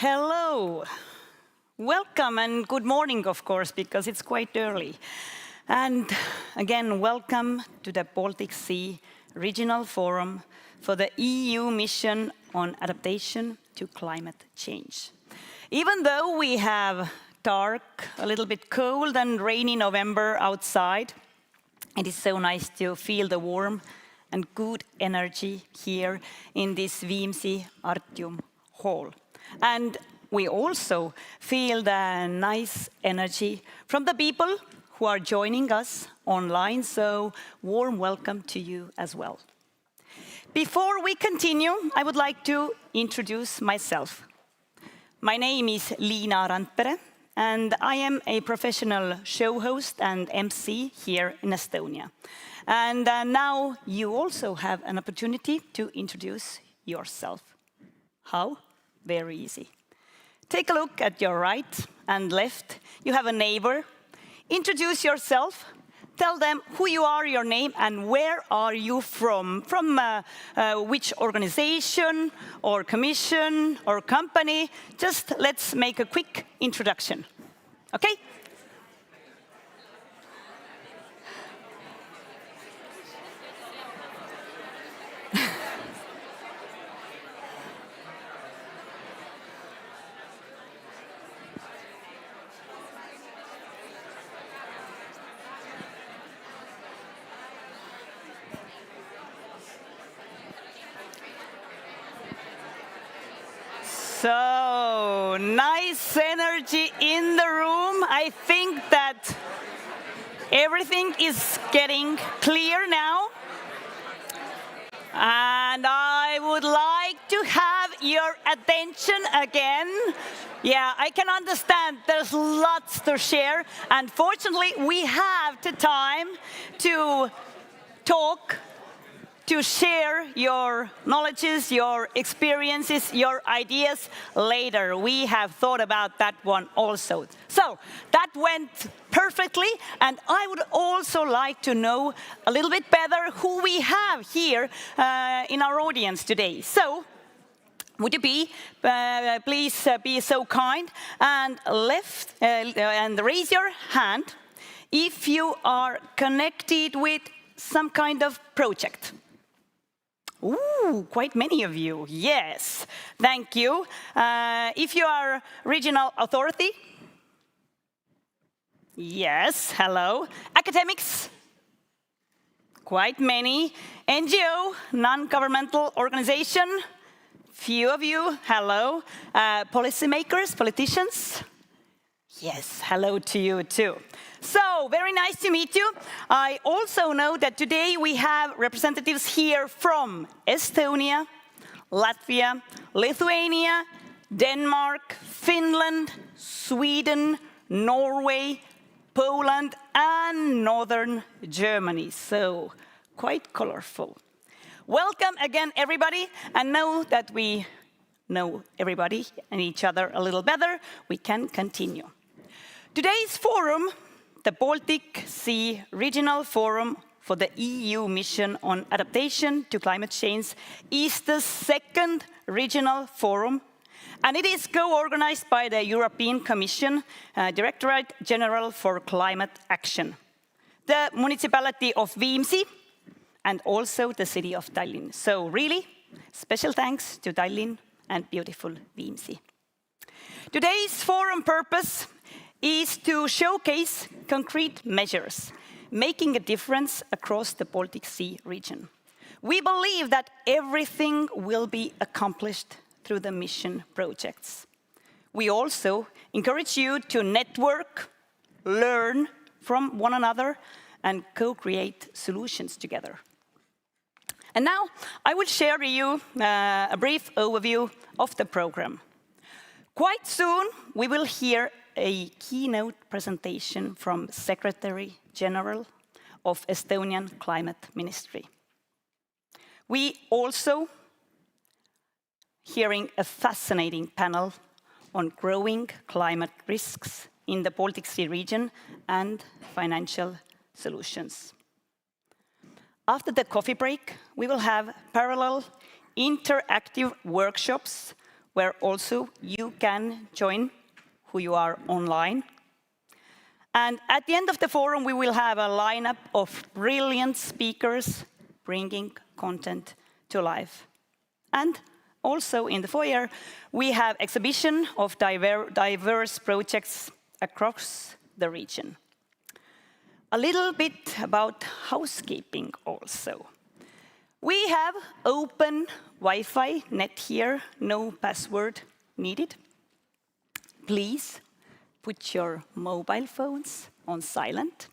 Hello. Welcome and good morning, of course, because it's quite early. And again, welcome to the Baltic Sea Regional Forum for the EU mission on adaptation to climate change. Even though we have dark, a little bit cold and rainy November outside, it is so nice to feel the warm and good energy here in this Viimsi Artium hall. And we also feel the nice energy from the people who are joining us online, so warm welcome to you as well. Before we continue, I would like to introduce myself. My name is Liina Randpere, and I am a professional show host and MC here in Estonia. And now you also have an opportunity to introduce yourself. How? Very easy. Take a look at your right and left. You have a neighbor. Introduce yourself. Tell them who you are, your name, and where are you from. From which organization or commission or company. Just let's make a quick introduction. Okay? So, nice energy in the room. I think that everything is getting clear now. And I would like to have your attention again. Yeah, I can understand there's lots to share. And fortunately, we have the time to talk, to share your knowledges, your experiences, your ideas later. We have thought about that one also. So that went perfectly, and I would also like to know a little bit better who we have here in our audience today. So would you please be so kind and raise your hand if you are connected with some kind of project. Ooh, quite many of you. Yes, thank you. If you are regional authority, yes, hello. Academics, quite many. NGO, non-governmental organization, few of you, hello. Policymakers, politicians, yes, hello to you too. So, very nice to meet you. I also know that today we have representatives here from Estonia, Latvia, Lithuania, Denmark, Finland, Sweden, Norway, Poland, and northern Germany. So, quite colorful. Welcome again, everybody. And now that we know everybody and each other a little better, we can continue. Today's forum, the Baltic Sea Regional Forum for the EU mission on adaptation to climate change, is the second regional forum, and it is co-organized by the European Commission, Directorate General for Climate Action, the municipality of Viimsi, and also the city of Tallinn. So really, special thanks to Tallinn and beautiful Viimsi. Today's forum purpose is to showcase concrete measures, making a difference across the Baltic Sea region. We believe that everything will be accomplished through the mission projects. We also encourage you to network, learn from one another, and co-create solutions together. And now I will share with you a brief overview of the program. Quite soon, we will hear a keynote presentation from Secretary General of Estonian Climate Ministry. We also hearing a fascinating panel on growing climate risks in the Baltic Sea region and financial solutions. After the coffee break, we will have parallel interactive workshops where also you can join who you are online. And at the end of the forum, we will have a lineup of brilliant speakers bringing content to life. And also in the foyer, we have exhibition of diverse projects across the region. A little bit about housekeeping also. We have open Wi-Fi net here, no password needed. Please put your mobile phones on silent.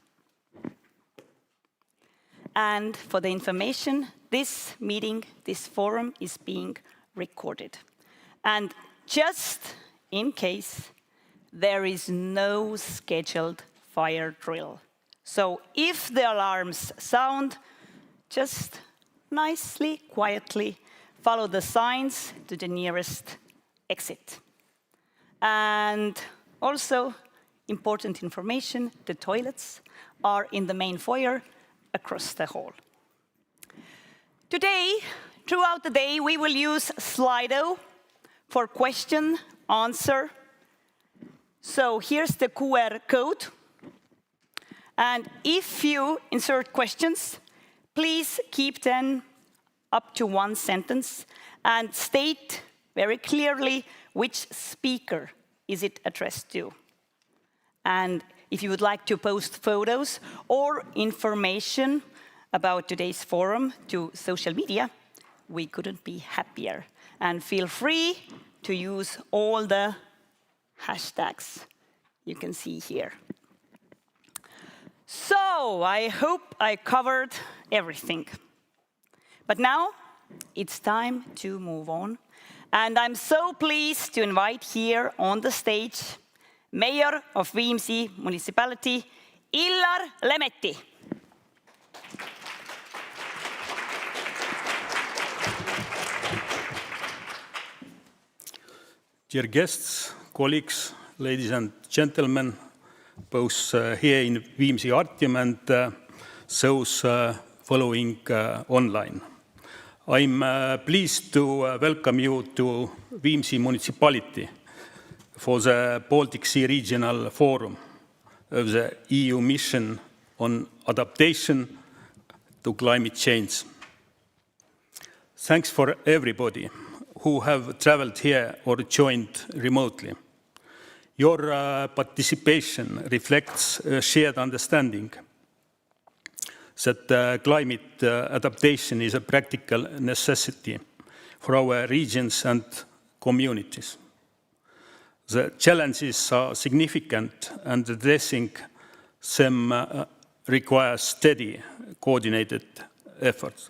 And for the information, this meeting, this forum is being recorded. And just in case, there is no scheduled fire drill. So if the alarms sound, just nicely, quietly follow the signs to the nearest exit. And also, important information, the toilets are in the main foyer across the hall. Today, throughout the day, we will use Slido for question, answer. So here's the QR code. And if you insert questions, please keep them up to one sentence and state very clearly which speaker is it addressed to. And if you would like to post photos or information about today's forum to social media, we couldn't be happier. And feel free to use all the hashtags you can see here. So I hope I covered everything. But now it's time to move on. And I'm so pleased to invite here on the stage Mayor of Viimsi Municipality, Illar Lemetti. Dear guests, colleagues, ladies and gentlemen, both here in Viimsi Artium and those following online. I'm pleased to welcome you to Viimsi Municipality for the Baltic Sea Regional Forum of the EU Mission on Adaptation to Climate Change. Thanks for everybody who have traveled here or joined remotely. Your participation reflects a shared understanding that climate adaptation is a practical necessity for our regions and communities. The challenges are significant and addressing them requires steady, coordinated efforts.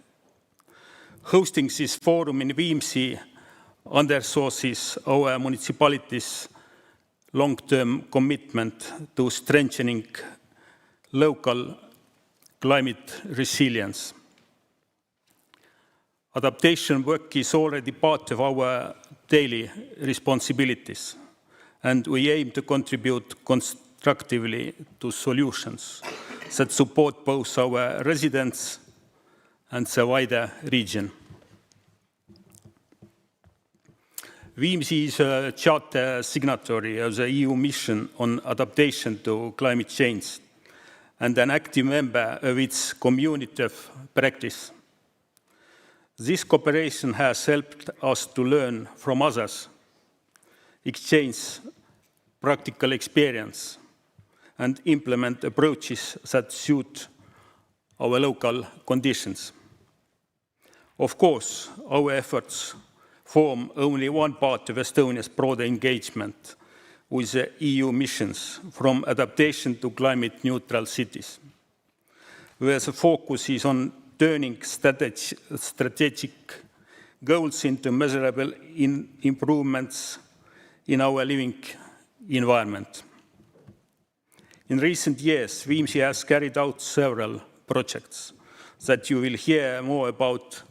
Hosting this forum in Viimsi underscores our municipality's long-term commitment to strengthening local climate resilience. Adaptation work is already part of our daily responsibilities, and we aim to contribute constructively to solutions that support both our residents and the wider region. Viimsi is a charter signatory of the EU Mission on Adaptation to Climate Change and an active member of its community of practice. This cooperation has helped us to learn from others, exchange practical experience, and implement approaches that suit our local conditions. Of course, our efforts form only one part of Estonia's broader engagement with the EU missions from adaptation to climate-neutral cities, where the focus is on turning strategic goals into measurable improvements in our living environment. In recent years, Viimsi has carried out several projects that you will hear more about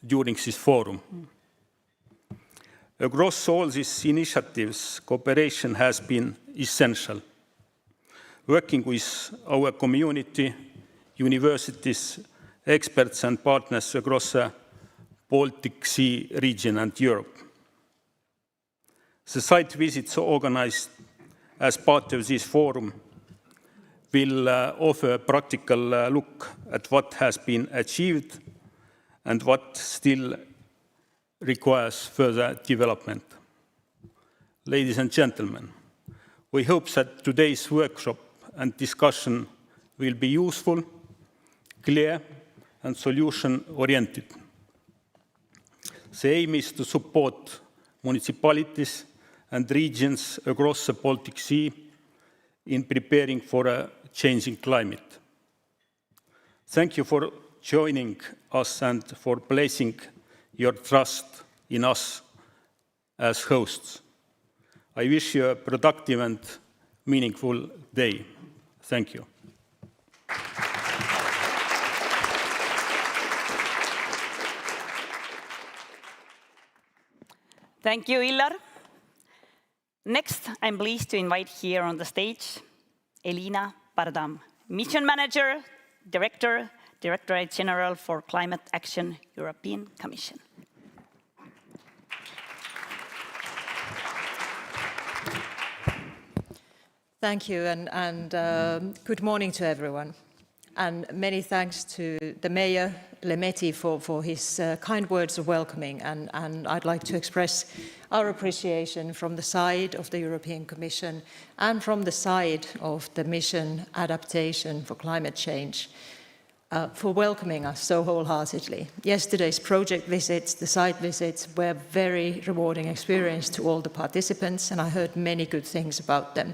during this forum. Across all these initiatives, cooperation has been essential. Working with our community, universities, experts and partners across the Baltic Sea region and Europe. The site visits organized as part of this forum will offer a practical look at what has been achieved and what still requires further development. Ladies and gentlemen, we hope that today's workshop and discussion will be useful, clear, and solution-oriented. The aim is to support municipalities and regions across the Baltic Sea in preparing for a changing climate. Thank you for joining us and for placing your trust in us as hosts. I wish you a productive and meaningful day. Thank you. Thank you, Illar. Next, I'm pleased to invite here on the stage Elina Pardam, Mission Manager, Director, Directorate General for Climate Action, European Commission. Thank you, and good morning to everyone. And many thanks to the Mayor Lemetti for his kind words of welcoming. And I'd like to express our appreciation from the side of the European Commission and from the side of the mission Adaptation for Climate Change for welcoming us so wholeheartedly. Yesterday's project visits, the site visits, were a very rewarding experience to all the participants, and I heard many good things about them.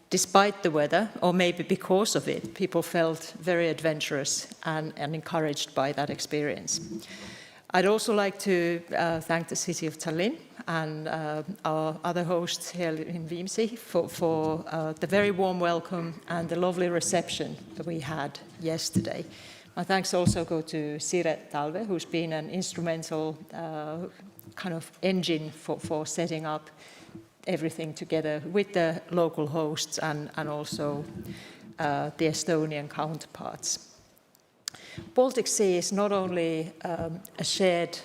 Despite the weather, or maybe because of it, people felt very adventurous and encouraged by that experience. I'd also like to thank the City of Tallinn and our other hosts here in Viimsi for the very warm welcome and the lovely reception that we had yesterday. My thanks also go to Siret Talve, who's been an instrumental kind of engine for setting up everything together with the local hosts and also the Estonian counterparts. Baltic Sea is not only a shared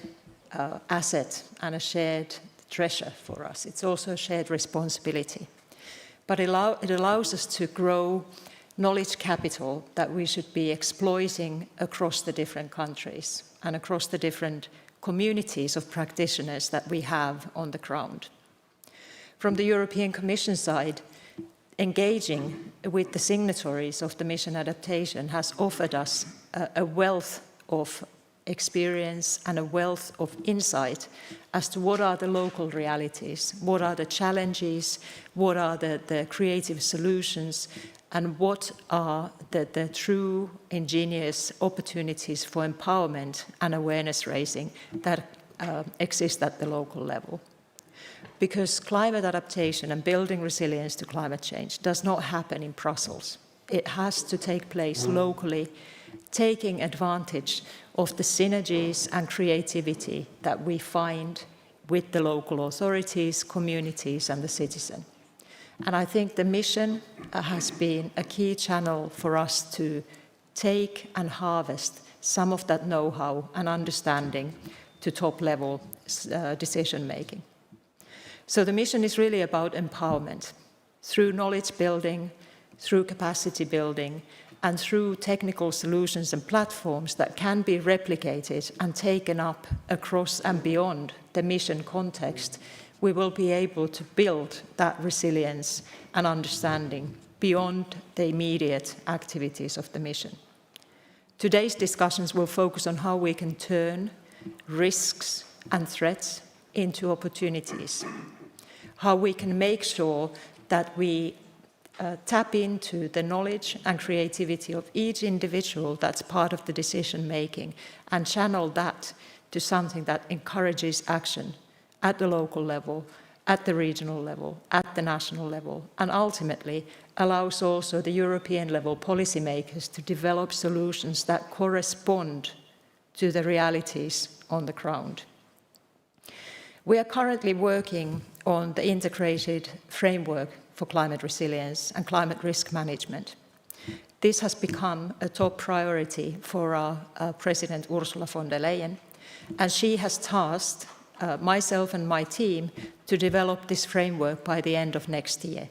asset and a shared treasure for us, it's also a shared responsibility. But it allows us to grow knowledge capital that we should be exploiting across the different countries and across the different communities of practitioners that we have on the ground. From the European Commission side, engaging with the signatories of the mission Adaptation has offered us a wealth of experience and a wealth of insight as to what are the local realities, what are the challenges, what are the creative solutions, and what are the true ingenious opportunities for empowerment and awareness raising that exist at the local level. Because climate adaptation and building resilience to climate change does not happen in Brussels. It has to take place locally, taking advantage of the synergies and creativity that we find with the local authorities, communities, and the citizen. And I think the mission has been a key channel for us to take and harvest some of that know-how and understanding to top-level decision-making. So the mission is really about empowerment through knowledge building, through capacity building, and through technical solutions and platforms that can be replicated and taken up across and beyond the mission context. We will be able to build that resilience and understanding beyond the immediate activities of the mission. Today's discussions will focus on how we can turn risks and threats into opportunities, how we can make sure that we tap into the knowledge and creativity of each individual that's part of the decision making and channel that to something that encourages action at the local level, at the regional level, at the national level, and ultimately allows also the European level policymakers to develop solutions that correspond to the realities on the ground. We are currently working on the integrated framework for climate resilience and climate risk management. This has become a top priority for our President Ursula von der Leyen, and she has tasked myself and my team to develop this framework by the end of next year.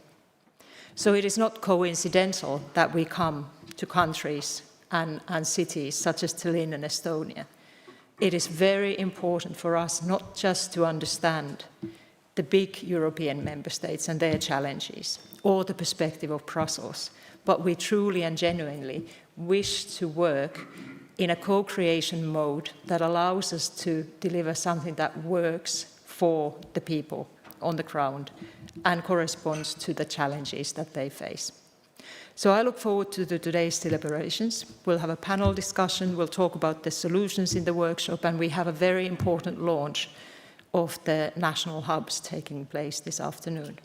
So it is not coincidental that we come to countries and cities such as Tallinn and Estonia. It is very important for us not just to understand the big European member states and their challenges, or the perspective of Brussels, but we truly and genuinely wish to work in a co-creation mode that allows us to deliver something that works for the people on the ground and corresponds to the challenges that they face. So I look forward to today's deliberations. We'll have a panel discussion, we'll talk about the solutions in the workshop, and we have a very important launch of the national hubs taking place this afternoon.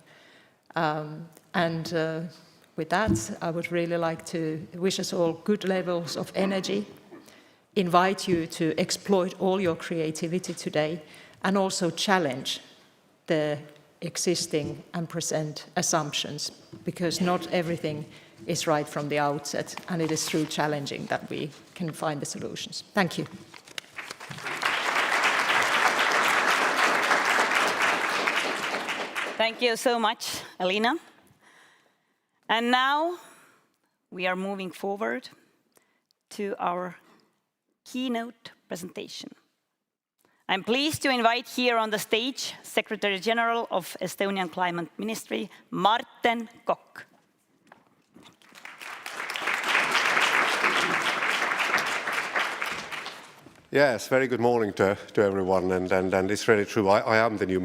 With that, I would really like to wish us all good levels of energy, invite you to exploit all your creativity today, and also challenge the existing and present assumptions, because not everything is right from the outset, and it is through challenging that we can find the solutions. Thank you. Thank you so much, Alina. And now we are moving forward to our keynote presentation. I'm pleased to invite here on the stage Secretary General of Estonian Climate Ministry, Marten Kokk. Yes, very good morning to everyone, and it's really true. I am the new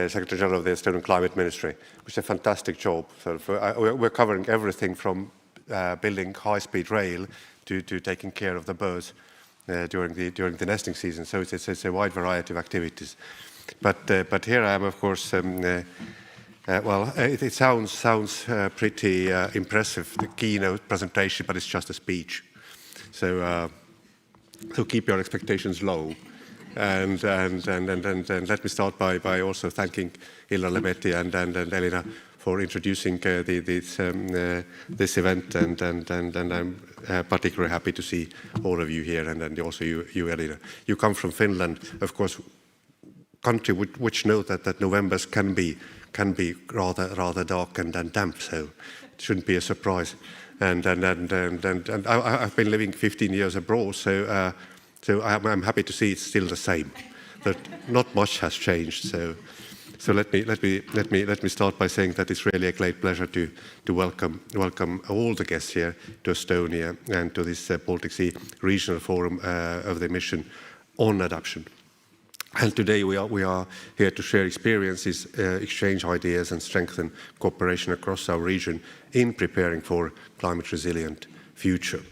Secretary General of the Estonian Climate Ministry, which is a fantastic job. So we're covering everything from building high-speed rail to taking care of the birds during the nesting season. So it's a wide variety of activities. But here I am, of course. Well, it sounds pretty impressive, the keynote presentation, but it's just a speech. So keep your expectations low, and let me start by also thanking Illar Lemetti and Elina for introducing this event, and I'm particularly happy to see all of you here, and also you Elina. You come from Finland, of course, country which know that Novembers can be rather dark and damp, so it shouldn't be a surprise. And I've been living 15 years abroad, so I'm happy to see it's still the same. That not much has changed. So let me start by saying that it's really a great pleasure to welcome all the guests here to Estonia and to this Baltic Sea Regional Forum of the Mission on Adaptation. And today we are here to share experiences, exchange ideas, and strengthen cooperation across our region in preparing for climate-resilient future.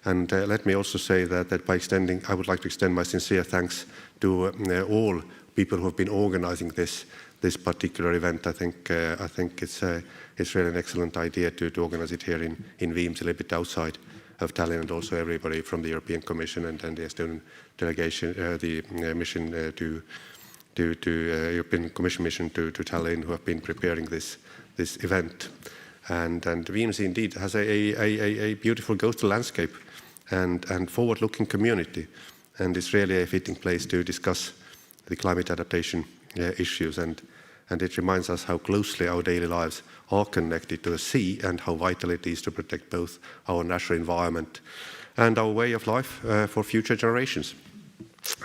And let me also say that by extending, I would like to extend my sincere thanks to all people who have been organizing this particular event. I think it's really an excellent idea to organize it here in Viimsi, a little bit outside of Tallinn, and also everybody from the European Commission and the Estonian delegation, the mission to European Commission mission to Tallinn, who have been preparing this event. And Viimsi indeed has a beautiful coastal landscape and forward-looking community, and it's really a fitting place to discuss the climate adaptation issues, and it reminds us how closely our daily lives are connected to the sea and how vital it is to protect both our natural environment and our way of life for future generations.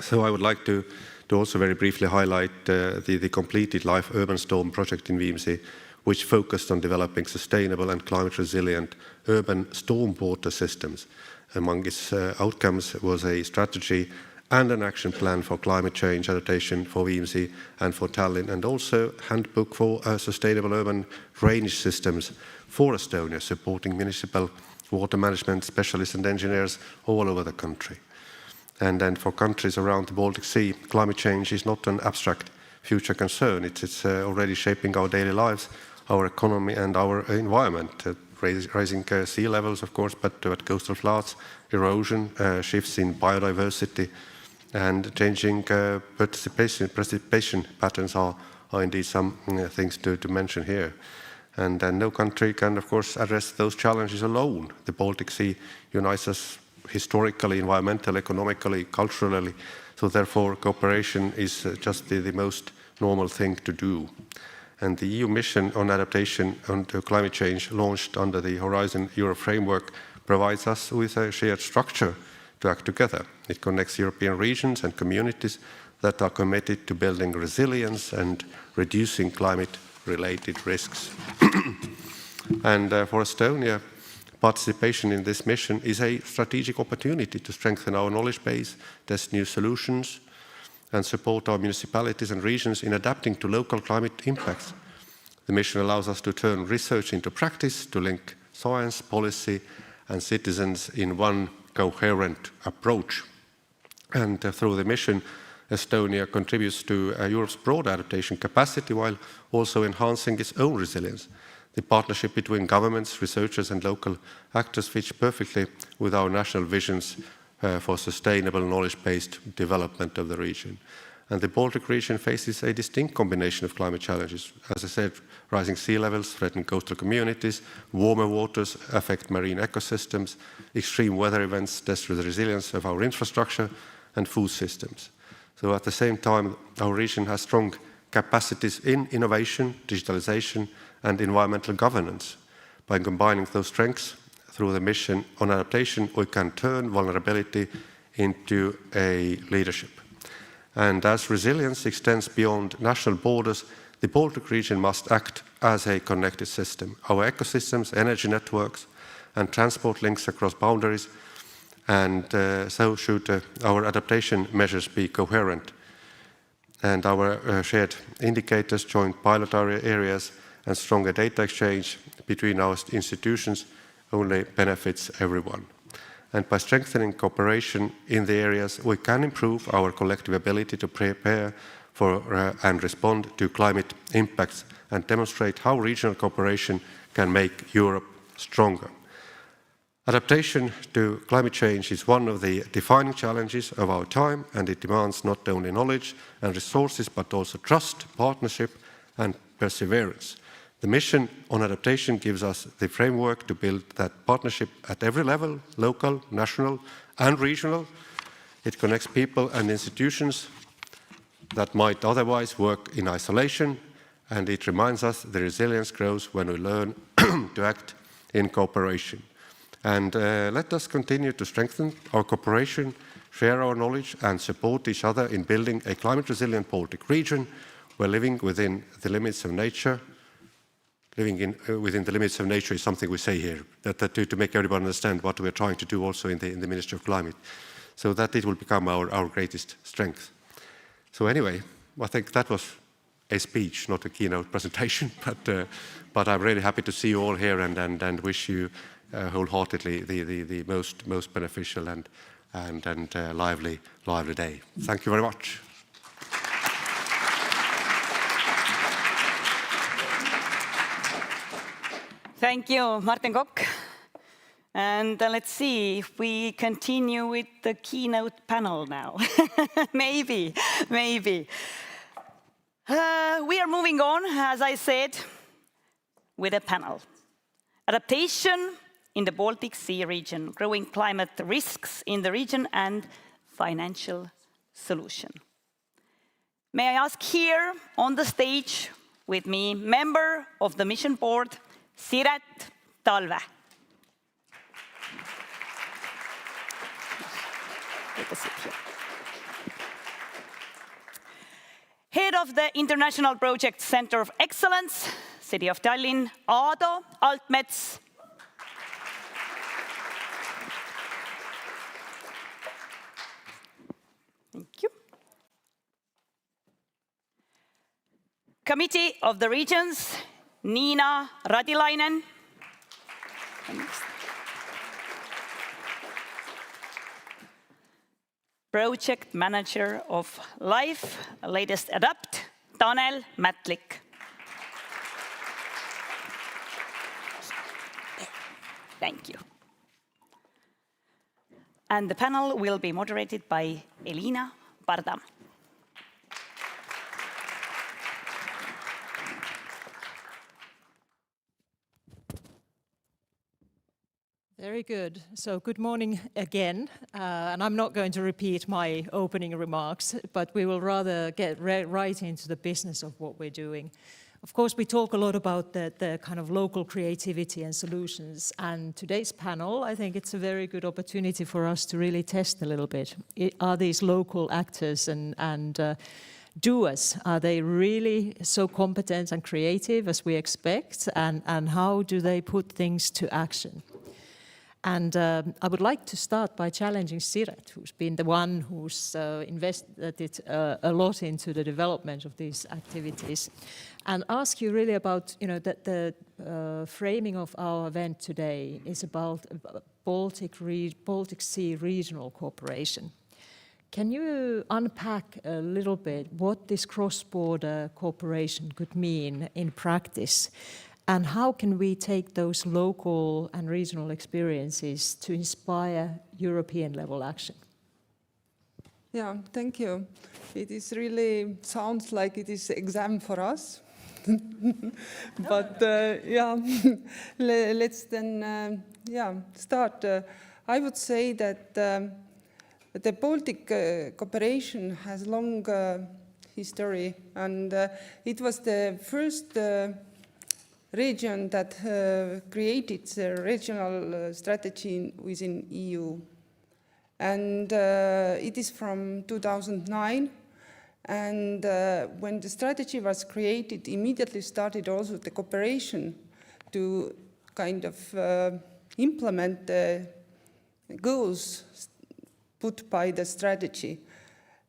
So I would like to also very briefly highlight the completed Life Urban Storm project in Viimsi, which focused on developing sustainable and climate-resilient urban stormwater systems. Among its outcomes was a strategy and an action plan for climate change adaptation for Viimsi and for Tallinn, and also handbook for sustainable urban drainage systems for Estonia, supporting municipal water management specialists and engineers all over the country. And then for countries around the Baltic Sea, climate change is not an abstract future concern. It's already shaping our daily lives, our economy and our environment, rising sea levels, of course, but coastal floods, erosion, shifts in biodiversity, and changing precipitation patterns are indeed some things to mention here. And no country can, of course, address those challenges alone. The Baltic Sea unites us historically, environmentally, economically, culturally. So therefore, cooperation is just the most normal thing to do. And the EU mission on adaptation to climate change, launched under the Horizon Europe framework, provides us with a shared structure to act together. It connects European regions and communities that are committed to building resilience and reducing climate-related risks. And for Estonia, participation in this mission is a strategic opportunity to strengthen our knowledge base, test new solutions, and support our municipalities and regions in adapting to local climate impacts. The mission allows us to turn research into practice, to link science, policy, and citizens in one coherent approach. And through the mission, Estonia contributes to Europe's broad adaptation capacity while also enhancing its own resilience. The partnership between governments, researchers, and local actors fits perfectly with our national visions for sustainable knowledge-based development of the region. And the Baltic region faces a distinct combination of climate challenges. As I said, rising sea levels threaten coastal communities, warmer waters affect marine ecosystems, extreme weather events test the resilience of our infrastructure and food systems. So at the same time, our region has strong capacities in innovation, digitalization, and environmental governance. By combining those strengths through the mission on adaptation, we can turn vulnerability into a leadership. And as resilience extends beyond national borders, the Baltic region must act as a connected system. Our ecosystems, energy networks, and transport links across boundaries, and so should our adaptation measures be coherent. And our shared indicators, joint pilot areas, and stronger data exchange between our institutions only benefits everyone. And by strengthening cooperation in the areas, we can improve our collective ability to prepare for and respond to climate impacts and demonstrate how regional cooperation can make Europe stronger. Adaptation to climate change is one of the defining challenges of our time, and it demands not only knowledge and resources, but also trust, partnership, and perseverance. The mission on adaptation gives us the framework to build that partnership at every level, local, national, and regional. It connects people and institutions that might otherwise work in isolation, and it reminds us the resilience grows when we learn to act in cooperation. And let us continue to strengthen our cooperation, share our knowledge, and support each other in building a climate-resilient Baltic region where living within the limits of nature. Living within the limits of nature is something we say here, to make everybody understand what we're trying to do also in the Ministry of Climate, so that it will become our greatest strength. So anyway, I think that was a speech, not a keynote presentation, but I'm really happy to see you all here and wish you wholeheartedly the most beneficial and lively day. Thank you very much. Thank you, Martin Kokk. And let's see if we continue with the keynote panel now. Maybe. We are moving on, as I said, with a panel. Adaptation in the Baltic Sea region, growing climate risks in the region and financial solution. May I ask here on the stage with me, member of the mission board, Siret Talve. Take a seat here. Head of the International Project Center of Excellence, City of Tallinn, Aado Altmets. Thank you. Committee of the Regions, Niina Radilainen. Project Manager of LIFE, latest Adapt, Tanel Mätlik. Thank you. And the panel will be moderated by Elina Pardam. Very good. So good morning again. And I'm not going to repeat my opening remarks, but we will rather get right into the business of what we're doing. Of course, we talk a lot about the kind of local creativity and solutions. And today's panel, I think it's a very good opportunity for us to really test a little bit. Are these local actors and doers, are they really so competent and creative as we expect? And how do they put things to action? And I would like to start by challenging Siret, who's been the one who's invested a lot into the development of these activities, and ask you really about, the framing of our event today is about Baltic Sea Regional Cooperation. Can you unpack a little bit what this cross-border cooperation could mean in practice? And how can we take those local and regional experiences to inspire European-level action? Yeah, thank you. It is really sounds like it is exam for us. But yeah, let's then start. I would say that the Baltic cooperation has long history, and it was the first region that created the regional strategy within EU. And it is from 2009. And when the strategy was created, immediately started also the cooperation to kind of implement the goals put by the strategy.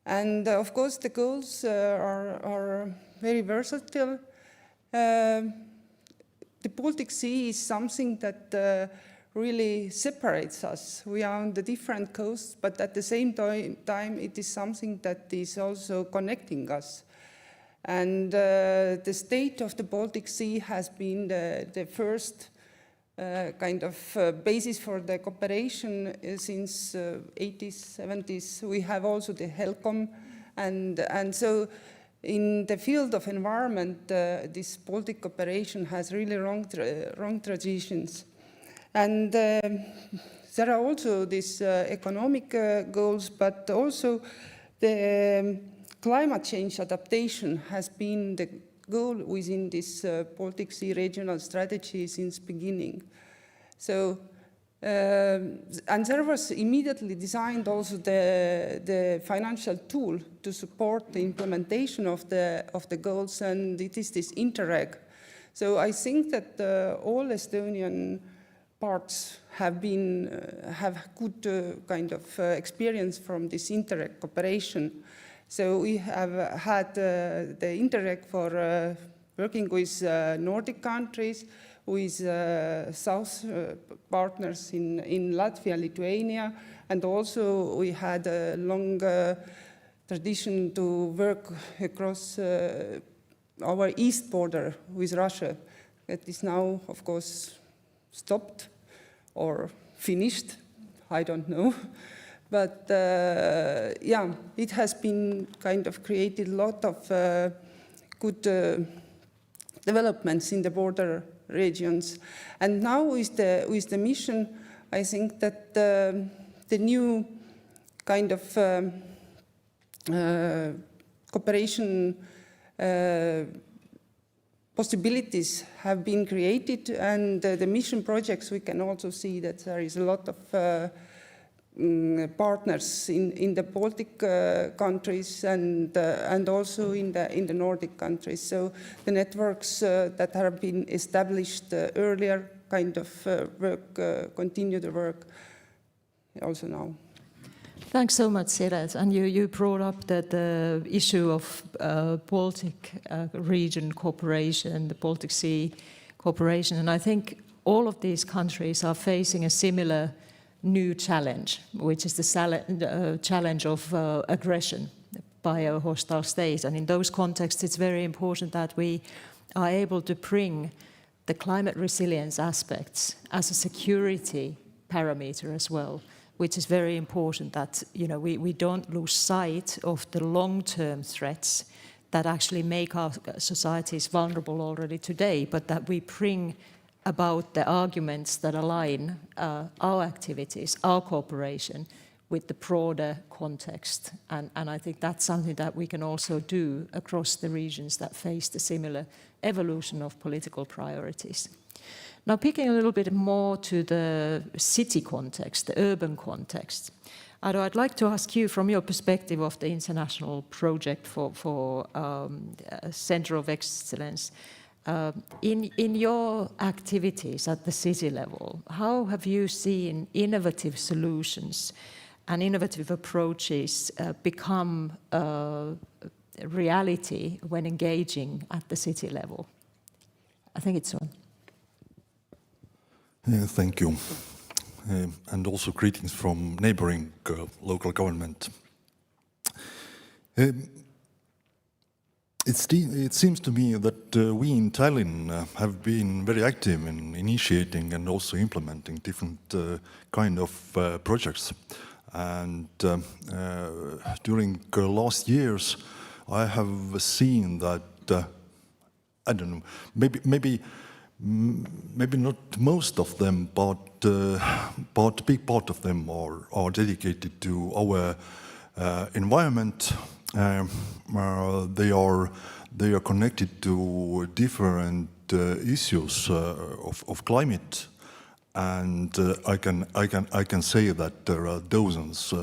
And of course, the goals are very versatile. The Baltic Sea is something that really separates us. We are on the different coasts, but at the same time, it is something that is also connecting us. And the state of the Baltic Sea has been the first kind of basis for the cooperation since 80s, 70s. We have also the HELCOM, and so in the field of environment, this Baltic cooperation has really long traditions. And there are also these economic goals, but also the climate change adaptation has been the goal within this Baltic Sea regional strategy since beginning. So, and there was immediately designed also the financial tool to support the implementation of the goals, and it is this Interreg. So I think that all Estonian parts have good kind of experience from this Interreg cooperation. So we have had the Interreg for working with Nordic countries, with South partners in Latvia, Lithuania, and also we had a long tradition to work across our east border with Russia. That is now, of course, stopped or finished, I don't know. But yeah, it has been kind of created a lot of good developments in the border regions. And now with the mission, I think that the new kind of cooperation possibilities have been created, and the mission projects, we can also see that there is a lot of partners in the Baltic countries and also in the Nordic countries. So the networks that have been established earlier kind of continue the work also now. Thanks so much, Siret. And you brought up the issue of Baltic region cooperation, the Baltic Sea cooperation. And I think all of these countries are facing a similar new challenge, which is the challenge of aggression by a hostile state. And in those contexts, it's very important that we are able to bring the climate resilience aspects as a security parameter as well, which is very important that we don't lose sight of the long-term threats that actually make our societies vulnerable already today, but that we bring about the arguments that align our activities, our cooperation with the broader context. And I think that's something that we can also do across the regions that face the similar evolution of political priorities. Now, picking a little bit more to the city context, the urban context, I'd like to ask you, from your perspective of the international project for Center of Excellence, in your activities at the city level, how have you seen innovative solutions and innovative approaches become a reality when engaging at the city level? I think it's on. Thank you. And also greetings from neighboring local government. It seems to me that we in Tallinn have been very active in initiating and also implementing different kind of projects. And during last years, I have seen that, I don't know, maybe not most of them, but a big part of them are dedicated to our environment. They are connected to different issues of climate, and I can say that there are dozens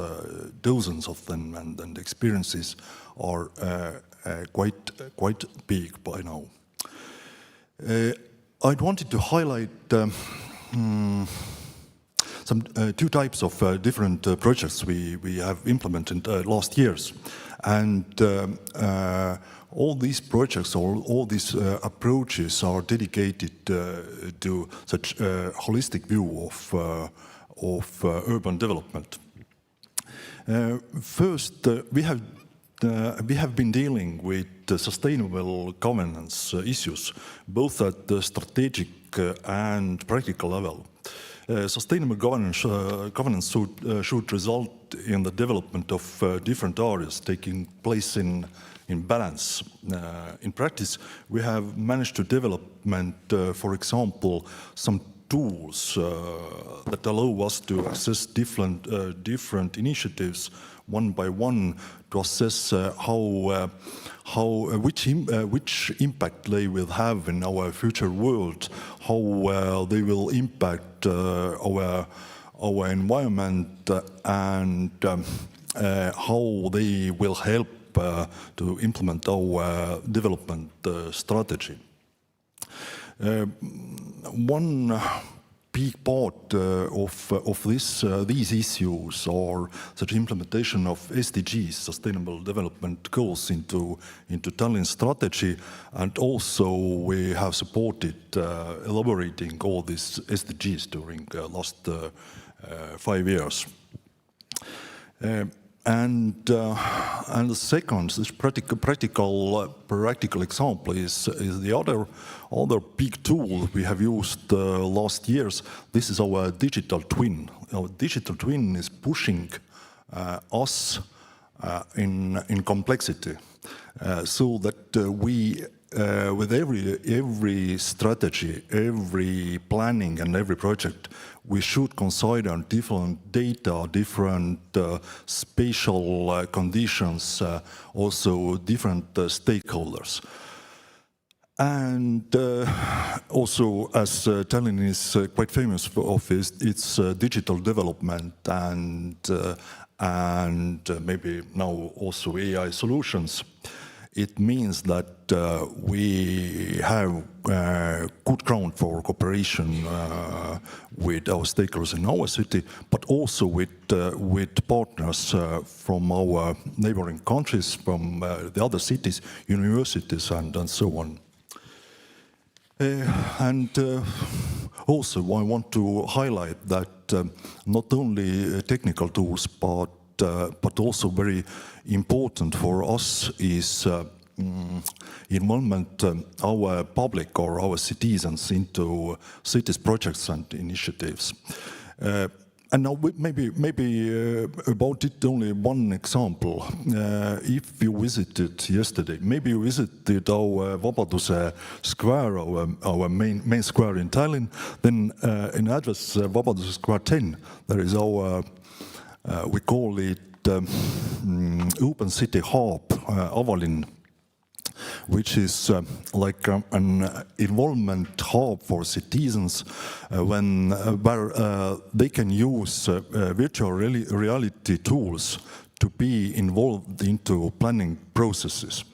of them, and experiences are quite big by now. I wanted to highlight some two types of different projects we have implemented last years, and all these projects, all these approaches are dedicated to such a holistic view of urban development. First, we have been dealing with sustainable governance issues, both at the strategic and practical level. Sustainable governance should result in the development of different areas taking place in balance. In practice, we have managed to develop, for example, some tools that allow us to assess different initiatives one by one, to assess which impact they will have in our future world, how they will impact our environment, and how they will help to implement our development strategy. One big part of these issues are such implementation of SDGs, Sustainable Development Goals, into Tallinn strategy, and also we have supported elaborating all these SDGs during the last 5 years. And the second, this practical example is the other big tool we have used last years. This is our digital twin. Our digital twin is pushing us in complexity, so that we, with every strategy, every planning, and every project, we should consider different data, different spatial conditions, also different stakeholders. And also, as Tallinn is quite famous for its digital development and maybe now also AI solutions, it means that we have good ground for cooperation with our stakeholders in our city, but also with partners from our neighboring countries, from the other cities, universities, and so on. And also, I want to highlight that not only technical tools, but also very important for us is involvement our public or our citizens into cities projects and initiatives. And now maybe about it only one example. If you visited yesterday, maybe you visited our Vabaduse Square, our main square in Tallinn. Then in address Vabaduse Square 10, there is our we call it Open City Hub, Avalin, which is like an involvement hub for citizens where they can use virtual reality tools to be involved into planning processes.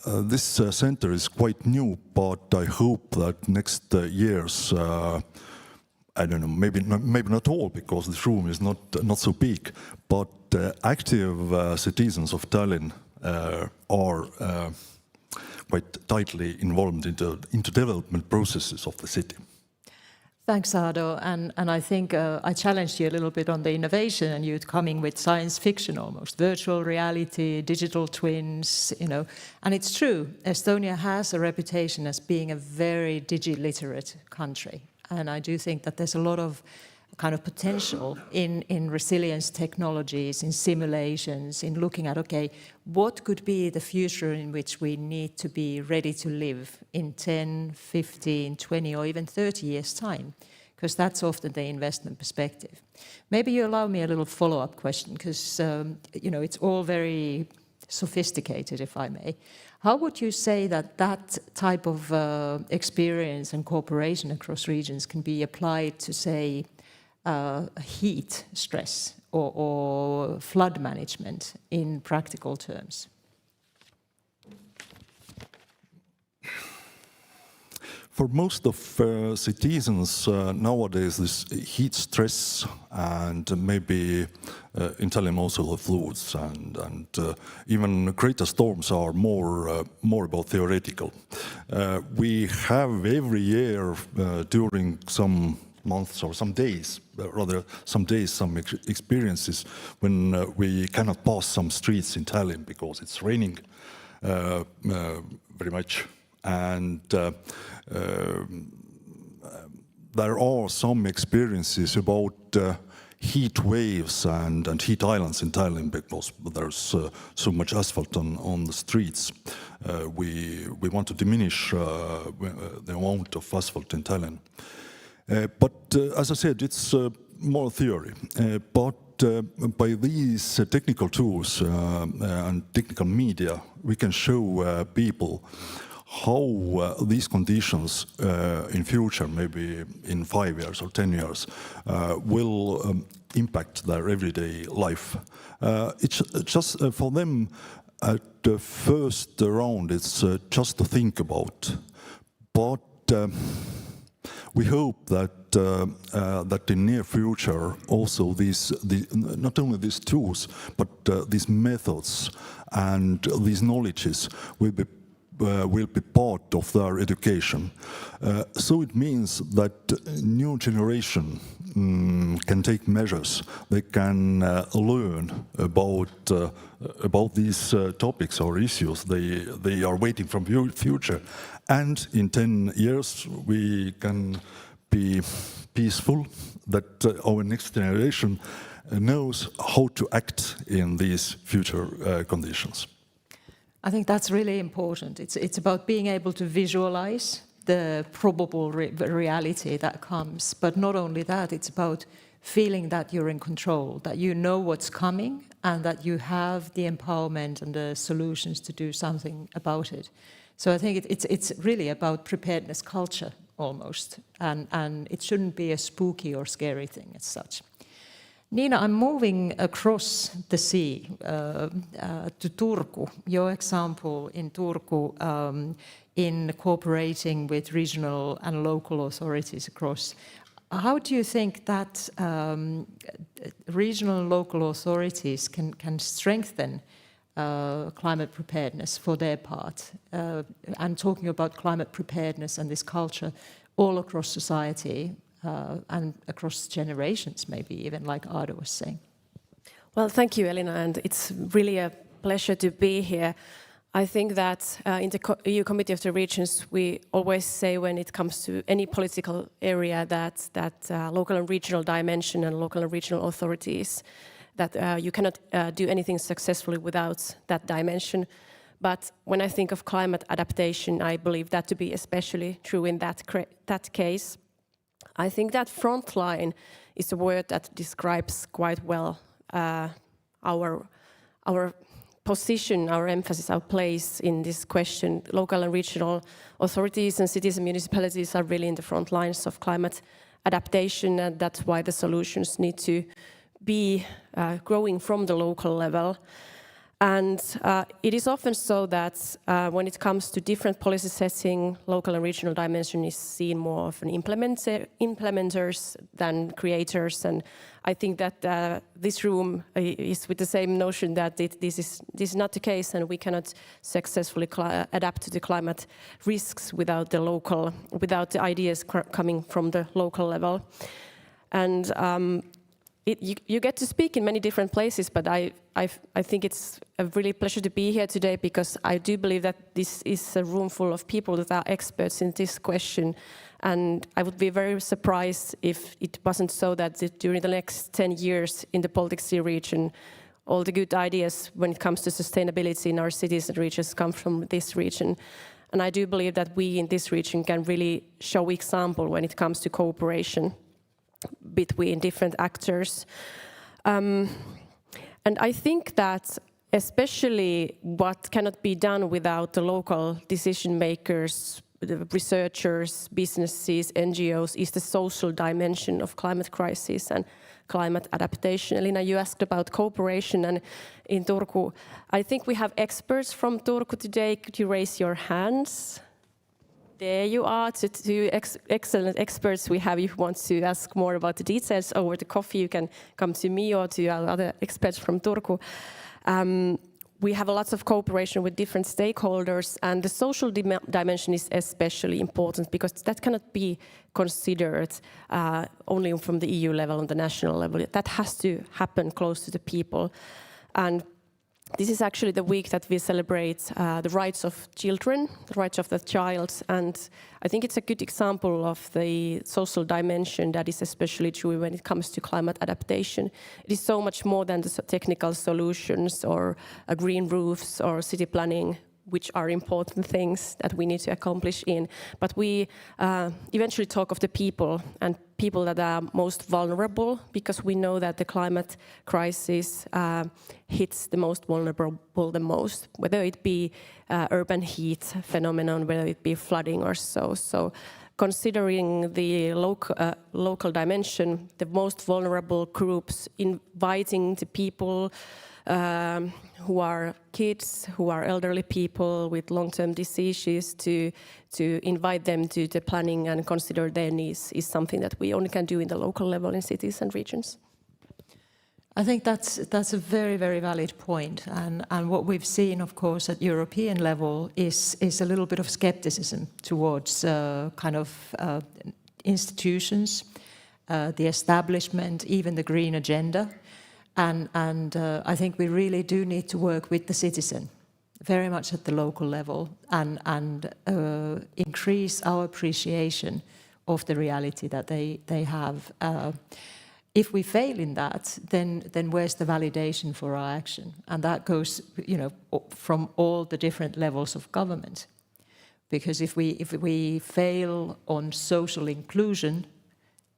This center is quite new, but I hope that next years, I don't know, maybe not all, because this room is not so big, but active citizens of Tallinn are quite tightly involved into development processes of the city. Thanks, Ado. And I think I challenged you a little bit on the innovation, and you're coming with science fiction almost, virtual reality, digital twins, you know. And it's true, Estonia has a reputation as being a very digi-literate country. And I do think that there's a lot of kind of potential in resilience technologies, in simulations, in looking at, okay, what could be the future in which we need to be ready to live in 10, 15, 20, or even 30 years' time? Because that's often the investment perspective. Maybe you allow me a little follow-up question, because you know, it's all very sophisticated, if I may. How would you say that that type of experience and cooperation across regions can be applied to, say, heat stress or flood management in practical terms? For most of citizens nowadays, this heat stress and maybe in Tallinn also the floods and even greater storms are more about theoretical. We have every year during some months or some days, some experiences when we cannot pass some streets in Tallinn because it's raining very much. And there are some experiences about heat waves and heat islands in Tallinn because there's so much asphalt on the streets. We want to diminish the amount of asphalt in Tallinn. But as I said, it's more theory. But by these technical tools and technical media, we can show people how these conditions in future, maybe in 5 years or 10 years, will impact their everyday life. It's just for them at the first round, it's just to think about. But we hope that that in near future also not only these tools but these methods and these knowledges will be part of their education. So it means that new generation can take measures. They can learn about these topics or issues they are waiting from future. And in 10 years, we can be peaceful that our next generation knows how to act in these future conditions. I think that's really important. It's about being able to visualize the probable reality that comes. But not only that, it's about feeling that you're in control, that you know what's coming and that you have the empowerment and the solutions to do something about it. So I think it's really about preparedness culture almost, and it shouldn't be a spooky or scary thing as such. Nina, I'm moving across the sea to Turku. Your example in Turku in cooperating with regional and local authorities across. How do you think that regional and local authorities can strengthen climate preparedness for their part? I'm talking about climate preparedness and this culture all across society and across generations, maybe even, like Ado was saying. Well, thank you, Elina, and it's really a pleasure to be here. I think that in the EU Committee of the Regions, we always say when it comes to any political area that local and regional dimension and local and regional authorities, that you cannot do anything successfully without that dimension. But when I think of climate adaptation, I believe that to be especially true in that case. I think that frontline is a word that describes quite well our position, our emphasis, our place in this question. Local and regional authorities and cities and municipalities are really in the front lines of climate adaptation, and that's why the solutions need to be growing from the local level. And it is often so that when it comes to different policy setting, local and regional dimension is seen more of an implementers than creators. And I think that this room is with the same notion that this is not the case, and we cannot successfully adapt to the climate risks without the ideas coming from the local level. And you get to speak in many different places, but I think it's a really pleasure to be here today, because I do believe that this is a room full of people that are experts in this question. And I would be very surprised if it wasn't so that during the next 10 years in the Baltic Sea region, all the good ideas when it comes to sustainability in our cities and regions come from this region. And I do believe that we in this region can really show example when it comes to cooperation between different actors. And I think that especially what cannot be done without the local decision makers, the researchers, businesses, NGOs, is the social dimension of climate crisis and climate adaptation. Elina, you asked about cooperation, and in Turku, I think we have experts from Turku today. Could you raise your hands? There you are, two excellent experts we have. If you want to ask more about the details over the coffee, you can come to me or to our other experts from Turku. We have a lot of cooperation with different stakeholders, and the social dimension is especially important because that cannot be considered only from the EU level, on the national level. That has to happen close to the people. And this is actually the week that we celebrate the rights of children, the rights of the child, and I think it's a good example of the social dimension that is especially true when it comes to climate adaptation. It is so much more than the technical solutions or green roofs or city planning, which are important things that we need to accomplish in. But we eventually talk of the people, and people that are most vulnerable, because we know that the climate crisis hits the most vulnerable the most, whether it be urban heat phenomenon, whether it be flooding or so. So considering the local dimension, the most vulnerable groups, inviting the people who are kids, who are elderly people with long-term diseases, to invite them to the planning and consider their needs is something that we only can do in the local level in cities and regions. I think that's a very, very valid point. And what we've seen, of course, at European level is a little bit of skepticism towards institutions, the establishment, even the green agenda. And I think we really do need to work with the citizen, very much at the local level, and increase our appreciation of the reality that they have. If we fail in that, then where's the validation for our action? And that goes, from all the different levels of government. Because if we fail on social inclusion,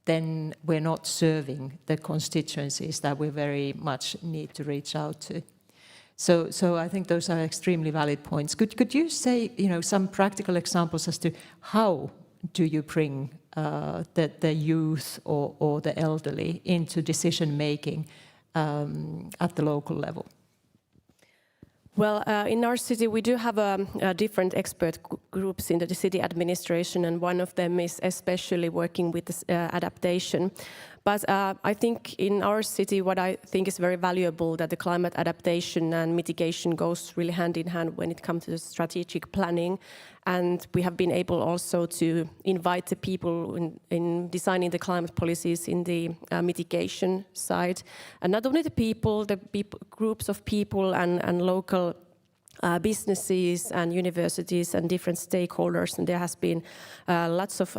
then we're not serving the constituencies that we very much need to reach out to. So I think those are extremely valid points. Could you say, some practical examples as to how do you bring the youth or the elderly into decision making at the local level? Well, in our city, we do have different expert groups in the city administration, and one of them is especially working with this, adaptation. But I think in our city, what I think is very valuable, that the climate adaptation and mitigation goes really hand in hand when it comes to the strategic planning. And we have been able also to invite the people in designing the climate policies in the mitigation side. And not only the people, groups of people and local businesses and universities and different stakeholders, and there has been lots of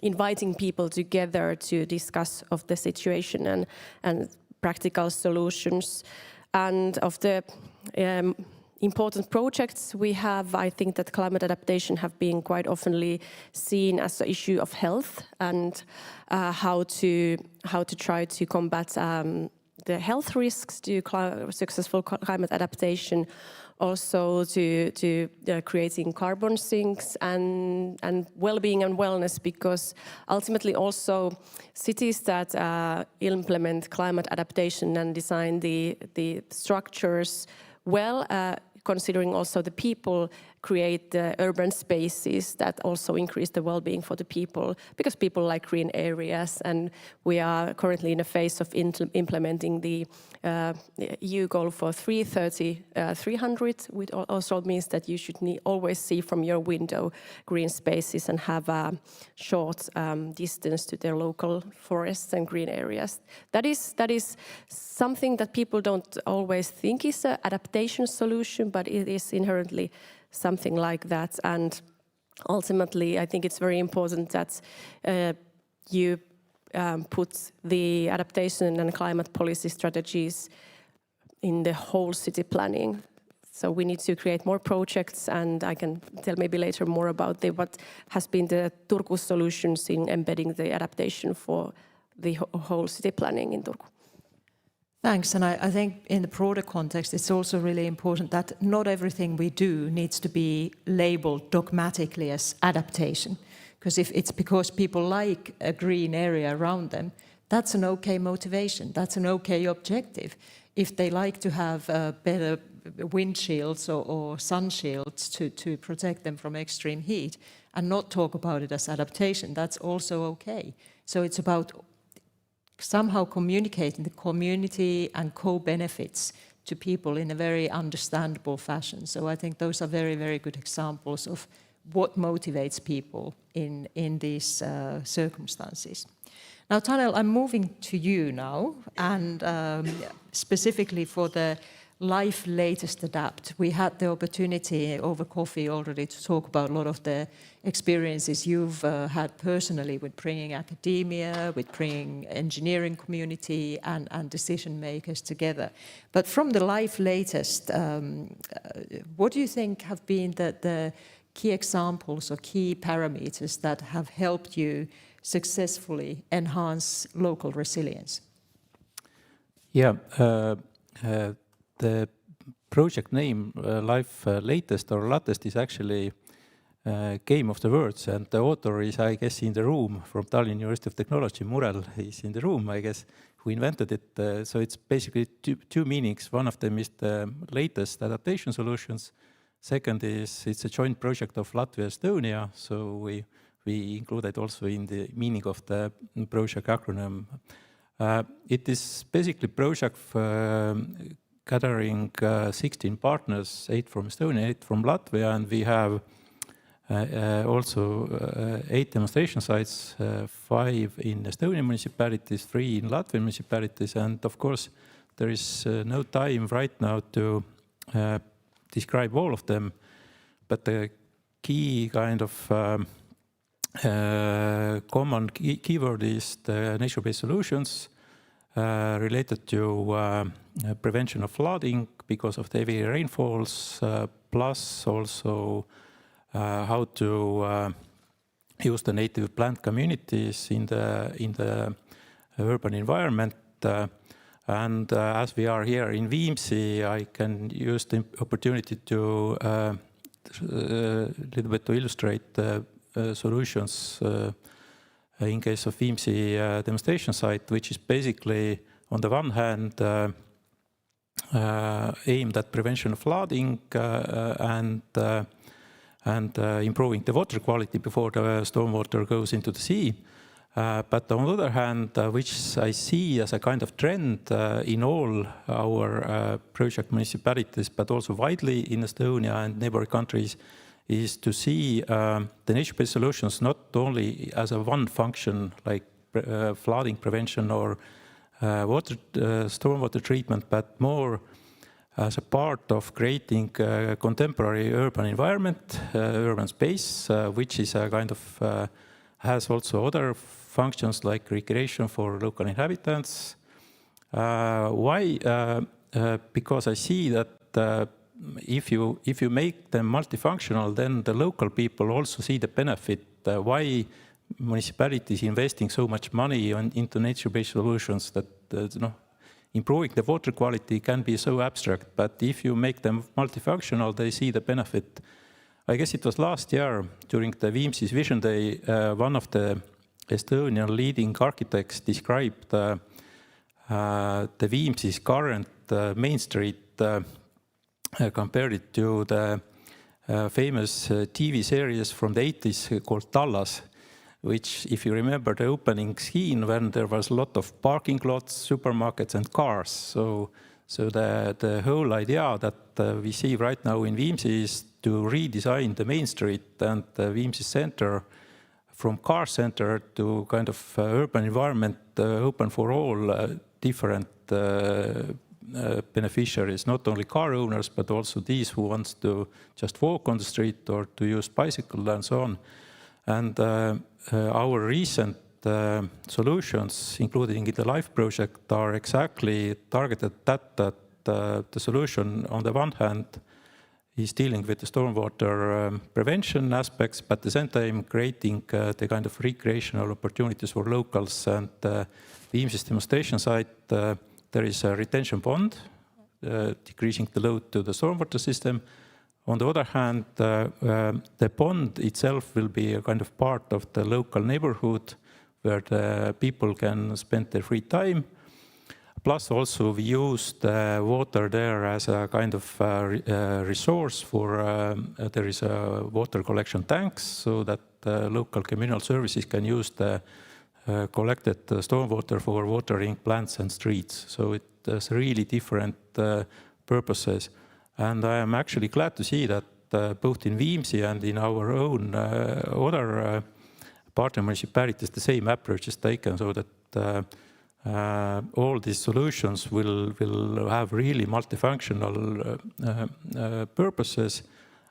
inviting people together to discuss of the situation and practical solutions. And of the important projects we have, I think that climate adaptation have been quite oftenly seen as an issue of health and how to try to combat the health risks to successful climate adaptation, also to creating carbon sinks and well-being and wellness, because ultimately also cities that implement climate adaptation and design the structures well, considering also the people, create urban spaces that also increase the well-being for the people, because people like green areas, and we are currently in a phase of implementing the EU goal for 300, which also means that you should always see from your window green spaces and have a short distance to their local forests and green areas. That is something that people don't always think is an adaptation solution, but it is inherently something like that. And ultimately, I think it's very important that you put the adaptation and climate policy strategies in the whole city planning. So we need to create more projects, and I can tell maybe later more about what has been the Turku solutions in embedding the adaptation for the whole city planning in Turku. Thanks, and I think in the broader context it's also really important that not everything we do needs to be labelled dogmatically as adaptation. Because if it's because people like a green area around them, that's an okay motivation, that's an okay objective. If they like to have better windshields or sun shields to protect them from extreme heat and not talk about it as adaptation, that's also okay. So it's about somehow communicating the community and co-benefits to people in a very understandable fashion. So I think those are very, very good examples of what motivates people in these circumstances. Now, Tanel, I'm moving to you now, and specifically for the Life Latest Adapt. We had the opportunity over coffee already to talk about a lot of the experiences you've had personally with bringing academia, with bringing engineering community and decision makers together. But from the Life Latest, what do you think have been the key examples or key parameters that have helped you successfully enhance local resilience? Yeah. The project name, Life Latest or Latest, is actually game of the words, and the author is, I guess, in the room from Tallinn University of Technology. Murel is in the room, I guess, who invented it. So it's basically two meanings. One of them is the latest adaptation solutions. Second is it's a joint project of Latvia, Estonia. So we included also in the meaning of the project acronym. It is basically project gathering 16 partners, 8 from Estonia, 8 from Latvia, and we have also 8 demonstration sites, 5 in Estonian municipalities, 3 in Latvian municipalities, and of course there is no time right now to describe all of them, but the key kind of common keyword is the nature-based solutions related to prevention of flooding because of the heavy rainfalls, plus also how to use the native plant communities in the urban environment. And as we are here in Viimsi, I can use the opportunity to a little bit to illustrate the solutions in case of Viimsi demonstration site, which is basically on the one hand aimed at prevention of flooding and improving the water quality before the stormwater goes into the sea. But on the other hand, which I see as a kind of trend in all our project municipalities, but also widely in Estonia and neighboring countries, is to see the nature-based solutions not only as a one function like flooding prevention or stormwater treatment, but more as a part of creating a contemporary urban environment, urban space, which is a kind of has also other functions like recreation for local inhabitants. Why? Because I see that if you make them multifunctional, then the local people also see the benefit. Why municipalities investing so much money into nature-based solutions that improving the water quality can be so abstract, but if you make them multifunctional, they see the benefit. I guess it was last year during the Viimsi's Vision Day, one of the Estonian leading architects described the Viimsi's current main street, compared it to the famous TV series from the 80s called Tallas, which, if you remember the opening scene, when there was a lot of parking lots, supermarkets and cars. So the whole idea that we see right now in Viimsi is to redesign the main street and the Viimsi center from car center to kind of urban environment open for all different beneficiaries, not only car owners, but also these who wants to just walk on the street or to use bicycle and so on. And our recent solutions, including in the LIFE project, are exactly targeted at that the solution on the one hand is dealing with the stormwater prevention aspects, but at the same time creating the kind of recreational opportunities for locals. And the Viimsi's demonstration site, there is a retention pond, decreasing the load to the stormwater system. On the other hand, the pond itself will be a kind of part of the local neighborhood where the people can spend their free time. Plus also we use the water there as a kind of resource for, there is a water collection tanks so that local communal services can use the collected stormwater for watering plants and streets. So it has really different purposes. And I am actually glad to see that both in Viimsi and in our own other partner municipalities, the same approach is taken so that all these solutions will have really multifunctional purposes.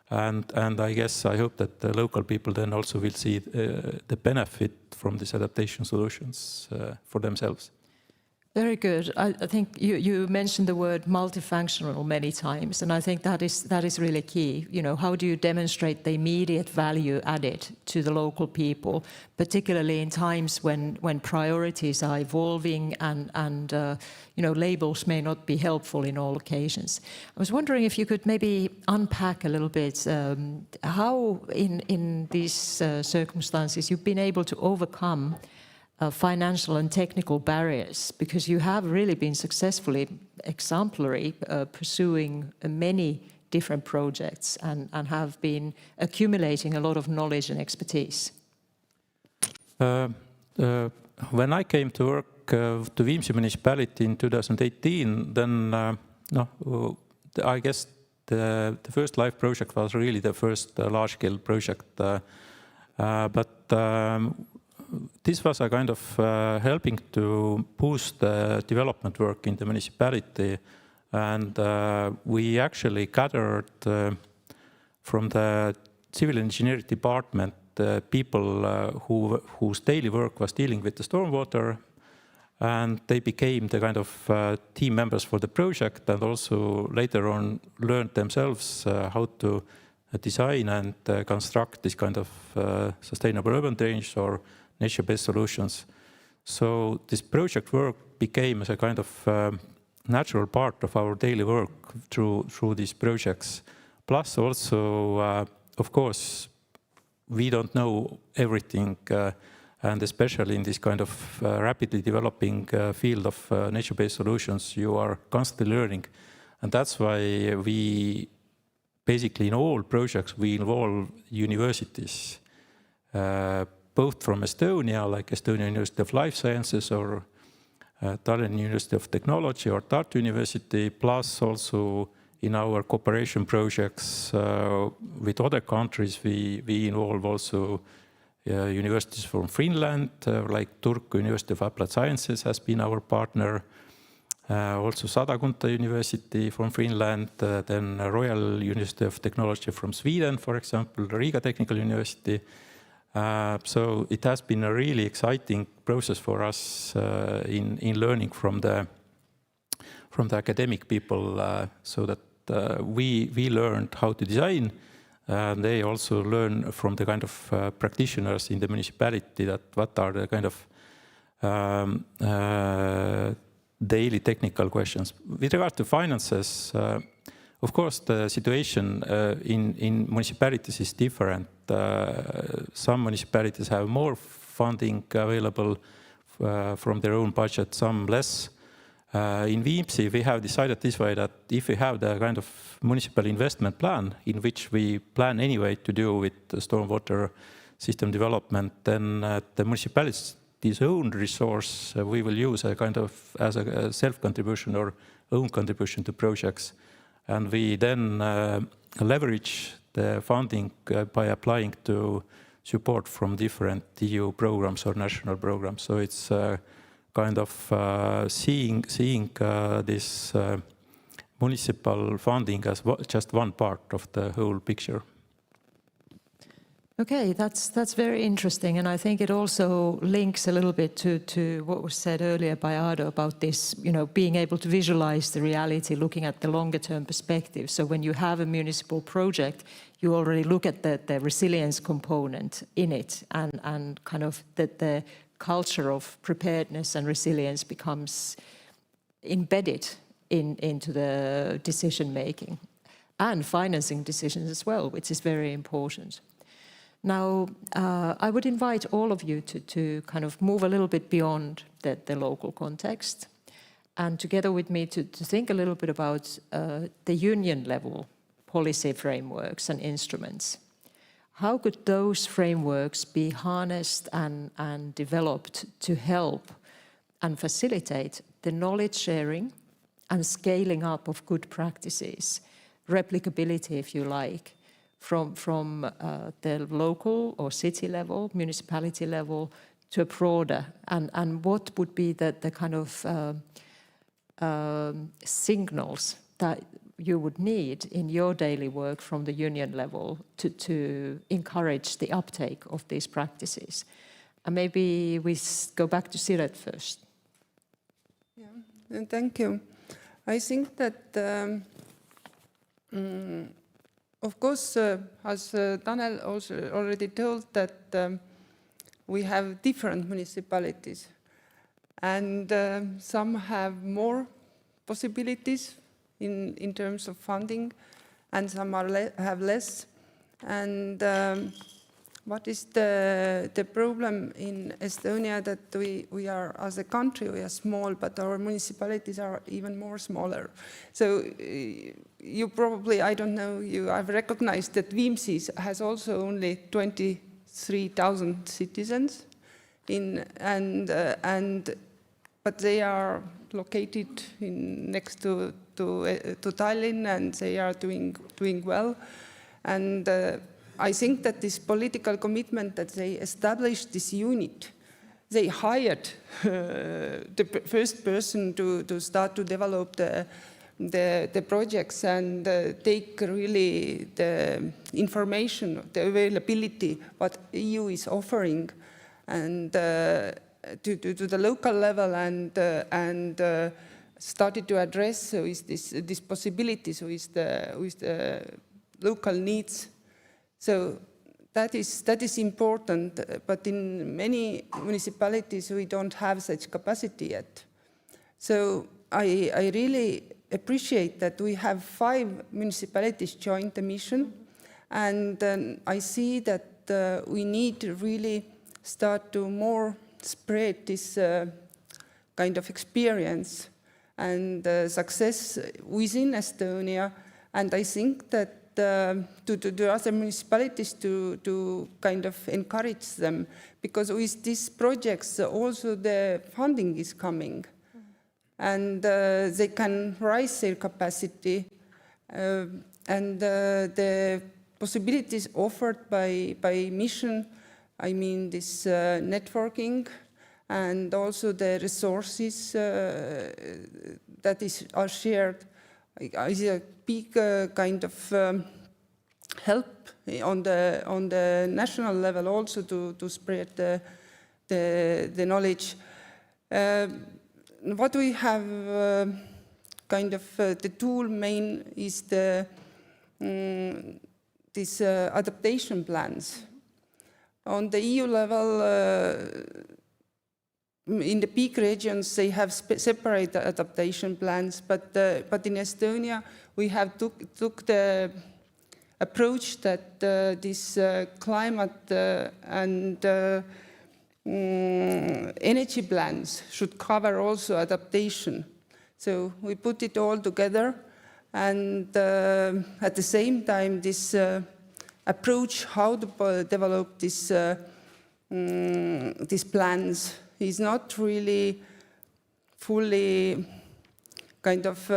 And I guess, I hope that the local people then also will see the benefit from these adaptation solutions for themselves. Very good. I think you mentioned the word multifunctional many times, and I think that is really key. You know, how do you demonstrate the immediate value added to the local people, particularly in times when priorities are evolving and you know, labels may not be helpful in all occasions. I was wondering if you could maybe unpack a little bit how in these circumstances you've been able to overcome financial and technical barriers, because you have really been successfully exemplary pursuing many different projects and have been accumulating a lot of knowledge and expertise. When I came to work to Viimsi municipality in 2018, then I guess the first LIFE project was really the first large-scale project, but this was a kind of helping to boost the development work in the municipality. And we actually gathered from the civil engineering department people whose daily work was dealing with the stormwater. And they became the kind of team members for the project, and also later on learned themselves how to design and construct this kind of sustainable urban drainage or nature-based solutions. So this project work became as a kind of natural part of our daily work through these projects. Plus also, of course, we don't know everything, and especially in this kind of rapidly developing field of nature-based solutions, you are constantly learning. And that's why we basically in all projects, we involve universities, both from Estonia, like Estonian University of Life Sciences or Tallinn University of Technology or Tartu University, plus also in our cooperation projects with other countries, we involve also universities from Finland, like Turku University of Applied Sciences has been our partner. also Satakunta University from Finland, then Royal University of Technology from Sweden, for example, Riga Technical University. So it has been a really exciting process for us in learning from the academic people, so that we learned how to design. They also learn from the kind of practitioners in the municipality that what are the kind of daily technical questions. With regard to finances, of course, the situation in municipalities is different. Some municipalities have more funding available from their own budget, some less. In Viimsi, we have decided this way that if we have the kind of municipal investment plan in which we plan anyway to do with the stormwater system development, then the municipality's own resource we will use a kind of as a self-contribution or own contribution to projects. And we then leverage the funding by applying to support from different EU programs or national programs. So it's kind of seeing this municipal funding as just one part of the whole picture. Okay, that's very interesting, and I think it also links a little bit to what was said earlier by Ado about this, being able to visualize the reality, looking at the longer term perspective. So when you have a municipal project, you already look at the resilience component in it, and kind of the culture of preparedness and resilience becomes embedded into the decision making and financing decisions as well, which is very important. Now, I would invite all of you to kind of move a little bit beyond the local context, and together with me to think a little bit about the union level policy frameworks and instruments. How could those frameworks be harnessed and developed to help and facilitate the knowledge sharing and scaling up of good practices, replicability, if you like, from the local or city level, municipality level, to a broader, and what would be the kind of signals that you would need in your daily work from the union level to encourage the uptake of these practices? And maybe we go back to Siret first. Yeah, and thank you. I think that of course, as Tanel also already told, that we have different municipalities, and some have more possibilities in terms of funding, and some have less. And what is the problem in Estonia? That we are, as a country, we are small, but our municipalities are even more smaller. So you probably, I don't know, you have recognized that Viimsi has also only 23,000 citizens, but they are located next to Tallinn, and they are doing well. And I think that this political commitment that they established this unit, they hired the first person to start to develop the projects and take really the information, the availability, what EU is offering, and to the local level, and started to address this possibilities with the local needs. So that is important, but in many municipalities we don't have such capacity yet. So I really appreciate that we have 5 municipalities joined the mission, and I see that we need to really start to more spread this kind of experience and success within Estonia, and I think that to other municipalities to kind of encourage them, because with these projects also the funding is coming, and they can raise their capacity, and the possibilities offered by mission, I mean this networking and also the resources that are shared is a big kind of help on the national level also to spread the knowledge. What we have kind of the tool main is these adaptation plans. On the EU level, in the peak regions, they have separate adaptation plans, but in Estonia, we have took the approach that this climate and energy plans should cover also adaptation. So we put it all together, and at the same time, this approach how to develop these plans is not really fully kind of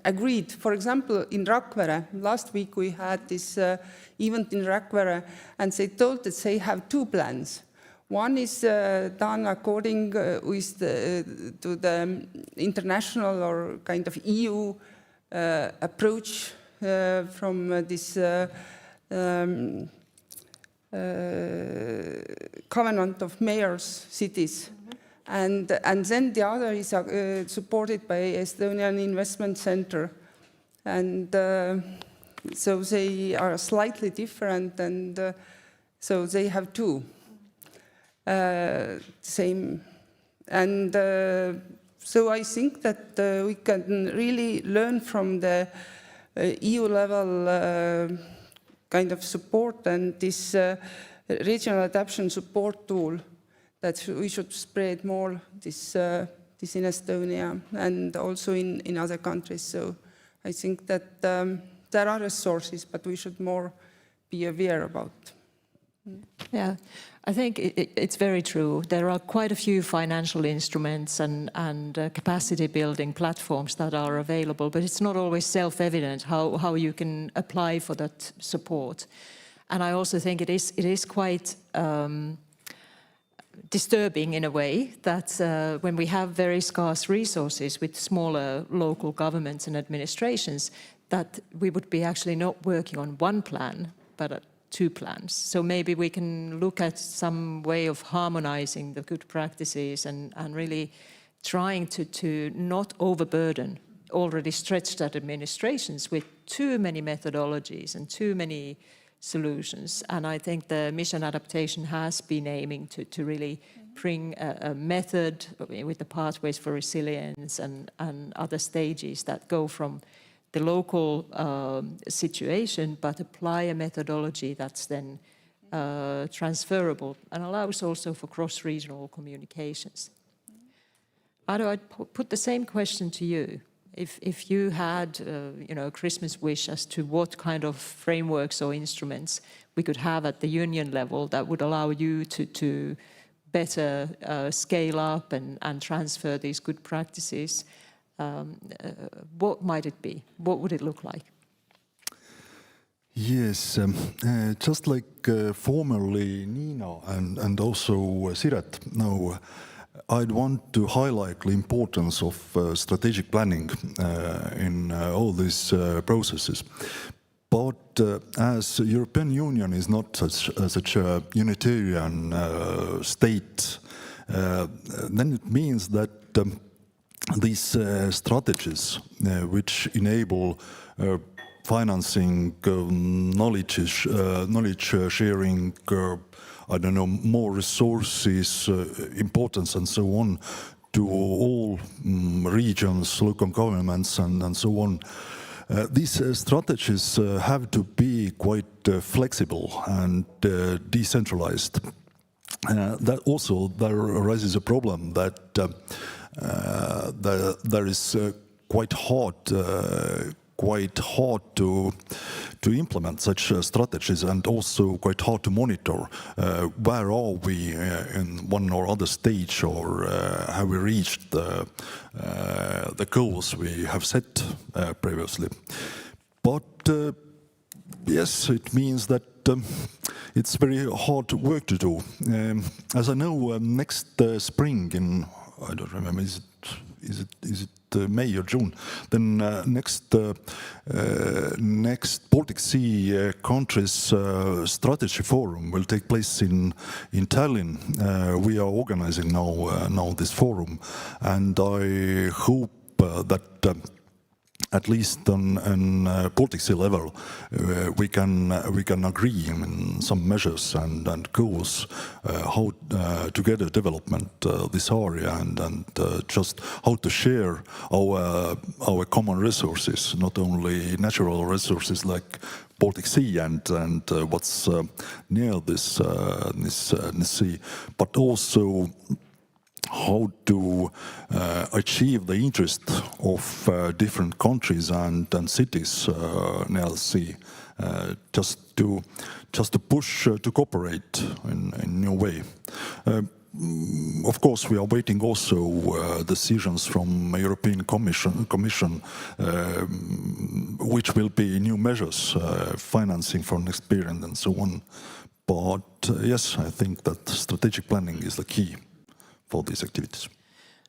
agreed. For example, in Rakvere, last week we had this event in Rakvere, and they told that they have two plans. One is done according to the international or kind of EU approach from this covenant of mayors, cities. And then the other is supported by Estonian Investment Center. And so they are slightly different, and so they have two. Same. And so I think that we can really learn from the EU level kind of support and this regional adaptation support tool, that we should spread more this in Estonia and also in other countries. So I think that there are resources, but we should more be aware about. Yeah, I think it's very true. There are quite a few financial instruments and capacity building platforms that are available, but it's not always self-evident how you can apply for that support. And I also think it is quite disturbing in a way that when we have very scarce resources with smaller local governments and administrations, that we would be actually not working on one plan, but two plans. So maybe we can look at some way of harmonizing the good practices and really trying to not overburden already stretched administrations with too many methodologies and too many solutions. And I think the mission adaptation has been aiming to really bring a method with the pathways for resilience and other stages that go from the local situation, but apply a methodology that's then transferable and allows also for cross-regional communications. Ado, I'd put the same question to you. If you had a Christmas wish as to what kind of frameworks or instruments we could have at the union level that would allow you to better scale up and transfer these good practices, what might it be? What would it look like? Yes, just like formerly Nina and also Siret, now I'd want to highlight the importance of strategic planning in all these processes. But as the European Union is not such a unitarian state, then it means that these strategies, which enable financing, knowledge sharing, I don't know, more resources, importance and so on to all regions, local governments and so on. These strategies have to be quite flexible and decentralized. That also there arises a problem that there is quite hard to implement such strategies, and also quite hard to monitor where are we in one or other stage, or have we reached the goals we have set previously. But yes, it means that it's very hard work to do. As I know, next spring in, I don't remember, is it May or June? Then next Baltic Sea countries strategy forum will take place in Tallinn. We are organizing now this forum, and I hope that at least on Baltic Sea level, we can agree on some measures and goals how together development this area and just how to share our common resources, not only natural resources like Baltic Sea and what's near this sea, but also how to achieve the interest of different countries and cities near the sea, just to push to cooperate in a new way. Of course, we are waiting also decisions from European Commission, which will be new measures, financing for next period and so on. But yes, I think that strategic planning is the key for these activities.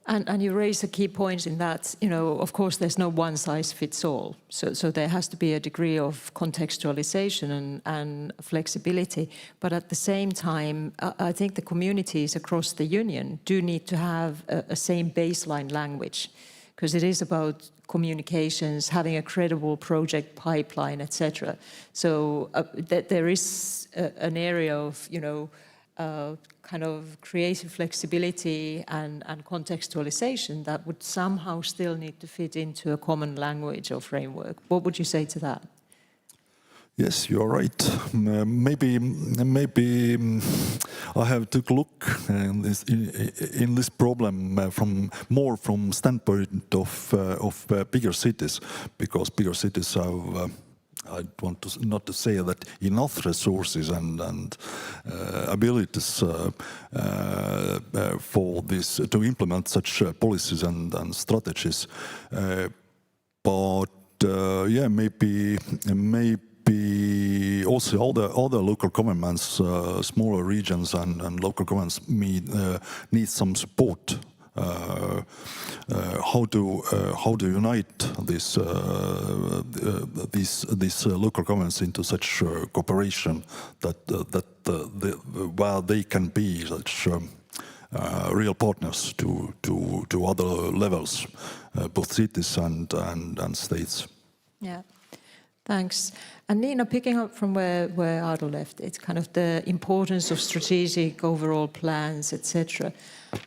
And you raise a key point in that, of course, there's no one size fits all. So there has to be a degree of contextualization and flexibility. But at the same time, I think the communities across the union do need to have a same baseline language, because it is about communications, having a credible project pipeline, etc. So that there is an area of, kind of creative flexibility and contextualization that would somehow still need to fit into a common language or framework. What would you say to that? Yes, you are right. Maybe I have to look in this problem from standpoint of bigger cities, because bigger cities have. I want not to say that enough resources and abilities for this to implement such policies and strategies, but yeah, maybe also other local governments, smaller regions and local governments need some support. How to unite these local governments into such cooperation that while they can be such real partners to other levels, both cities and states. Yeah. Thanks. And Nina, picking up from where Ado left, it's kind of the importance of strategic overall plans, etc.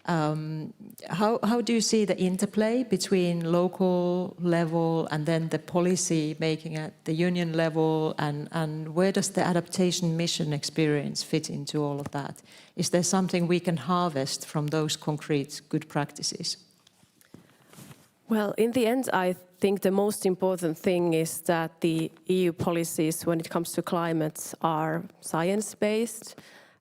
How do you see the interplay between local level and then the policy making at the union level, and where does the adaptation mission experience fit into all of that? Is there something we can harvest from those concrete good practices? Well, in the end, I think the most important thing is that the EU policies, when it comes to climate, are science-based,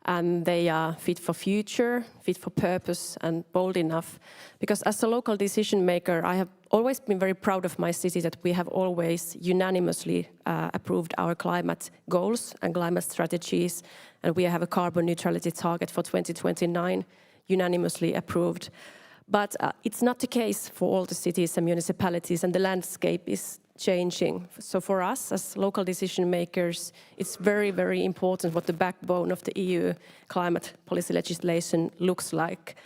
and they are fit for future, fit for purpose, and bold enough. Because as a local decision maker, I have always been very proud of my city that we have always unanimously approved our climate goals and climate strategies, and we have a carbon neutrality target for 2029 unanimously approved. But it's not the case for all the cities and municipalities, and the landscape is changing. So for us as local decision makers, it's very, very important what the backbone of the EU climate policy legislation looks like.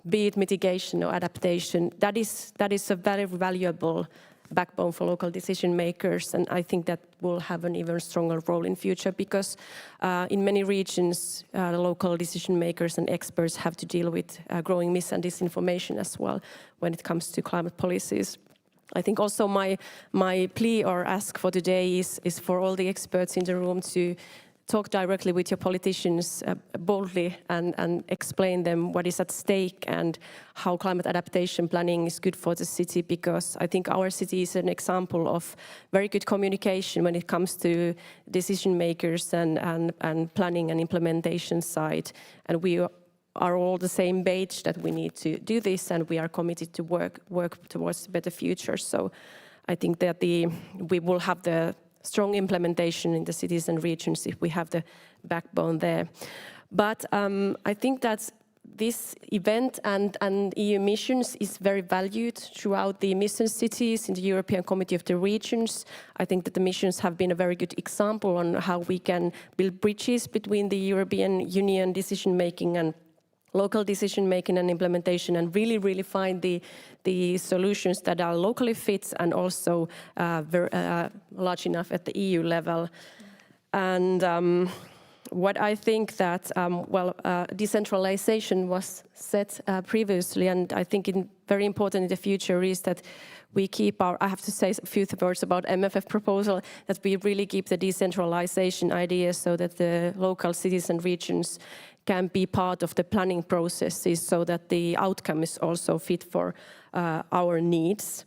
Be it mitigation or adaptation, that is a very valuable backbone for local decision makers, and I think that will have an even stronger role in future, because in many regions the local decision makers and experts have to deal with growing mis and disinformation as well when it comes to climate policies. I think also my plea or ask for today is for all the experts in the room to talk directly with your politicians boldly and explain them what is at stake and how climate adaptation planning is good for the city, because I think our city is an example of very good communication when it comes to decision makers and planning and implementation side. And we are all the same page that we need to do this, and we are committed to work towards a better future. So I think that we will have the strong implementation in the cities and regions if we have the backbone there. But I think that this event and EU missions is very valued throughout the mission cities in the European Committee of the Regions. I think that the missions have been a very good example on how we can build bridges between the European Union decision-making and local decision-making and implementation, and really find the solutions that are locally fit and also large enough at the EU level. And what I think that, decentralization was said previously, and I think very important in the future is that we keep I have to say a few words about MFF proposal, that we really keep the decentralization idea so that the local cities and regions can be part of the planning processes so that the outcome is also fit for our needs.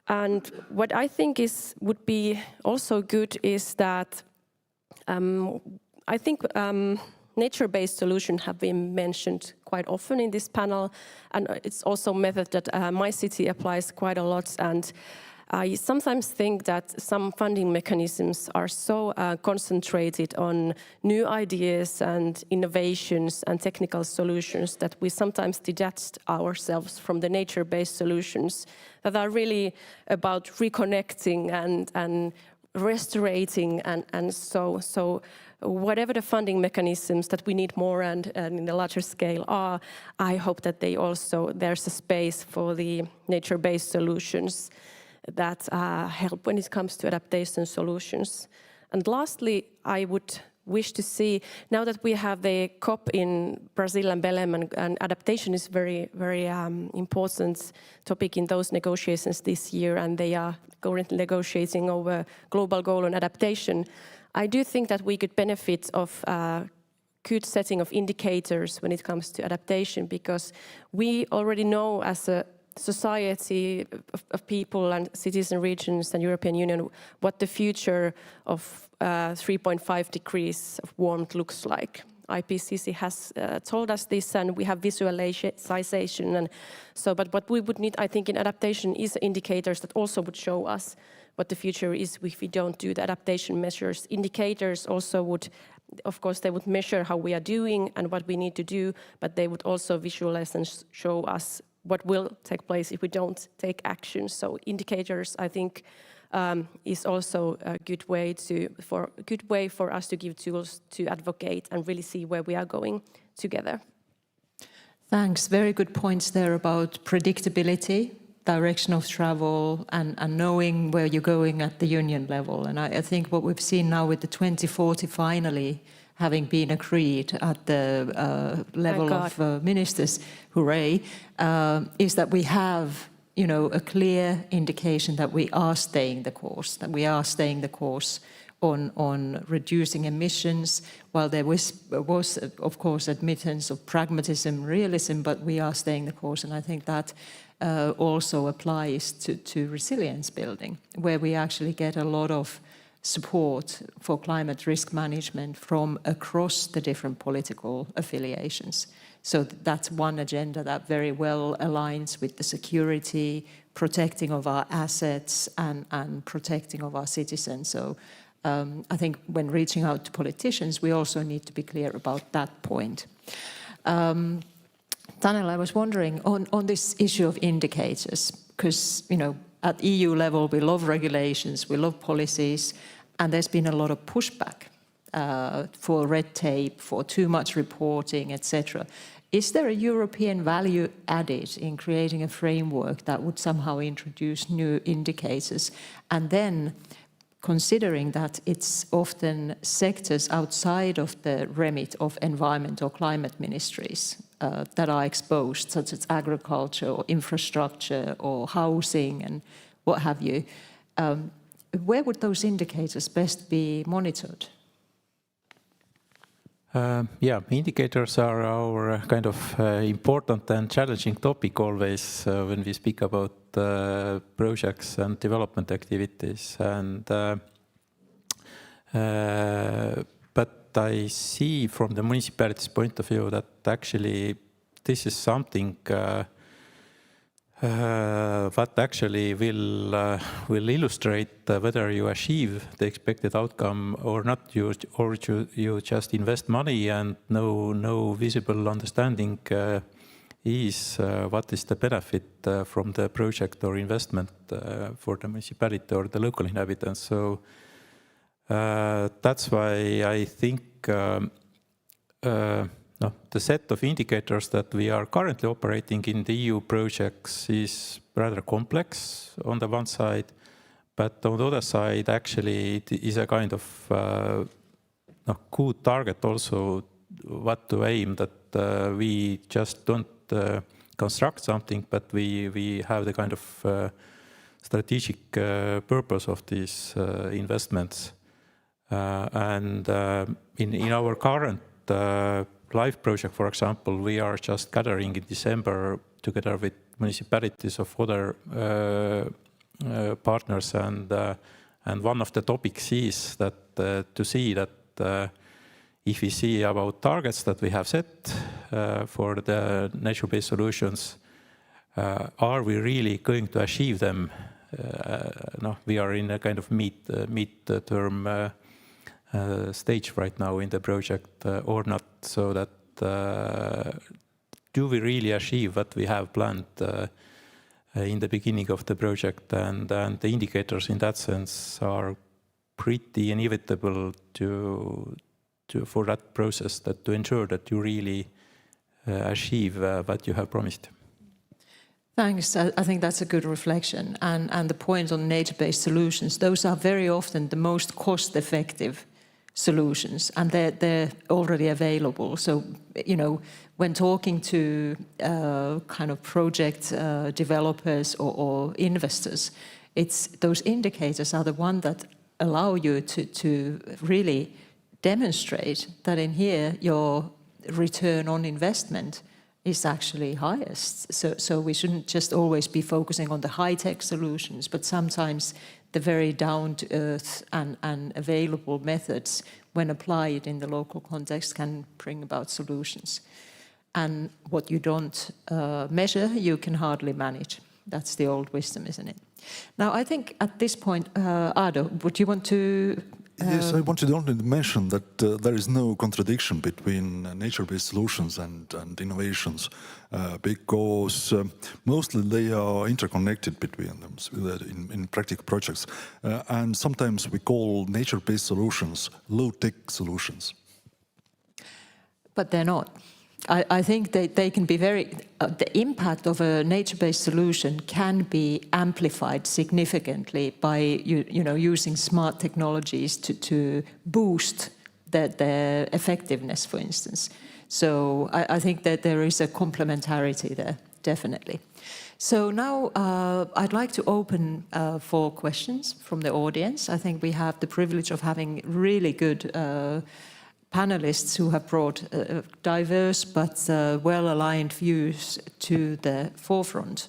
And what I think would be also good is that I think nature-based solutions have been mentioned quite often in this panel, and it's also a method that my city applies quite a lot. And I sometimes think that some funding mechanisms are so concentrated on new ideas and innovations and technical solutions that we sometimes detach ourselves from the nature-based solutions that are really about reconnecting and restorating and so whatever the funding mechanisms that we need more and in a larger scale are, I hope that there's a space for the nature-based solutions that help when it comes to adaptation solutions. And lastly, I would wish to see, now that we have the COP in Brazil and Belém, and adaptation is very important topic in those negotiations this year, and they are currently negotiating over global goal on adaptation. I do think that we could benefit of good setting of indicators when it comes to adaptation, because we already know as a society of people and cities and regions and European Union what the future of 3.5 degrees of warmth looks like. IPCC has told us this, and we have visualization, and so. But what we would need, I think, in adaptation is indicators that also would show us what the future is if we don't do the adaptation measures. Indicators also would, of course, they would measure how we are doing and what we need to do, but they would also visualize and show us what will take place if we don't take action. So indicators, I think, is also a good way for us to give tools to advocate and really see where we are going together. Thanks. Very good points there about predictability, direction of travel, and knowing where you're going at the union level. And I think what we've seen now with the 2040 finally having been agreed at the level of ministers, hooray, is that we have, a clear indication that we are staying the course, on reducing emissions. While there was, of course, admittance of pragmatism, realism, but we are staying the course. And I think that also applies to resilience building, where we actually get a lot of support for climate risk management from across the different political affiliations. So that's one agenda that very well aligns with the security, protecting of our assets and protecting of our citizens. So I think when reaching out to politicians, we also need to be clear about that point. Tanel, I was wondering on this issue of indicators, because, at EU level, we love regulations, we love policies, and there's been a lot of pushback for red tape, for too much reporting, etc. Is there a European value added in creating a framework that would somehow introduce new indicators? And then, considering that it's often sectors outside of the remit of environment or climate ministries that are exposed, such as agriculture or infrastructure or housing and what have you, where would those indicators best be monitored? Indicators are our kind of important and challenging topic always when we speak about projects and development activities. And but I see from the municipality's point of view that actually this is something that actually will illustrate whether you achieve the expected outcome or not, or you just invest money and no visible understanding is what is the benefit from the project or investment for the municipality or the local inhabitants. So that's why I think the set of indicators that we are currently operating in the EU projects is rather complex on the one side, but on the other side, actually, it is a kind of good target also what to aim, that we just don't construct something, but we have the kind of strategic purpose of these investments. And in our current LIFE project, for example, we are just gathering in December together with municipalities of other partners, and one of the topics is that to see that if we see about targets that we have set for the nature-based solutions, are we really going to achieve them? No, we are in a kind of mid-term stage right now in the project or not, so that do we really achieve what we have planned in the beginning of the project, and the indicators in that sense are pretty inevitable for that process, that to ensure that you really achieve what you have promised. Thanks. I think that's a good reflection. And the point on nature-based solutions, those are very often the most cost-effective solutions, and they're already available. So, you know, when talking to kind of project developers or investors, it's those indicators are the ones that allow you to really demonstrate that in here your return on investment is actually highest. So we shouldn't just always be focusing on the high-tech solutions, but sometimes the very down-to-earth and available methods, when applied in the local context, can bring about solutions. And what you don't measure, you can hardly manage. That's the old wisdom, isn't it? Now, I think at this point, Ado, would you want to... Yes, I wanted only to mention that there is no contradiction between nature-based solutions and innovations, because mostly they are interconnected between them in practical projects. And sometimes we call nature-based solutions low-tech solutions. But they're not. I think they can be very... the impact of a nature-based solution can be amplified significantly by using smart technologies to boost their effectiveness, for instance. So I think that there is a complementarity there, definitely. So now I'd like to open for questions from the audience. I think we have the privilege of having really good panelists who have brought diverse but well-aligned views to the forefront.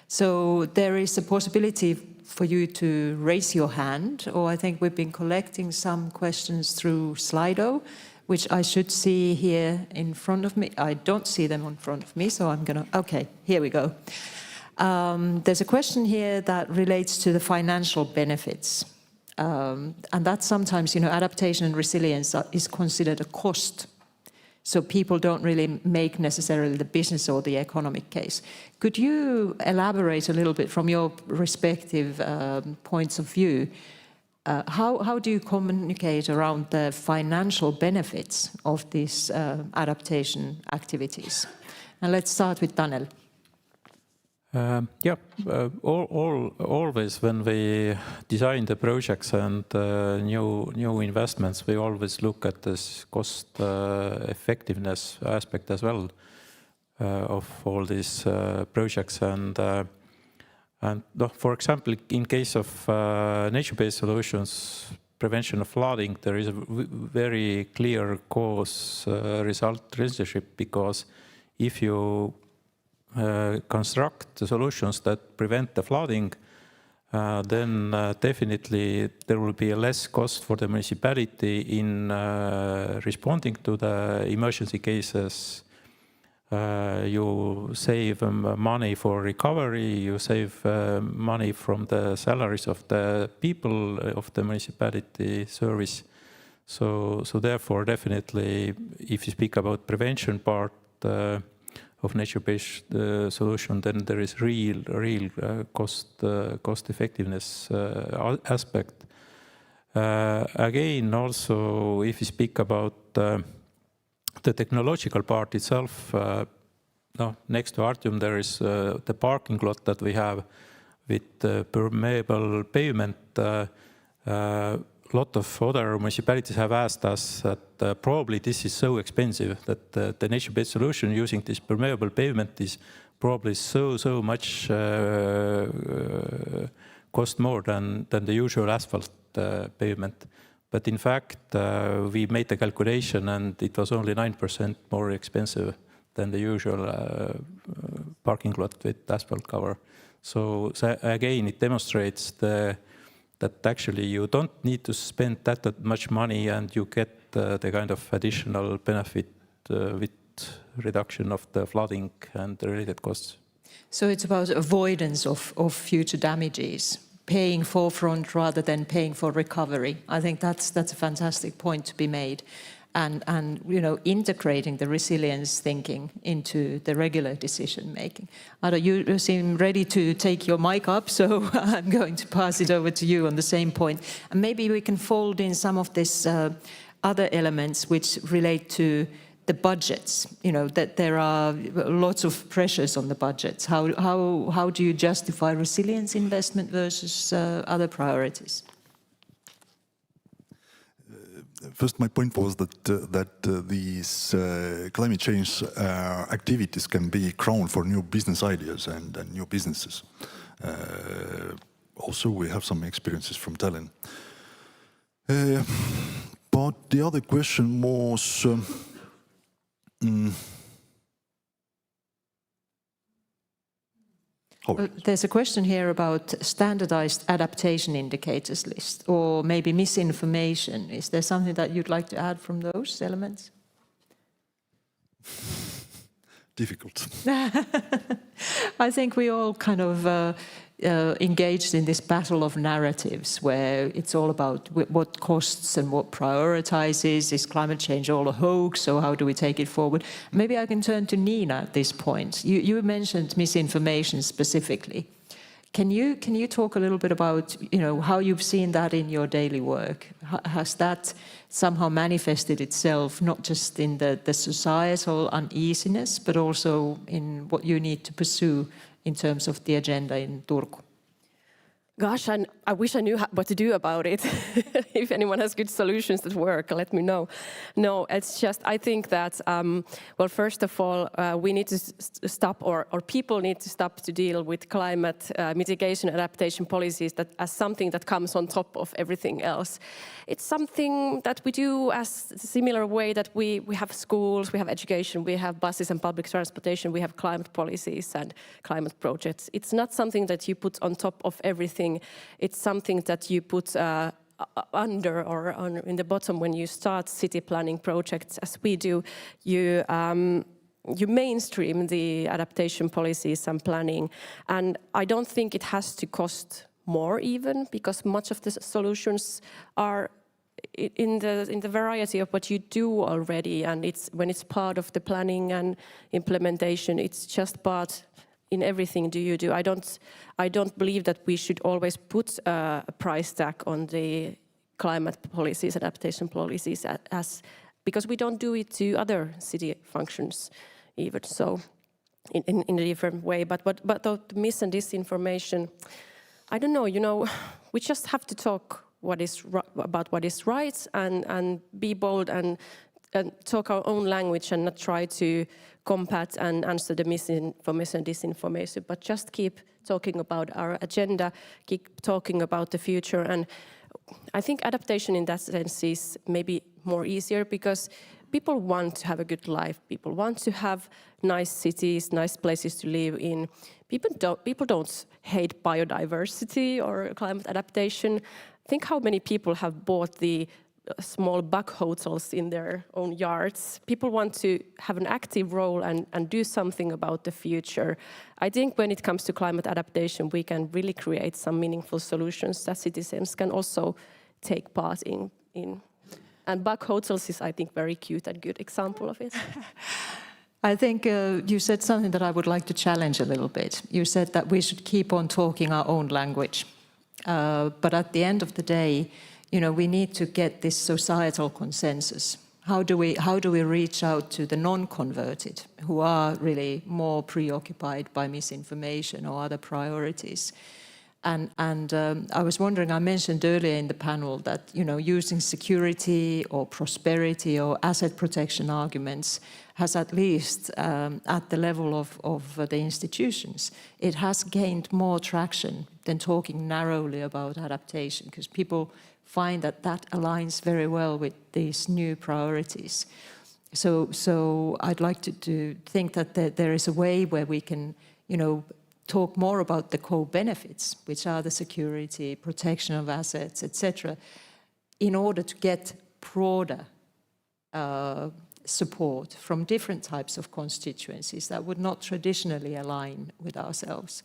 So there is a possibility for you to raise your hand, or I think we've been collecting some questions through Slido, which I should see here in front of me. I don't see them in front of me, so I'm gonna... Okay, here we go. There's a question here that relates to the financial benefits. And that sometimes, adaptation and resilience is considered a cost. So people don't really make necessarily the business or the economic case. Could you elaborate a little bit from your respective points of view? How do you communicate around the financial benefits of these adaptation activities? And let's start with Tanel. Always when we design the projects and new investments, we always look at this cost effectiveness aspect as well of all these projects. And for example, in case of nature-based solutions, prevention of flooding, there is a very clear cause-result relationship, because if you construct the solutions that prevent the flooding, then definitely there will be a less cost for the municipality in responding to the emergency cases. you save money for recovery, you save money from the salaries of the people of the municipality service. So therefore, definitely, if you speak about prevention part of nature-based solution, then there is real cost effectiveness aspect. Again, also, if you speak about the technological part itself, next to Artium, there is the parking lot that we have with permeable pavement. Lot of other municipalities have asked us that probably this is so expensive that the nature-based solution using this permeable pavement is probably so much cost more than the usual asphalt pavement. But in fact, we made the calculation and it was only 9% more expensive than the usual parking lot with asphalt cover. So again, it demonstrates that actually you don't need to spend that much money and you get the kind of additional benefit with reduction of the flooding and the related costs. So it's about avoidance of future damages, paying forefront rather than paying for recovery. I think that's a fantastic point to be made. And integrating the resilience thinking into the regular decision making. Ada, you seem ready to take your mic up, so I'm going to pass it over to you on the same point. And maybe we can fold in some of these other elements which relate to the budgets. That there are lots of pressures on the budgets. How do you justify resilience investment versus other priorities? First, my point was that these climate change activities can be ground for new business ideas and new businesses. Also, we have some experiences from Tallinn. But the other question was, there's a question here about standardized adaptation indicators list, or maybe misinformation. Is there something that you'd like to add from those elements? Difficult. I think we all kind of engaged in this battle of narratives where it's all about what costs and what prioritizes. Is climate change all a hoax, or how do we take it forward? Maybe I can turn to Nina at this point. You mentioned misinformation specifically. Can you talk a little bit about how you've seen that in your daily work? Has that somehow manifested itself not just in the societal uneasiness, but also in what you need to pursue in terms of the agenda in Turku? Gosh, I wish I knew what to do about it. If anyone has good solutions that work, let me know. No, it's just, I think that, well, first of all, we need to stop, or people need to stop to deal with climate mitigation adaptation policies as something that comes on top of everything else. It's something that we do as a similar way that we have schools, we have education, we have buses and public transportation, we have climate policies and climate projects. It's not something that you put on top of everything. It's something that you put under or in the bottom when you start city planning projects, as we do. You mainstream the adaptation policies and planning, and I don't think it has to cost more even, because much of the solutions are in the variety of what you do already, and when it's part of the planning and implementation, it's just part in everything you do. I don't believe that we should always put a price tag on the climate policies, adaptation policies, because we don't do it to other city functions even so in a different way. But the mis and disinformation, I don't know. We just have to talk about what is right and be bold and talk our own language and not try to combat and answer the misinformation and disinformation, but just keep talking about our agenda, keep talking about the future. And I think adaptation in that sense is maybe more easier because people want to have a good life. People want to have nice cities, nice places to live in. People don't hate biodiversity or climate adaptation. Think how many people have bought the small bug hotels in their own yards. People want to have an active role and do something about the future. I think when it comes to climate adaptation, we can really create some meaningful solutions that citizens can also take part in. And bug hotels is, I think, very cute and good example of it. I think you said something that I would like to challenge a little bit. You said that we should keep on talking our own language. But at the end of the day, we need to get this societal consensus. How do we reach out to the non-converted who are really more preoccupied by misinformation or other priorities? And I was wondering, I mentioned earlier in the panel that using security or prosperity or asset protection arguments has at least at the level of the institutions, it has gained more traction than talking narrowly about adaptation, because people find that aligns very well with these new priorities. So I'd like to think that there is a way where we can, talk more about the co-benefits, which are the security, protection of assets, etc., in order to get broader support from different types of constituencies that would not traditionally align with ourselves.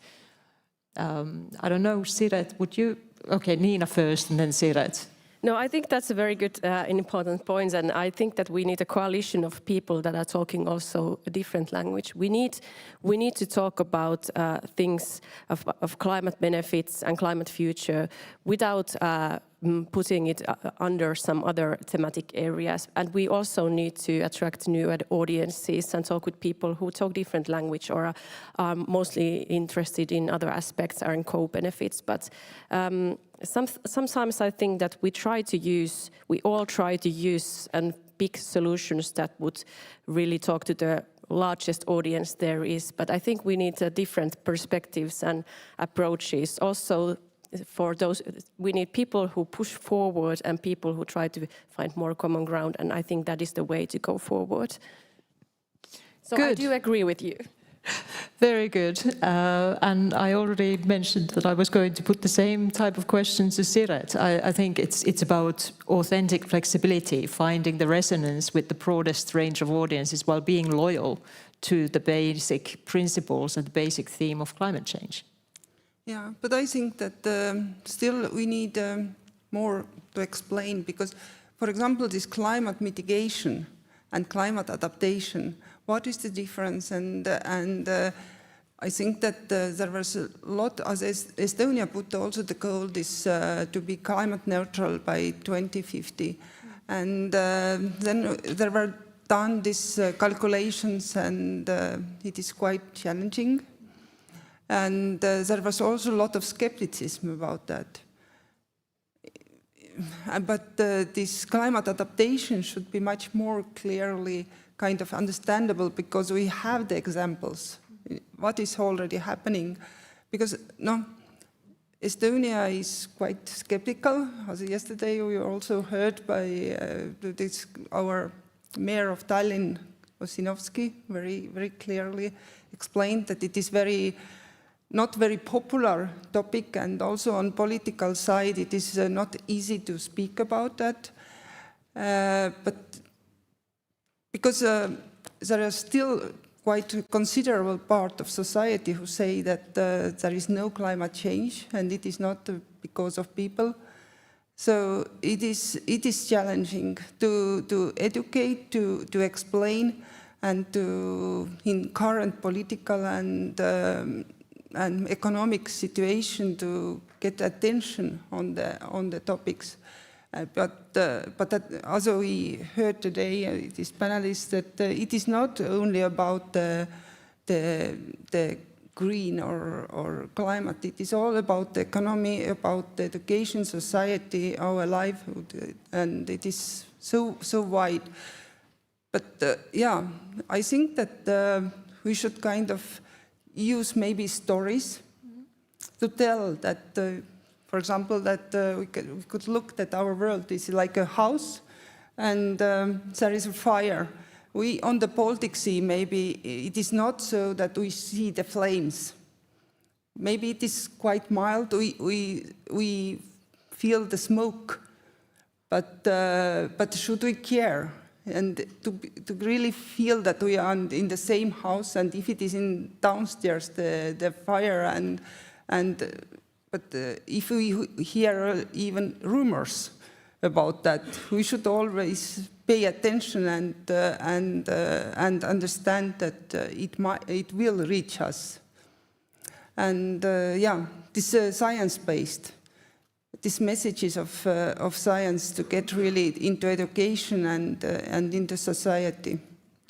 I don't know, Siret, would you? Okay, Nina first and then Siret. No, I think that's a very good and important point, and I think that we need a coalition of people that are talking also a different language. We need to talk about things of climate benefits and climate future without putting it under some other thematic areas. And we also need to attract new audiences and talk with people who talk different language or are mostly interested in other aspects or in co-benefits. But sometimes I think that we all try to use and pick solutions that would really talk to the largest audience there is. But I think we need different perspectives and approaches. Also, for those, we need people who push forward and people who try to find more common ground. And I think that is the way to go forward. So good. I do agree with you. Very good. And I already mentioned that I was going to put the same type of questions to Siret. I think it's about authentic flexibility, finding the resonance with the broadest range of audiences while being loyal to the basic principles and the basic theme of climate change. Yeah, but I think that still we need more to explain, because, for example, this climate mitigation and climate adaptation, what is the difference? And I think that there was a lot, as Estonia put also the goal is to be climate neutral by 2050. And then there were done these calculations, and it is quite challenging. And there was also a lot of skepticism about that. But this climate adaptation should be much more clearly kind of understandable, because we have the examples, what is already happening. Because Estonia is quite skeptical. As yesterday we also heard by our mayor of Tallinn, Ossinovski, very, very clearly explained that it is not very popular topic, and also on political side it is not easy to speak about that. But because there are still quite a considerable part of society who say that there is no climate change and it is not because of people. So it is challenging to educate, to explain, and in current political and economic situation to get attention on the topics. But as we heard today, this panelists, that it is not only about the green or climate. It is all about the economy, about the education, society, our livelihood, and it is so wide. But yeah, I think that we should kind of use maybe stories to tell that, for example, that we could look that our world is like a house, and there is a fire. On the Baltic Sea, maybe it is not so that we see the flames. Maybe it is quite mild. We feel the smoke, But should we care? And to really feel that we are in the same house, and if it is in downstairs, the fire, but if we hear even rumors about that, we should always pay attention and understand that it will reach us. And yeah, this science-based. These messages of science to get really into education and into society.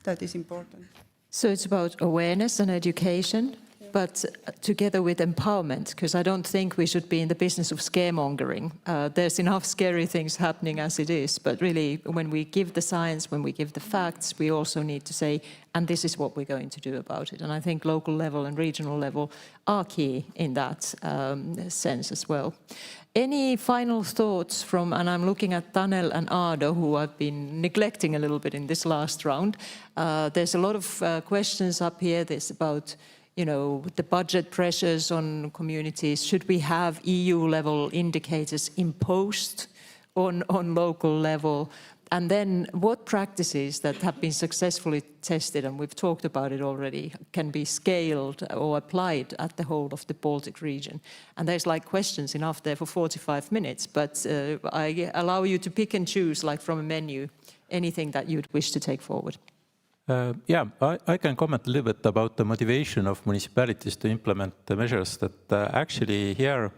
That is important. So it's about awareness and education, but together with empowerment, because I don't think we should be in the business of scaremongering. There's enough scary things happening as it is, but really when we give the science, when we give the facts, we also need to say, and this is what we're going to do about it. And I think local level and regional level are key in that sense as well. Any final thoughts from, and I'm looking at Tanel and Ado, who I've been neglecting a little bit in this last round. There's a lot of questions up here. There's about, the budget pressures on communities. Should we have EU-level indicators imposed on local level? And then what practices that have been successfully tested, and we've talked about it already, can be scaled or applied at the whole of the Baltic region? And there's questions enough there for 45 minutes, but I allow you to pick and choose, from a menu, anything that you'd wish to take forward. Yeah, I can comment a little bit about the motivation of municipalities to implement the measures that actually here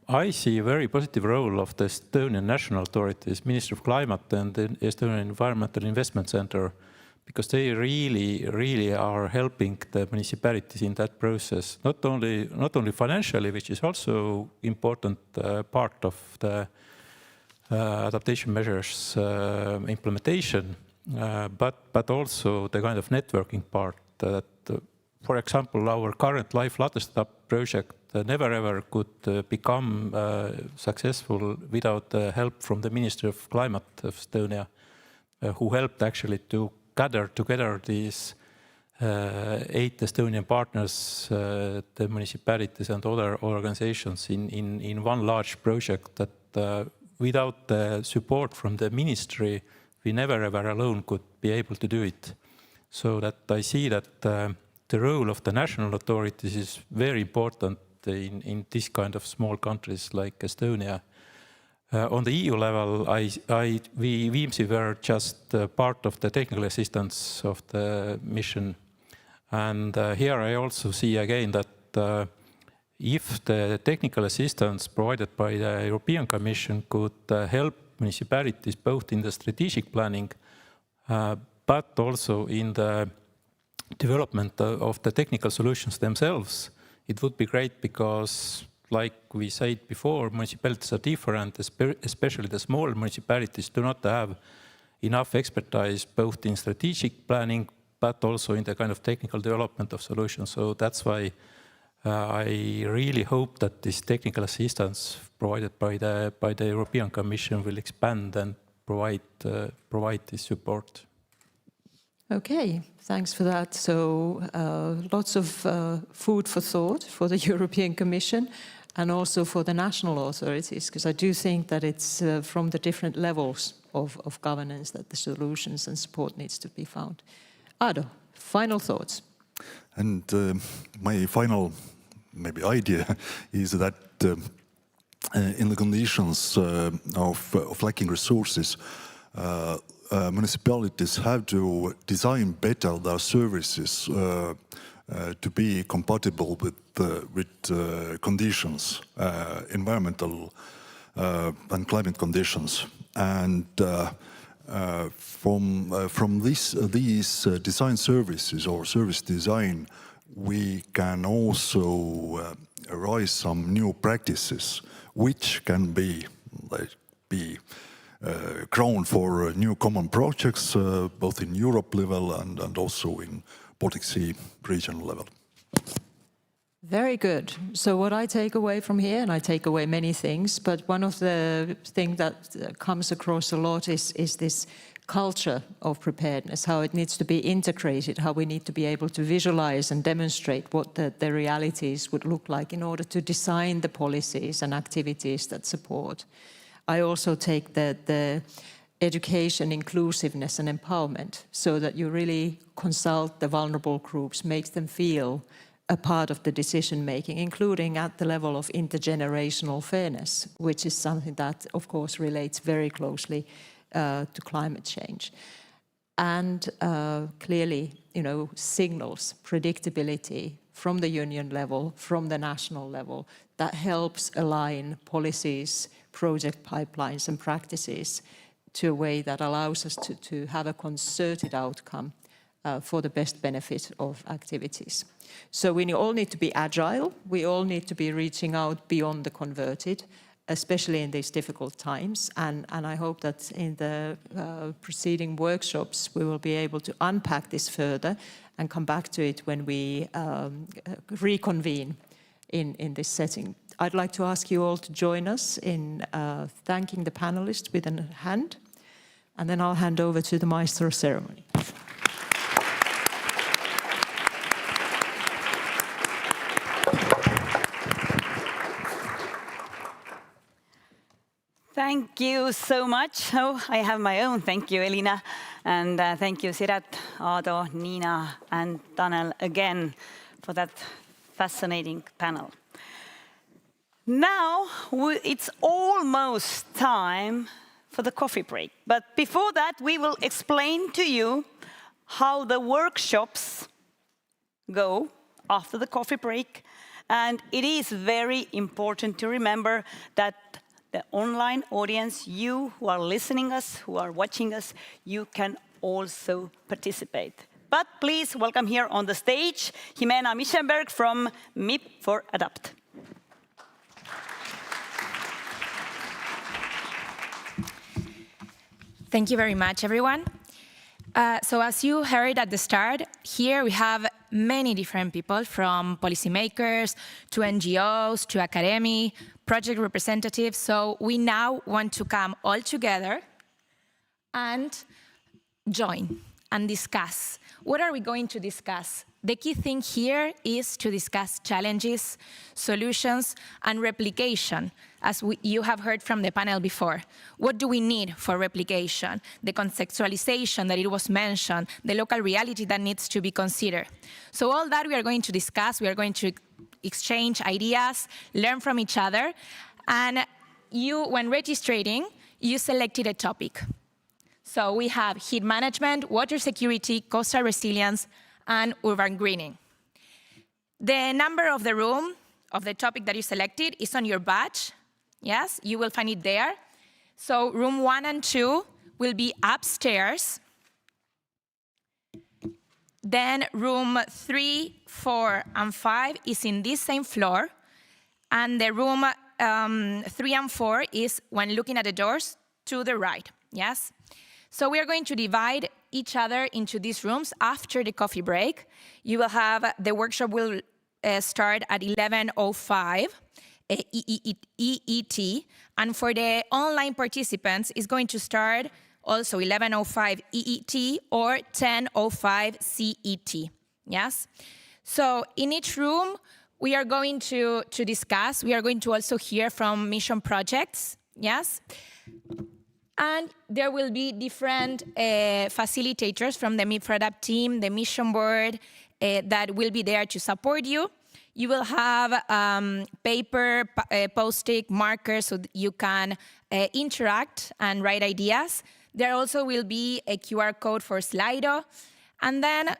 I see a very positive role of the Estonian national authorities, Ministry of Climate and the Estonian Environmental Investment Center, because they really are helping the municipalities in that process, not only financially, which is also important part of the adaptation measures implementation, but also the kind of networking part that, for example, our current Life Ladestad project never ever could become successful without the help from the Ministry of Climate of Estonia, who helped actually to gather together these 8 Estonian partners, the municipalities and other organizations in one large project that without the support from the ministry, we never ever alone could be able to do it. So that I see that the role of the national authorities is very important in this kind of small countries like Estonia. On the EU level, we Viimsi were just part of the technical assistance of the mission. And here I also see again that if the technical assistance provided by the European Commission could help municipalities both in the strategic planning, but also in the development of the technical solutions themselves, it would be great because, like we said before, municipalities are different, especially the small municipalities do not have enough expertise both in strategic planning, but also in the kind of technical development of solutions. So that's why I really hope that this technical assistance provided by the European Commission will expand and provide this support. Okay, thanks for that. So lots of food for thought for the European Commission and also for the national authorities, because I do think that it's from the different levels of governance that the solutions and support needs to be found. Ado, final thoughts. And my final maybe idea is that in the conditions of lacking resources, municipalities have to design better their services to be compatible with conditions, environmental and climate conditions. And from these design services or service design, we can also arise some new practices which can be ground for new common projects, both in Europe level and also in Baltic Sea regional level. Very good. So what I take away from here, and I take away many things, but one of the things that comes across a lot is this culture of preparedness, how it needs to be integrated, how we need to be able to visualize and demonstrate what the realities would look like in order to design the policies and activities that support. I also take the education, inclusiveness and empowerment, so that you really consult the vulnerable groups, make them feel a part of the decision making, including at the level of intergenerational fairness, which is something that, of course, relates very closely to climate change. And clearly, signals, predictability from the union level, from the national level, that helps align policies, project pipelines and practices to a way that allows us to have a concerted outcome for the best benefit of activities. So we all need to be agile. We all need to be reaching out beyond the converted, especially in these difficult times. And I hope that in the preceding workshops, we will be able to unpack this further and come back to it when we reconvene in this setting. I'd like to ask you all to join us in thanking the panelists with a hand, and then I'll hand over to the Maestro of Ceremony. Thank you so much. Oh, I have my own thank you, Elina. And thank you, Siret, Ado, Nina, and Tanel again for that fascinating panel. Now, it's almost time for the coffee break. But before that, we will explain to you how the workshops go after the coffee break. And it is very important to remember that the online audience, you who are listening us, who are watching us, you can also participate. But please welcome here on the stage, Jimena Mischenberg from MIP for Adapt. Thank you very much, everyone. So as you heard at the start, here we have many different people, from policymakers to NGOs to academy, project representatives. So we now want to come all together and join and discuss. What are we going to discuss? The key thing here is to discuss challenges, solutions, and replication, as you have heard from the panel before. What do we need for replication? The contextualization that it was mentioned, the local reality that needs to be considered. So all that we are going to discuss, we are going to exchange ideas, learn from each other, and you, when registering, you selected a topic. So we have heat management, water security, coastal resilience, and urban greening. The number of the room, of the topic that you selected, is on your badge. Yes, you will find it there. So room 1 and 2 will be upstairs. Then room 3, 4, and 5 is in this same floor. And the room 3 and 4 is, when looking at the doors, to the right. Yes? So we are going to divide each other into these rooms after the coffee break. You will have, the workshop will start at 11:05 EET, and for the online participants, it's going to start also 11:05 EET or 10:05 CET. Yes? So in each room, we are going to discuss. We are going to also hear from mission projects. Yes? And there will be different facilitators from the MIP for Adapt team, the mission board, that will be there to support you. You will have paper, post-it, markers, so that you can interact and write ideas. There also will be a QR code for Slido. And then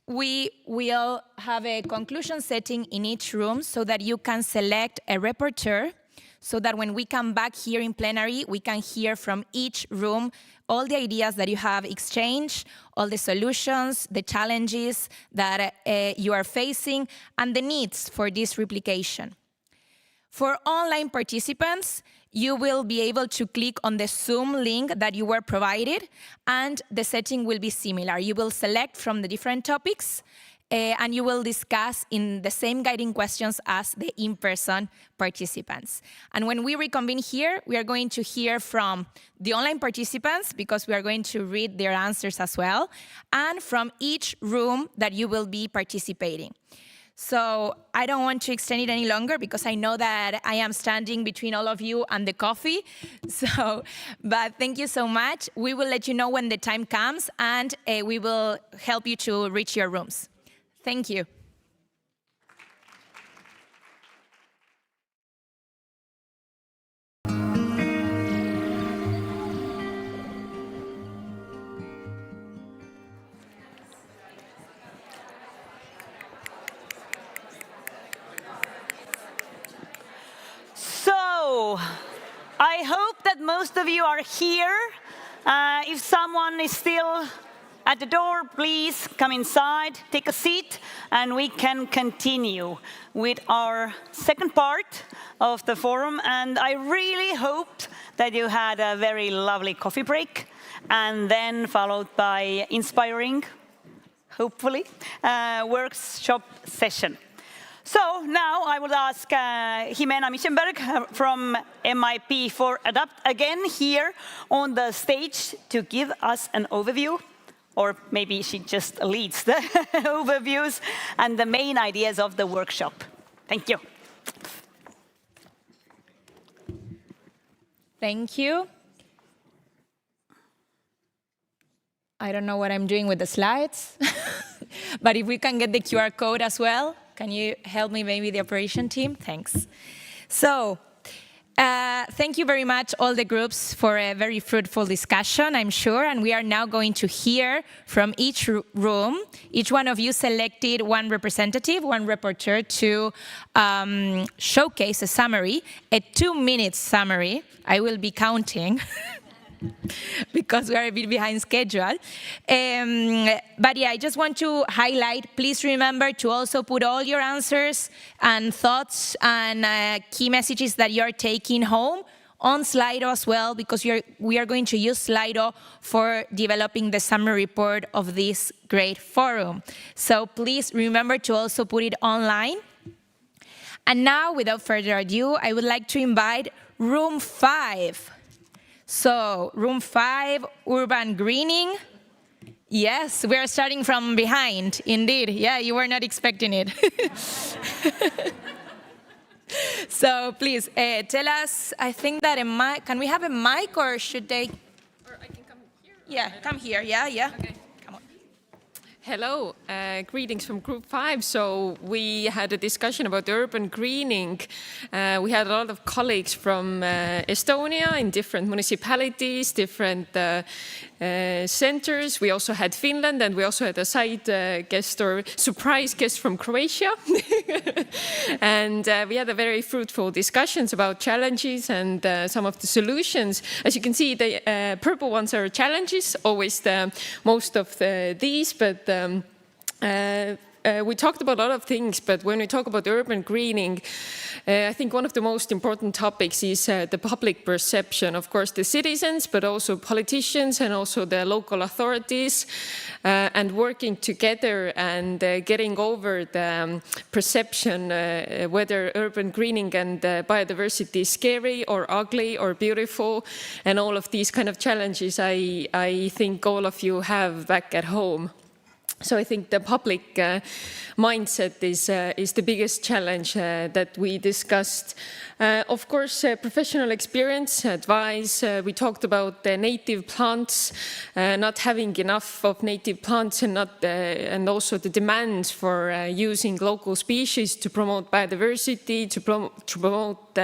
we will have a conclusion setting in each room so that you can select a rapporteur, so that when we come back here in plenary, we can hear from each room all the ideas that you have exchanged, all the solutions, the challenges that you are facing, and the needs for this replication. For online participants, you will be able to click on the Zoom link that you were provided, and the setting will be similar. You will select from the different topics, and you will discuss in the same guiding questions as the in-person participants. And when we reconvene here, we are going to hear from the online participants, because we are going to read their answers as well, and from each room that you will be participating. So I don't want to extend it any longer because I know that I am standing between all of you and the coffee. But thank you so much. We will let you know when the time comes, and we will help you to reach your rooms. Thank you. So, I hope that most of you are here. If someone is still at the door, please come inside, take a seat, and we can continue with our second part of the forum. And I really hope that you had a very lovely coffee break, and then followed by inspiring, hopefully, workshop session. So now I would ask Jimena Mischenberg from MIP for Adapt again here on the stage to give us an overview, or maybe she just leads the overviews and the main ideas of the workshop. Thank you. Thank you. I don't know what I'm doing with the slides, but if we can get the QR code as well. Can you help me, maybe the operation team? Thanks. So, thank you very much, all the groups, for a very fruitful discussion, I'm sure. And we are now going to hear from each room. Each one of you selected one representative, one rapporteur to showcase a summary, a 2-minute summary. I will be counting. Because we are a bit behind schedule. But yeah, I just want to highlight, please remember to also put all your answers and thoughts and key messages that you're taking home on Slido as well, because we are going to use Slido for developing the summary report of this great forum. So please remember to also put it online. And now, without further ado, I would like to invite room 5. So, room 5, urban greening. Yes, we are starting from behind, indeed. Yeah, you were not expecting it. So, please, tell us, I think that a mic, can we have a mic, or should they? Or I can come here. Yeah, come here, yeah. Okay. Come on. Hello, greetings from Group 5. So we had a discussion about urban greening. We had a lot of colleagues from Estonia in different municipalities, different centers. We also had Finland, and we also had a side guest or surprise guest from Croatia. And we had a very fruitful discussions about challenges and some of the solutions. As you can see, the purple ones are challenges, always the most of these, but we talked about a lot of things, but when we talk about urban greening, I think one of the most important topics is the public perception. Of course, the citizens, but also politicians and also the local authorities, and working together and getting over the perception whether urban greening and biodiversity is scary or ugly or beautiful, and all of these kind of challenges I think all of you have back at home. So I think the public mindset is the biggest challenge that we discussed. Of course, professional experience, advice. We talked about the native plants, not having enough of native plants, and also the demands for using local species to promote biodiversity, to promote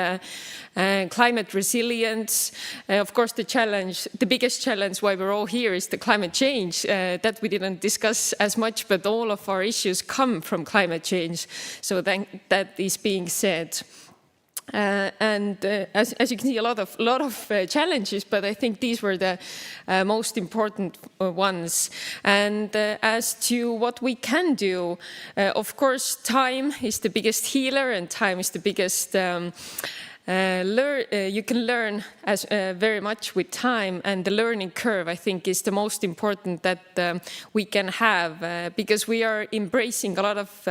climate resilience. Of course, the biggest challenge why we're all here is the climate change. That we didn't discuss as much, but all of our issues come from climate change. So that is being said. As you can see, a lot of challenges, but I think these were the most important ones. And as to what we can do, of course, time is the biggest healer, and time is the biggest you can learn very much with time, and the learning curve, I think, is the most important that we can have, because we are embracing a lot of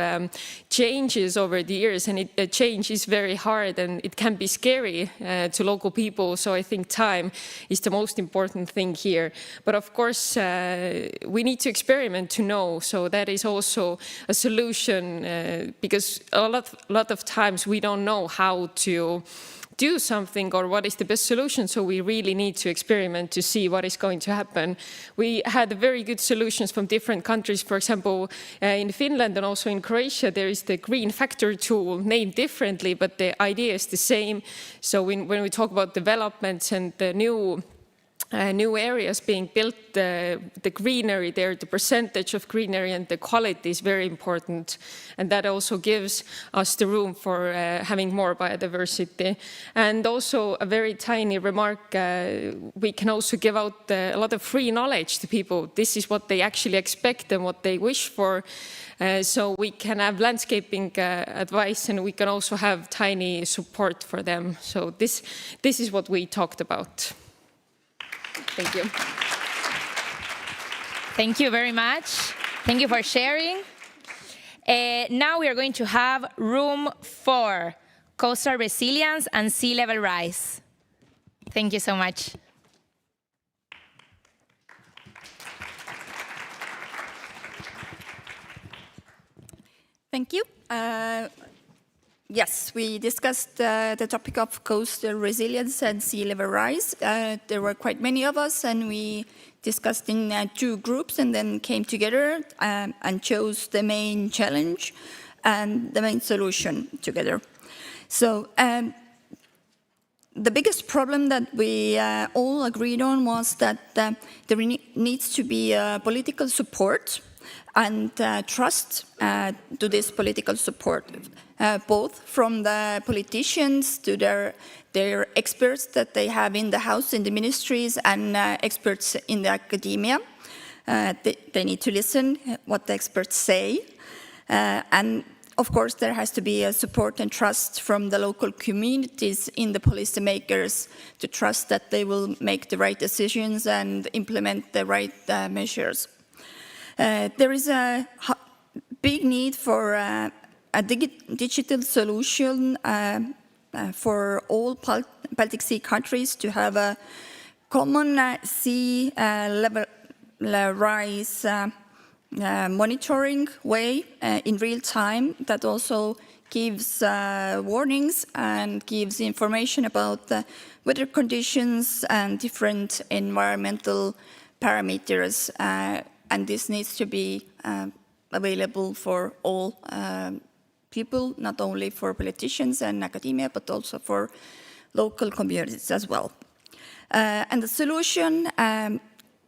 changes over the years, and change is very hard and it can be scary to local people. So I think time is the most important thing here. But of course, we need to experiment to know. So that is also a solution, because a lot of times we don't know how to do something or what is the best solution. So we really need to experiment to see what is going to happen. We had very good solutions from different countries. For example, in Finland and also in Croatia, there is the green factor tool, named differently, but the idea is the same. So when we talk about developments and the new areas being built, the greenery there, the percentage of greenery and the quality is very important. And that also gives us the room for having more biodiversity. And also a very tiny remark, we can also give out a lot of free knowledge to people. This is what they actually expect and what they wish for. So we can have landscaping advice, and we can also have tiny support for them. So this is what we talked about. Thank you. Thank you very much. Thank you for sharing. Now we are going to have room 4, coastal resilience and sea level rise. Thank you so much. Thank you. Yes, we discussed the topic of coastal resilience and sea level rise. There were quite many of us, and we discussed in 2 groups and then came together and chose the main challenge and the main solution together. So the biggest problem that we all agreed on was that there needs to be political support and trust to this political support, both from the politicians to their experts that they have in the house, in the ministries, and experts in the academia. They need to listen what the experts say. And of course, there has to be a support and trust from the local communities in the policymakers to trust that they will make the right decisions and implement the right measures. There is a big need for a digital solution for all Baltic Sea countries to have a common sea level rise monitoring way in real time that also gives warnings and gives information about the weather conditions and different environmental parameters. And this needs to be available for all people, not only for politicians and academia, but also for local communities as well. And the solution,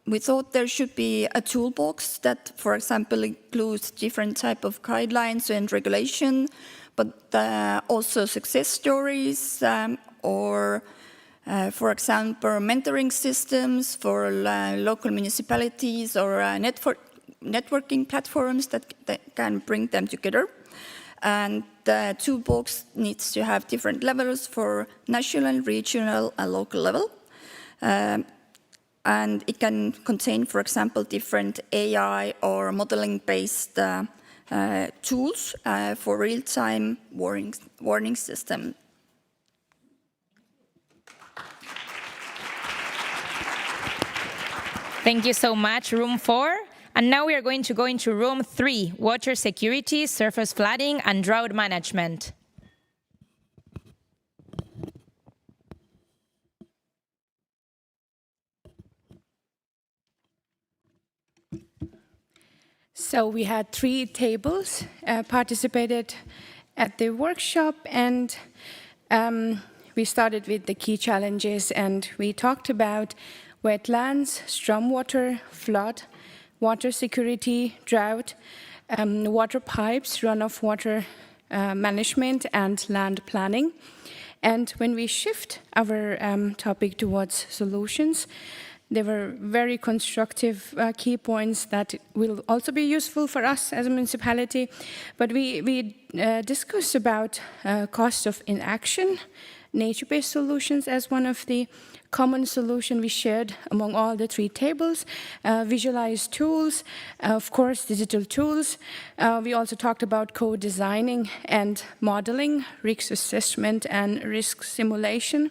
we thought there should be a toolbox that, for example, includes different type of guidelines and regulation, but also success stories or for example, mentoring systems for local municipalities or networking platforms that can bring them together. And the toolbox needs to have different levels for national, regional, and local level. And it can contain, for example, different AI or modeling-based tools for real-time warning system. Thank you so much, room 4. And now we are going to go into room 3, water security, surface flooding, and drought management. So we had 3 tables participated at the workshop, and we started with the key challenges, and we talked about wetlands, stormwater, flood, water security, drought, water pipes, runoff water management, and land planning. And when we shift our topic towards solutions, there were very constructive key points that will also be useful for us as a municipality. But we discussed about cost of inaction nature-based solutions as one of the common solutions we shared among all the 3 tables. Visualized tools, of course, digital tools. We also talked about co-designing and modeling, risk assessment and risk simulation.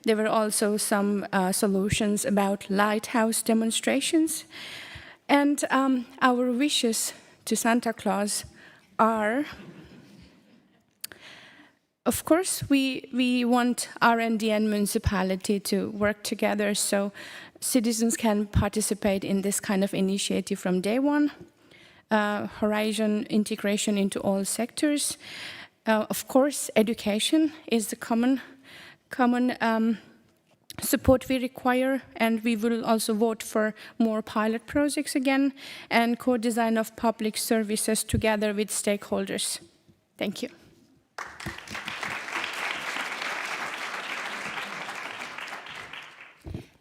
There were also some solutions about lighthouse demonstrations. And our wishes to Santa Claus are, of course, we want R&D and municipality to work together so citizens can participate in this kind of initiative from day one. Horizon integration into all sectors. Of course, education is the common support we require, and we will also vote for more pilot projects again, and co-design of public services together with stakeholders. Thank you.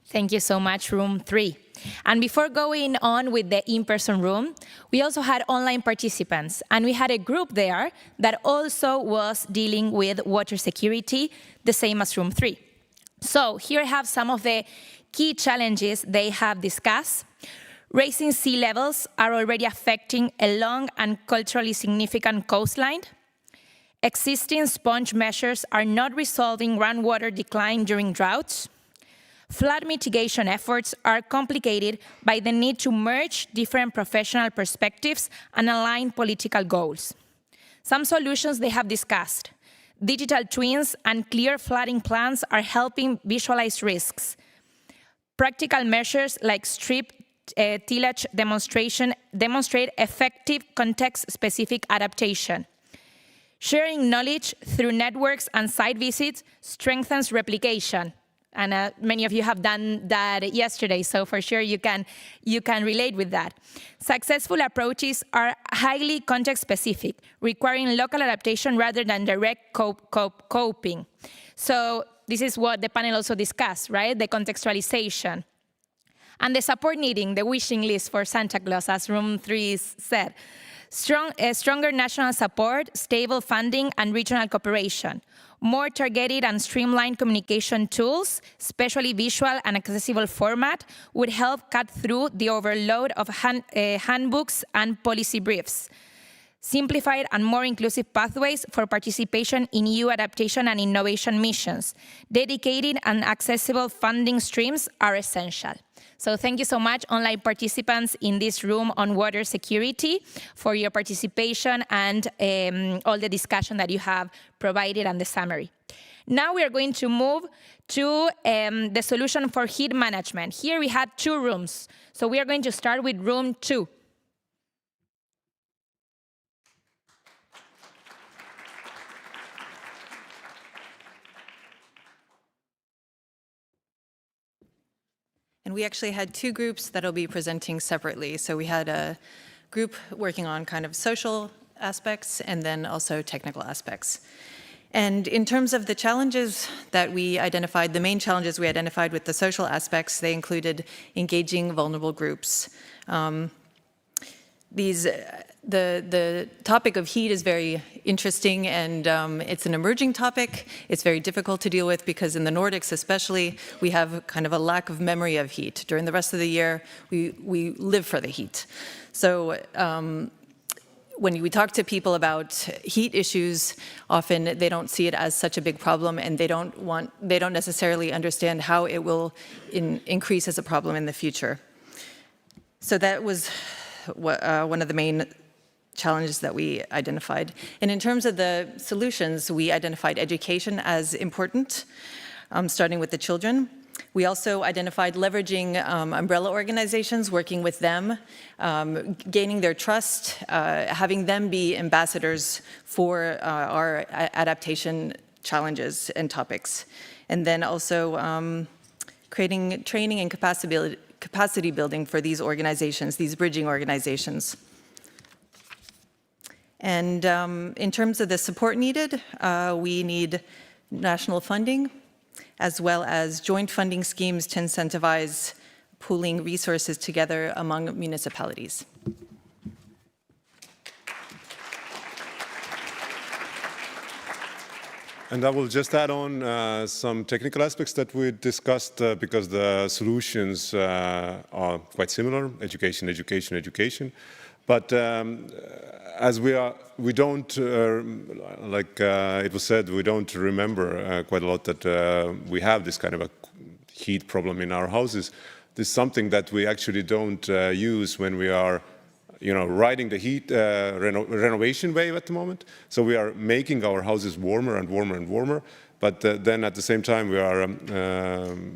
Thank you so much, room 3. And before going on with the in-person room, we also had online participants, and we had a group there that also was dealing with water security, the same as room 3. So here I have some of the key challenges they have discussed. Rising sea levels are already affecting a long and culturally significant coastline. Existing sponge measures are not resolving groundwater decline during droughts. Flood mitigation efforts are complicated by the need to merge different professional perspectives and align political goals. Some solutions they have discussed. Digital twins and clear flooding plans are helping visualize risks. Practical measures like strip tillage demonstrate effective context-specific adaptation. Sharing knowledge through networks and site visits strengthens replication. And many of you have done that yesterday, so for sure you can relate with that. Successful approaches are highly context-specific, requiring local adaptation rather than direct coping. So this is what the panel also discussed, right? The contextualization. And the support needing, the wishing list for Santa Claus, as room 3 said. Stronger national support, stable funding, and regional cooperation. More targeted and streamlined communication tools, especially visual and accessible format, would help cut through the overload of handbooks and policy briefs. Simplified and more inclusive pathways for participation in EU adaptation and innovation missions. Dedicated and accessible funding streams are essential. So thank you so much, online participants in this room on water security, for your participation and all the discussion that you have provided and the summary. Now we are going to move to the solution for heat management. Here we had 2 rooms. So we are going to start with room 2. And we actually had 2 groups that'll be presenting separately. So we had a group working on kind of social aspects and then also technical aspects. And in terms of the challenges that we identified, the main challenges we identified with the social aspects, they included engaging vulnerable groups. The topic of heat is very interesting, and it's an emerging topic. It's very difficult to deal with because in the Nordics especially, we have kind of a lack of memory of heat. During the rest of the year, we live for the heat. So when we talk to people about heat issues, often they don't see it as such a big problem, and they don't necessarily understand how it will increase as a problem in the future. So that was one of the main challenges that we identified. And in terms of the solutions, we identified education as important, starting with the children. We also identified leveraging umbrella organizations, working with them, gaining their trust, having them be ambassadors for our adaptation challenges and topics. And then also creating training and capacity building for these organizations, these bridging organizations. And in terms of the support needed, we need national funding, as well as joint funding schemes to incentivize pooling resources together among municipalities. And I will just add on some technical aspects that we discussed because the solutions are quite similar: education, education, education. But as we don't, like it was said, we don't remember quite a lot that we have this kind of a heat problem in our houses. This is something that we actually don't use when we are, riding the heat renovation wave at the moment. So we are making our houses warmer and warmer and warmer. But then at the same time, we are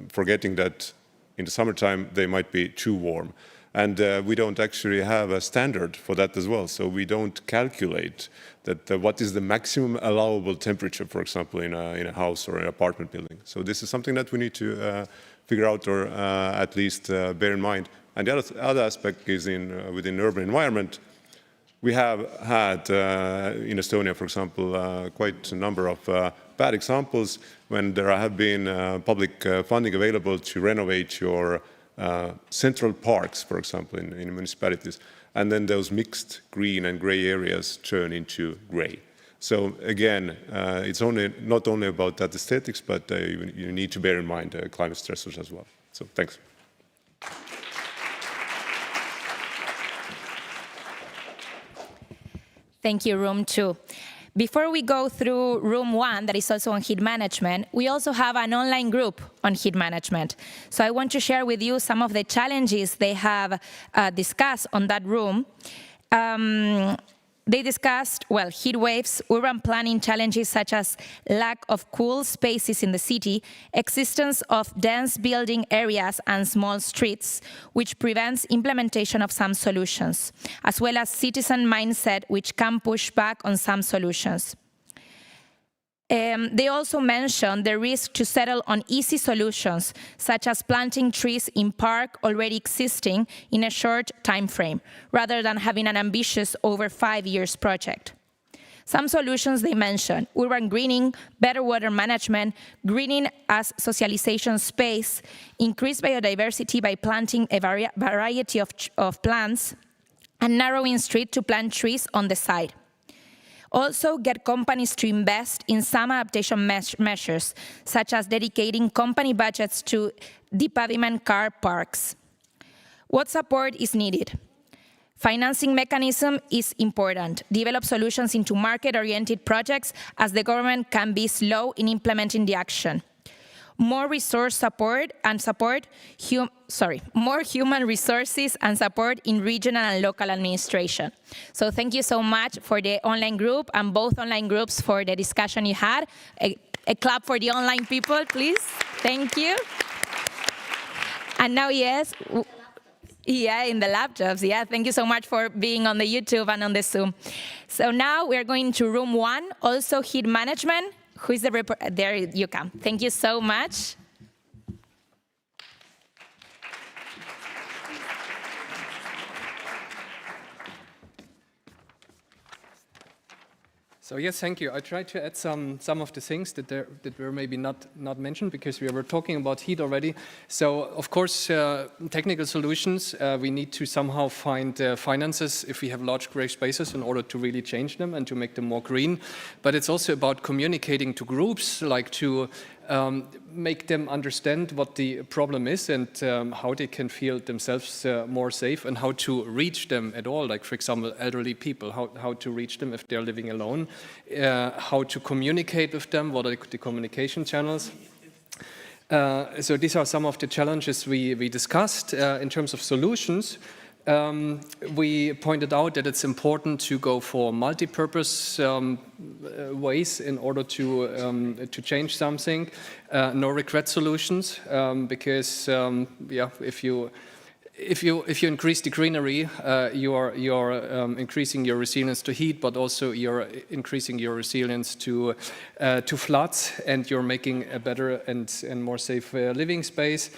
forgetting that in the summertime, they might be too warm. And we don't actually have a standard for that as well. So we don't calculate that what is the maximum allowable temperature, for example, in a house or an apartment building. So this is something that we need to figure out, or at least bear in mind. And the other aspect is within urban environment. We have had in Estonia, for example, quite a number of bad examples when there have been public funding available to renovate your central parks, for example, in municipalities. And then those mixed green and gray areas turn into gray. So again, it's not only about that aesthetics, but you need to bear in mind climate stressors as well. So thanks. Thank you, Room 2. Before we go through Room 1, that is also on heat management, we also have an online group on heat management. So I want to share with you some of the challenges they have discussed on that room. They discussed, well, heat waves, urban planning challenges such as lack of cool spaces in the city, existence of dense building areas and small streets, which prevents implementation of some solutions, as well as citizen mindset, which can push back on some solutions. They also mentioned the risk to settle on easy solutions, such as planting trees in park already existing in a short time frame, rather than having an ambitious over 5 years project. Some solutions they mentioned: urban greening, better water management, greening as socialization space, increased biodiversity by planting a variety of plants, and narrowing street to plant trees on the side. Also, get companies to invest in some adaptation measures, such as dedicating company budgets to depavement car parks. What support is needed? Financing mechanism is important. Develop solutions into market-oriented projects, as the government can be slow in implementing the action. More resource support and more human resources and support in regional and local administration. So thank you so much for the online group and both online groups for the discussion you had. A clap for the online people, please. Thank you. And now, yes, yeah, in the laptops. Yeah, thank you so much for being on the YouTube and on the Zoom. So now we're going to Room 1, also heat management. Who is the there you come. Thank you so much. So yes, thank you. I tried to add some of the things that were maybe not mentioned, because we were talking about heat already. So of course, technical solutions, we need to somehow find finances if we have large gray spaces in order to really change them and to make them more green. But it's also about communicating to groups, like to make them understand what the problem is and how they can feel themselves more safe, and how to reach them at all, like, for example, elderly people, how to reach them if they're living alone, how to communicate with them, what are the communication channels. So these are some of the challenges we discussed. In terms of solutions, we pointed out that it's important to go for multi-purpose ways in order to change something. No regret solutions, because yeah, if you increase the greenery, you're increasing your resilience to heat, but also you're increasing your resilience to floods, and you're making a better and more safe living space.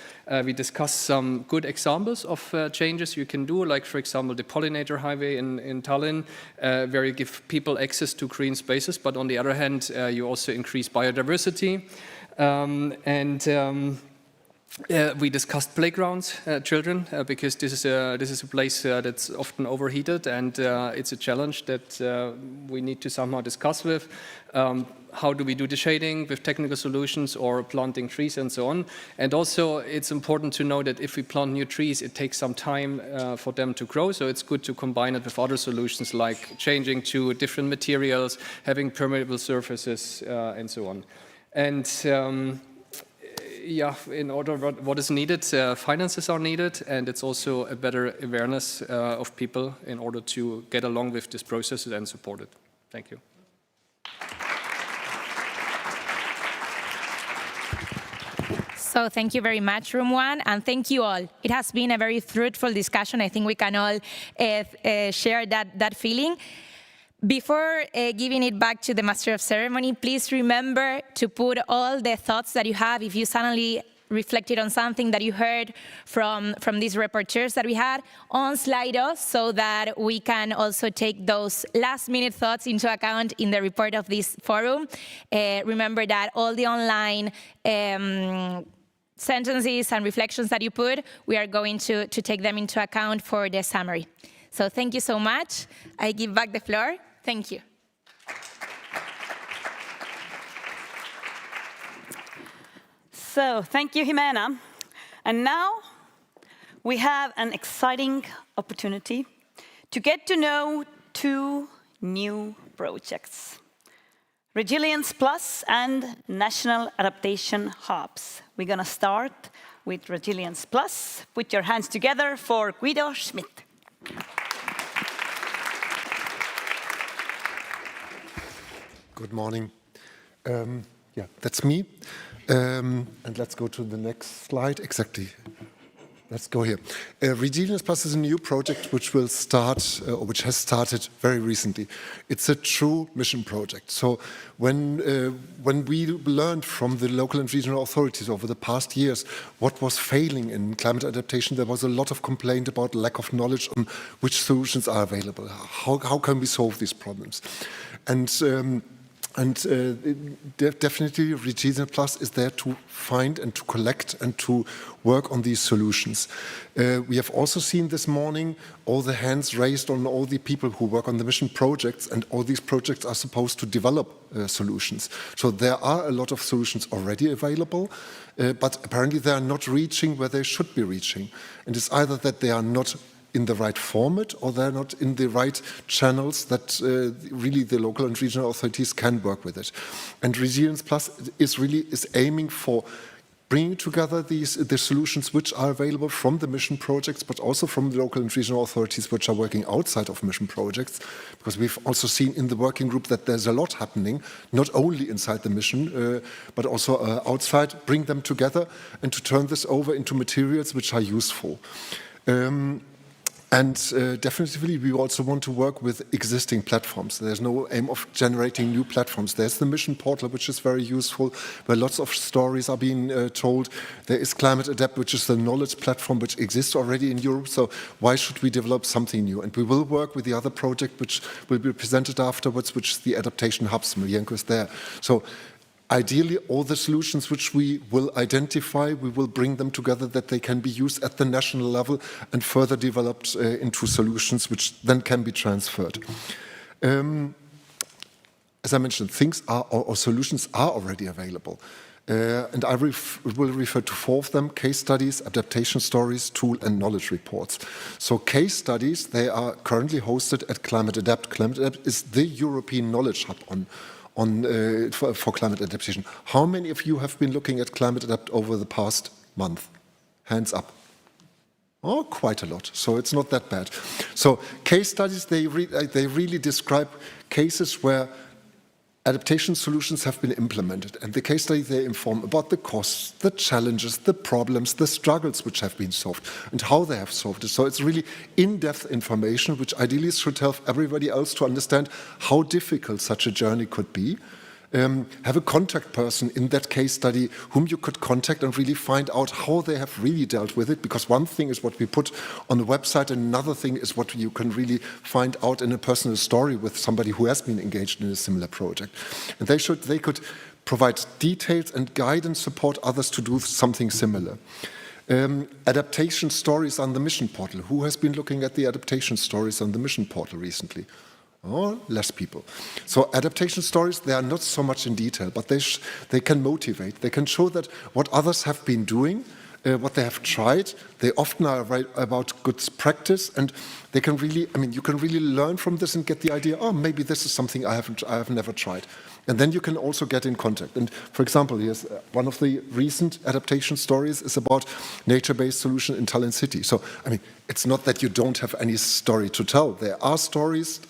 We discussed some good examples of changes you can do, like, for example, the Pollinator Highway in Tallinn, where you give people access to green spaces, but on the other hand, you also increase biodiversity. We discussed playgrounds, children, because this is a place that's often overheated, and it's a challenge that we need to somehow discuss with. How do we do the shading with technical solutions or planting trees and so on? And also, it's important to know that if we plant new trees, it takes some time for them to grow. So it's good to combine it with other solutions like changing to different materials, having permeable surfaces, and so on. And yeah, in order what is needed, finances are needed, and it's also a better awareness of people in order to get along with this process and support it. Thank you. So thank you very much, Room 1, and thank you all. It has been a very fruitful discussion. I think we can all share that feeling. Before giving it back to the Master of Ceremony, please remember to put all the thoughts that you have if you suddenly reflected on something that you heard from these rapporteurs that we had on Slido, so that we can also take those last-minute thoughts into account in the report of this forum. Remember that all the online sentences and reflections that you put, we are going to take them into account for the summary. So thank you so much. I give back the floor. Thank you. So thank you, Jimena. And now we have an exciting opportunity to get to know two new projects: Resilience Plus and National Adaptation Hubs. We're going to start with Resilience Plus. Put your hands together for Guido Schmidt. Good morning. Yeah, that's me. And let's go to the next slide. Exactly. Let's go here. Resilience Plus is a new project which will start, or which has started very recently. It's a true mission project. So when we learned from the local and regional authorities over the past years what was failing in climate adaptation, there was a lot of complaint about lack of knowledge on which solutions are available. How can we solve these problems? And definitely Resilience Plus is there to find and to collect and to work on these solutions. We have also seen this morning all the hands raised on all the people who work on the mission projects, and all these projects are supposed to develop solutions. So there are a lot of solutions already available, but apparently they are not reaching where they should be reaching. And it's either that they are not in the right format, or they're not in the right channels that really the local and regional authorities can work with it. And Resilience Plus is aiming for bringing together the solutions which are available from the mission projects, but also from the local and regional authorities which are working outside of mission projects, because we've also seen in the working group that there's a lot happening, not only inside the mission, but also outside. Bring them together and to turn this over into materials which are useful. And definitely we also want to work with existing platforms. There's no aim of generating new platforms. There's the mission portal, which is very useful, where lots of stories are being told. There is Climate Adapt, which is the knowledge platform which exists already in Europe. So why should we develop something new? And we will work with the other project, which will be presented afterwards, which is the Adaptation Hubs. Miljenko is there. So ideally, all the solutions which we will identify, we will bring them together that they can be used at the national level and further developed into solutions which then can be transferred. As I mentioned, things are, or solutions are already available. And I will refer to 4 of them: case studies, adaptation stories, tool, and knowledge reports. So case studies, they are currently hosted at Climate Adapt. Climate Adapt is the European knowledge hub for climate adaptation. How many of you have been looking at Climate Adapt over the past month? Hands up. Oh, quite a lot. So it's not that bad. So case studies, they really describe cases where adaptation solutions have been implemented, and the case study, they inform about the costs, the challenges, the problems, the struggles which have been solved, and how they have solved it. So it's really in-depth information, which ideally should help everybody else to understand how difficult such a journey could be. Have a contact person in that case study whom you could contact and really find out how they have really dealt with it, because one thing is what we put on the website, and another thing is what you can really find out in a personal story with somebody who has been engaged in a similar project. And they could provide details and guide and support others to do something similar. Adaptation stories on the mission portal. Who has been looking at the adaptation stories on the mission portal recently? Oh, less people. So adaptation stories, they are not so much in detail, but they can motivate. They can show that what others have been doing, what they have tried. They often are about good practice, and they can really, you can really learn from this and get the idea, oh, maybe this is something I have never tried. And then you can also get in contact. And for example, here's one of the recent adaptation stories is about nature-based solution in Tallinn city. So, it's not that you don't have any story to tell. There are stories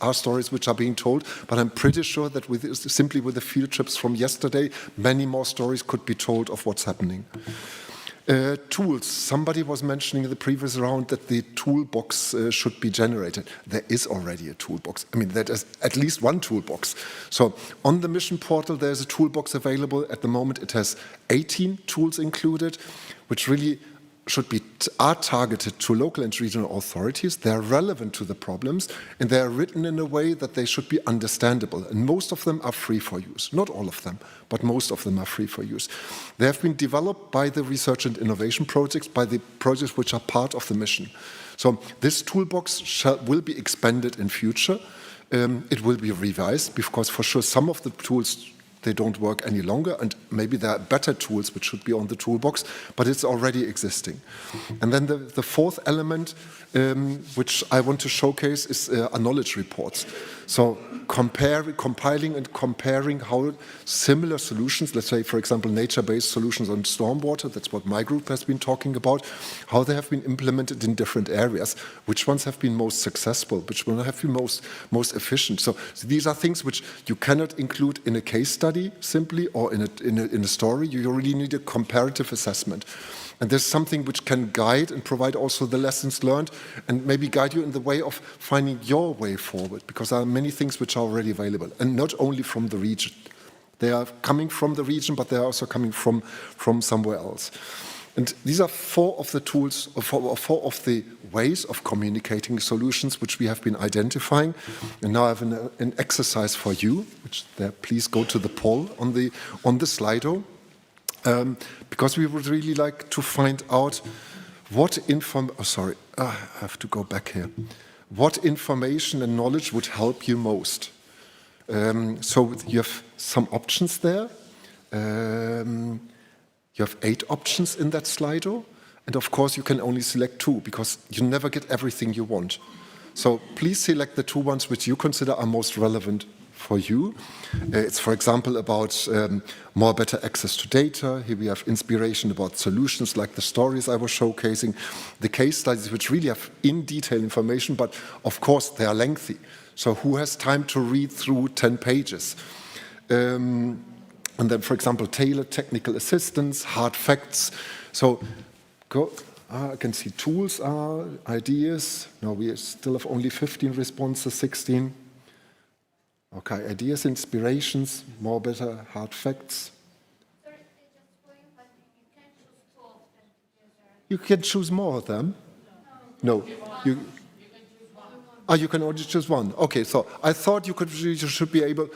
which are being told, but I'm pretty sure that simply with the field trips from yesterday, many more stories could be told of what's happening. Tools. Somebody was mentioning in the previous round that the toolbox should be generated. There is already a toolbox. There is at least one toolbox. So on the mission portal, there's a toolbox available. At the moment, it has 18 tools included, which really are targeted to local and regional authorities. They're relevant to the problems, and they're written in a way that they should be understandable. And most of them are free for use. Not all of them, but most of them are free for use. They have been developed by the research and innovation projects, by the projects which are part of the mission. So this toolbox will be expanded in future. It will be revised, because for sure some of the tools, they don't work any longer, and maybe there are better tools which should be on the toolbox, but it's already existing. And then the fourth element, which I want to showcase, is knowledge reports. So compiling and comparing how similar solutions, let's say, for example, nature-based solutions on stormwater, that's what my group has been talking about, how they have been implemented in different areas, which ones have been most successful, which ones have been most efficient. So these are things which you cannot include in a case study simply, or in a story. You really need a comparative assessment. And there's something which can guide and provide also the lessons learned, and maybe guide you in the way of finding your way forward, because there are many things which are already available, and not only from the region. They are coming from the region, but they are also coming from somewhere else. And these are four of the tools, four of the ways of communicating solutions which we have been identifying. And now I have an exercise for you, which there, please go to the poll on the Slido. Because we would really like to find out what I have to go back here. What information and knowledge would help you most? So you have some options there. You have 8 options in that Slido. And of course, you can only select 2, because you never get everything you want. So please select the 2 ones which you consider are most relevant for you. It's, for example, about better access to data. Here we have inspiration about solutions like the stories I was showcasing, the case studies which really have in detail information, but of course they are lengthy. So who has time to read through 10 pages? And then, for example, tailored technical assistance, hard facts. So I can see tools are ideas. No, we still have only 15 responses, 16. Okay, ideas, inspirations, better, hard facts. You can choose more of them? No. You can only choose one. Okay, so I thought you should be able,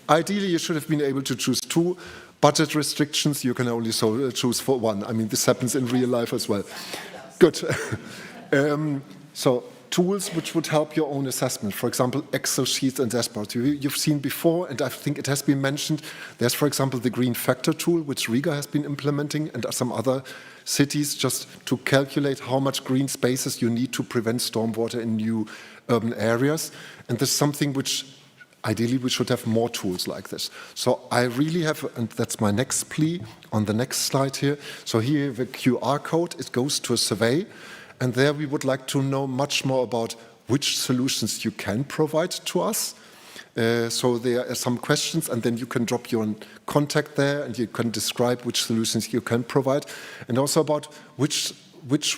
ideally you should have been able to choose 2. Budget restrictions, you can only choose for 1. This happens in real life as well. Good. So tools which would help your own assessment. For example, Excel sheets and dashboards. You've seen before, and I think it has been mentioned. There's, for example, the green factor tool, which Riga has been implementing, and some other cities, just to calculate how much green spaces you need to prevent stormwater in new urban areas. And this is something which ideally we should have more tools like this. So I really have, and that's my next plea on the next slide here. So here the QR code, it goes to a survey. And there we would like to know much more about which solutions you can provide to us. So there are some questions, and then you can drop your contact there, and you can describe which solutions you can provide, and also about which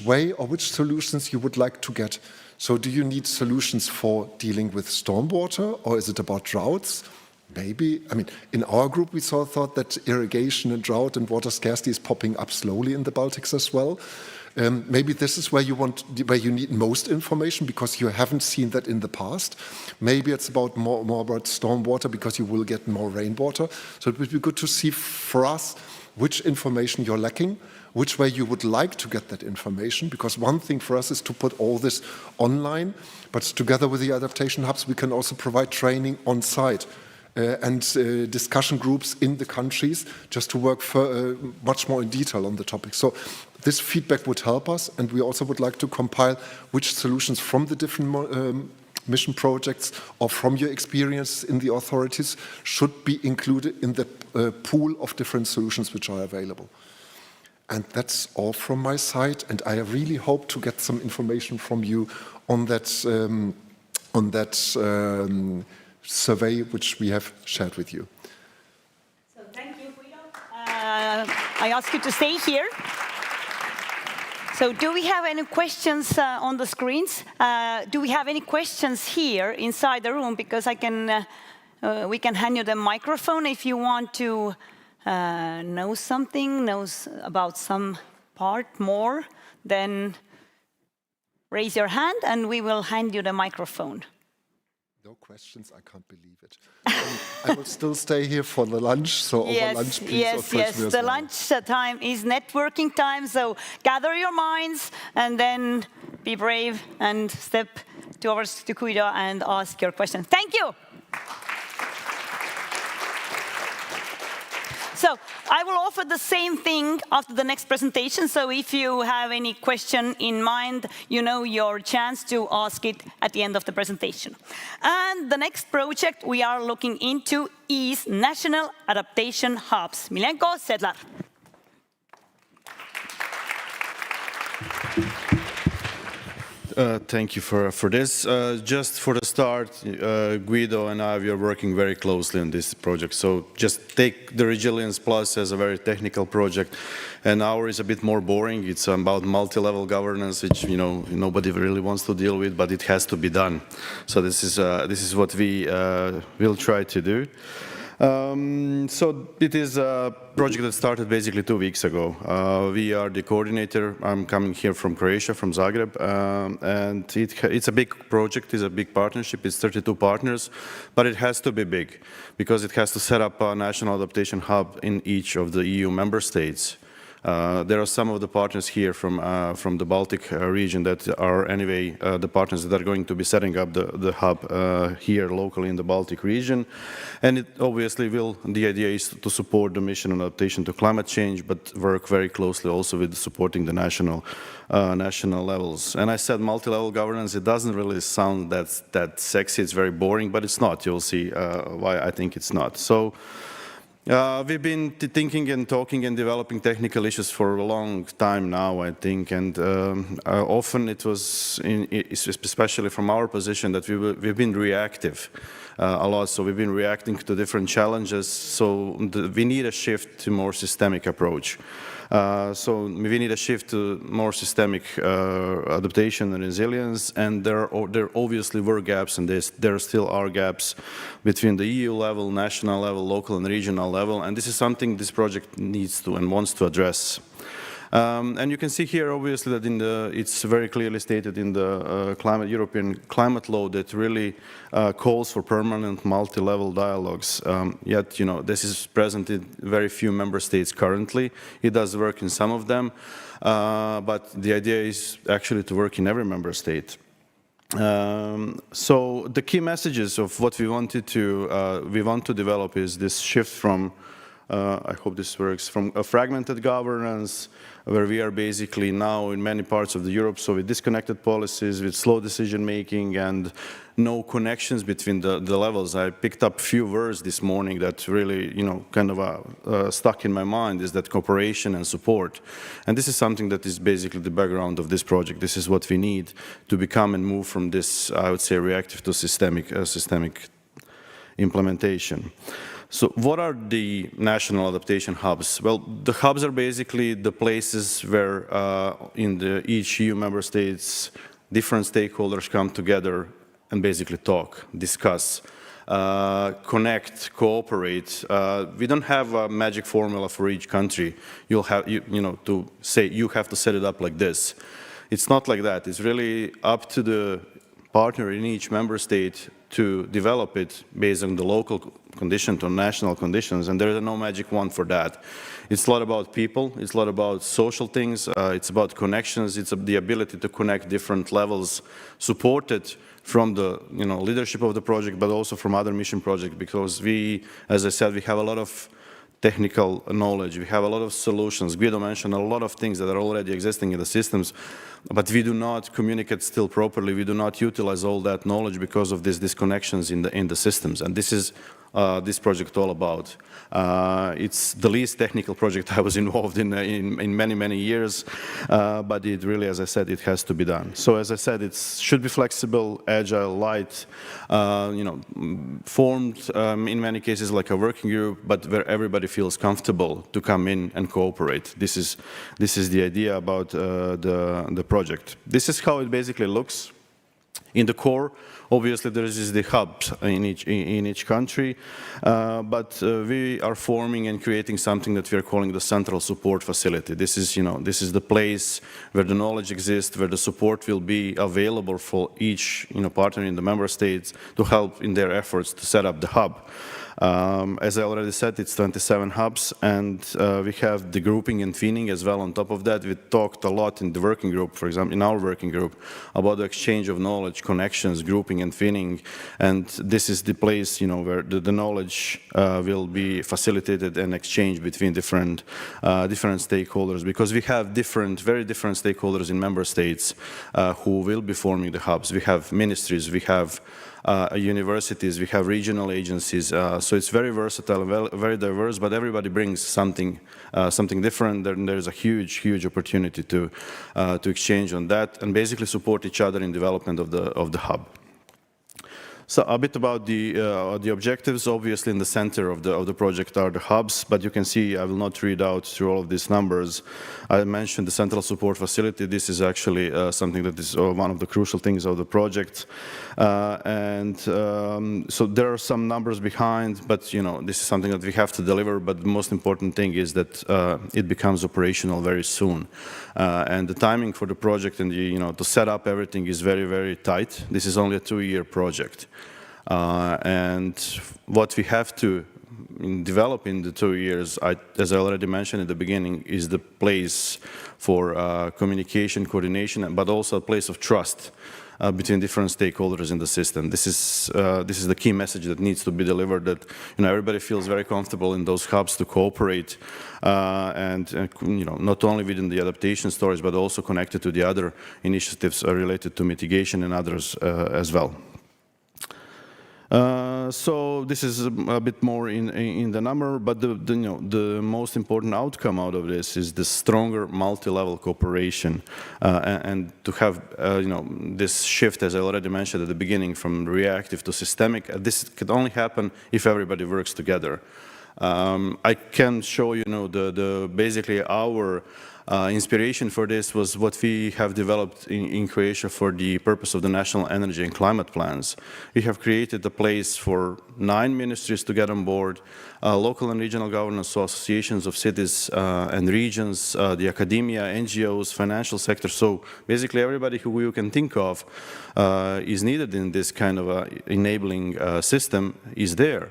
way or which solutions you would like to get. So do you need solutions for dealing with stormwater, or is it about droughts? Maybe, in our group we thought that irrigation and drought and water scarcity is popping up slowly in the Baltics as well. Maybe this is where you need most information because you haven't seen that in the past. Maybe it's about more about stormwater because you will get more rainwater. So it would be good to see for us which information you're lacking, which way you would like to get that information, because one thing for us is to put all this online, but together with the adaptation hubs, we can also provide training on site and discussion groups in the countries just to work much more in detail on the topic. So this feedback would help us, and we also would like to compile which solutions from the different mission projects or from your experience in the authorities should be included in the pool of different solutions which are available. And that's all from my side, and I really hope to get some information from you on that survey which we have shared with you. So thank you, Guido. I ask you to stay here. So do we have any questions on the screens? Do we have any questions here inside the room? Because we can hand you the microphone if you want to know something, knows about some part more, then raise your hand and we will hand you the microphone. No questions, I can't believe it. I will still stay here for the lunch, so over lunch, please. Yes. The lunch time is networking time, so gather your minds and then be brave and step towards to Guido and ask your question. Thank you. So I will offer the same thing after the next presentation. So if you have any question in mind, you know your chance to ask it at the end of the presentation. And the next project we are looking into is National Adaptation Hubs. Milenko Sedlar. Thank you for this. Just for the start, Guido and I, we are working very closely on this project. So just take the Resilience Plus as a very technical project, and ours is a bit more boring. It's about multi-level governance, which nobody really wants to deal with, but it has to be done. So this is what we will try to do. So it is a project that started basically 2 weeks ago. We are the coordinator. I'm coming here from Croatia, from Zagreb, and it's a big project, it's a big partnership, it's 32 partners, but it has to be big because it has to set up a national adaptation hub in each of the EU member states. There are some of the partners here from the Baltic region that are anyway the partners that are going to be setting up the hub here locally in the Baltic region. And it obviously the idea is to support the mission on adaptation to climate change, but work very closely also with supporting the national levels. And I said multi-level governance, it doesn't really sound that sexy, it's very boring, but it's not. You'll see why I think it's not. So we've been thinking and talking and developing technical issues for a long time now, I think, and often it was, especially from our position, that we've been reactive a lot. So we've been reacting to different challenges. So we need a shift to more systemic approach. So we need a shift to more systemic adaptation and resilience, and there obviously were gaps in this. There still are gaps between the EU level, national level, local and regional level, and this is something this project needs to and wants to address. And you can see here, obviously, that it's very clearly stated in the European climate law that really calls for permanent multi-level dialogues. Yet, this is present in very few member states currently. It does work in some of them, but the idea is actually to work in every member state. So the key messages of what we want to develop is this shift from I hope this works, from a fragmented governance, where we are basically now in many parts of Europe, so with disconnected policies, with slow decision-making, and no connections between the levels. I picked up a few words this morning that really, kind of stuck in my mind, is that cooperation and support. And this is something that is basically the background of this project. This is what we need to become and move from this, I would say, reactive to systemic implementation. So what are the national adaptation hubs? Well, the hubs are basically the places where in each EU member states, different stakeholders come together and basically talk, discuss, connect, cooperate. We don't have a magic formula for each country. You'll have, to say you have to set it up like this. It's not like that. It's really up to the partner in each member state to develop it based on the local conditions or national conditions, and there is no magic wand for that. It's a lot about people, it's a lot about social things, it's about connections, it's the ability to connect different levels, supported from the leadership of the project, but also from other mission projects, because we, as I said, we have a lot of technical knowledge, we have a lot of solutions. Guido mentioned a lot of things that are already existing in the systems, but we do not communicate still properly, we do not utilize all that knowledge because of these disconnections in the systems, and this is this project all about. It's the least technical project I was involved in many, many years, but it really, as I said, it has to be done. So as I said, it should be flexible, agile, light, formed in many cases like a working group, but where everybody feels comfortable to come in and cooperate. This is the idea about the project. This is how it basically looks. In the core, obviously, there is the hubs in each country, but we are forming and creating something that we are calling the central support facility. This is the place where the knowledge exists, where the support will be available for each partner in the member states to help in their efforts to set up the hub. As I already said, it's 27 hubs, and we have the grouping and thinning as well on top of that. We talked a lot in the working group, for example, in our working group, about the exchange of knowledge, connections, grouping and thinning, and this is the place, where the knowledge will be facilitated and exchanged between different stakeholders, because we have very different stakeholders in member states who will be forming the hubs. We have ministries, we have universities, we have regional agencies, so it's very versatile, very diverse, but everybody brings something different. There's a huge opportunity to exchange on that and basically support each other in development of the hub. So a bit about the objectives. Obviously, in the center of the project are the hubs, but you can see I will not read out through all of these numbers. I mentioned the central support facility. This is actually something that is one of the crucial things of the project, so there are some numbers behind, but this is something that we have to deliver. But the most important thing is that it becomes operational very soon, and the timing for the project and to set up everything is very tight. This is only a 2-year project. And what we have to develop in the 2 years, as I already mentioned at the beginning, is the place for communication, coordination, but also a place of trust between different stakeholders in the system. This is the key message that needs to be delivered, that everybody feels very comfortable in those hubs to cooperate, and not only within the adaptation stories, but also connected to the other initiatives related to mitigation and others as well. So this is a bit more in the number, but the most important outcome out of this is the stronger multi-level cooperation, and to have this shift, as I already mentioned at the beginning, from reactive to systemic. This can only happen if everybody works together. I can show basically our inspiration for this was what we have developed in Croatia for the purpose of the national energy and climate plans. We have created a place for 9 ministries to get on board, local and regional governance, so associations of cities and regions, the academia, NGOs, financial sector. So basically everybody who you can think of is needed in this kind of enabling system is there.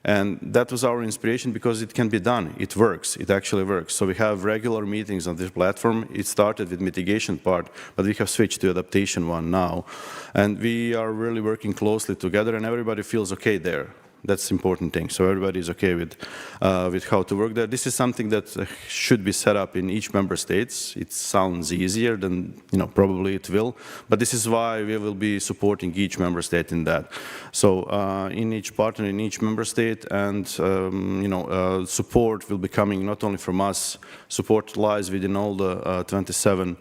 And that was our inspiration, because it can be done. It works. It actually works. So we have regular meetings on this platform. It started with mitigation part, but we have switched to adaptation one now. And we are really working closely together, and everybody feels okay there. That's the important thing. So everybody is okay with how to work there. This is something that should be set up in each member states. It sounds easier than, probably it will, but this is why we will be supporting each member state in that. So in each partner, in each member state, and support will be coming not only from us. Support lies within all the 27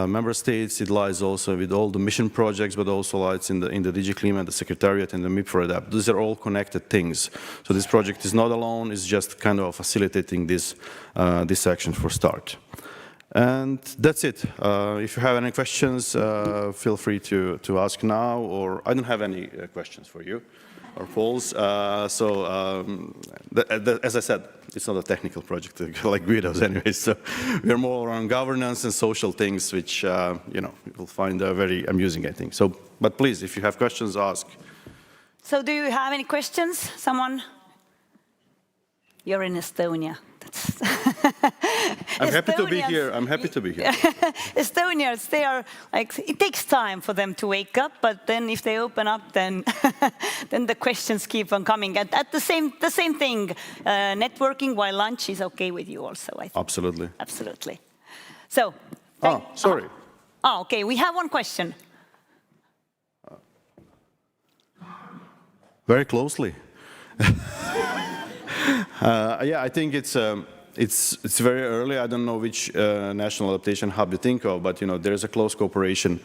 member states. It lies also with all the mission projects, but also lies in the DG Klima, the Secretariat, and the MIP for Adapt. These are all connected things. So this project is not alone. It's just kind of facilitating this action for start. And that's it. If you have any questions, feel free to ask now, or I don't have any questions for you or polls. As I said, it's not a technical project like Guido's anyway, so we're more on governance and social things, which you'll find very amusing, I think. So, but please, if you have questions, ask. So do you have any questions? Someone? You're in Estonia. I'm happy to be here. I'm happy to be here. Estonians, they are like, it takes time for them to wake up, but then if they open up, then then the questions keep on coming. And at the same thing, networking while lunch is okay with you also, I think. Absolutely. Absolutely. So. Sorry. Okay, we have one question. Very closely. Yeah, I think it's very early. I don't know which national adaptation hub you think of, but there is a close cooperation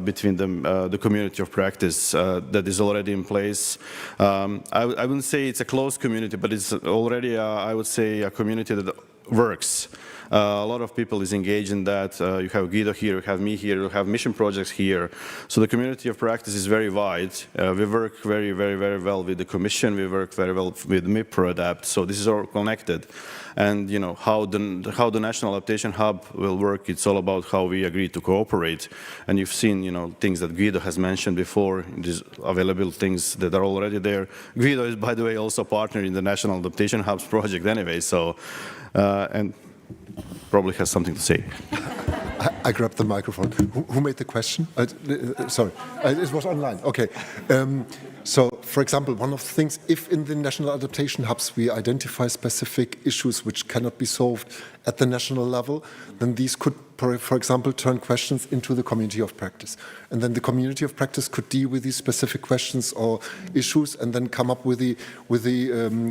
between the community of practice that is already in place. I wouldn't say it's a close community, but it's already, I would say, a community that works. A lot of people is engaged in that. You have Guido here, you have me here, you have mission projects here. So the community of practice is very wide. We work very, very, very well with the Commission. We work very well with MIP for Adapt. So this is all connected. And how the National Adaptation Hub will work, it's all about how we agree to cooperate. And you've seen things that Guido has mentioned before, these available things that are already there. Guido is, by the way, also a partner in the National Adaptation Hub's project anyway. So, and probably has something to say. I grabbed the microphone. Who made the question? Sorry, it was online. Okay. So, for example, one of the things, if in the national adaptation hubs we identify specific issues which cannot be solved at the national level, then these could, for example, turn questions into the community of practice. And then the community of practice could deal with these specific questions or issues and then come up with the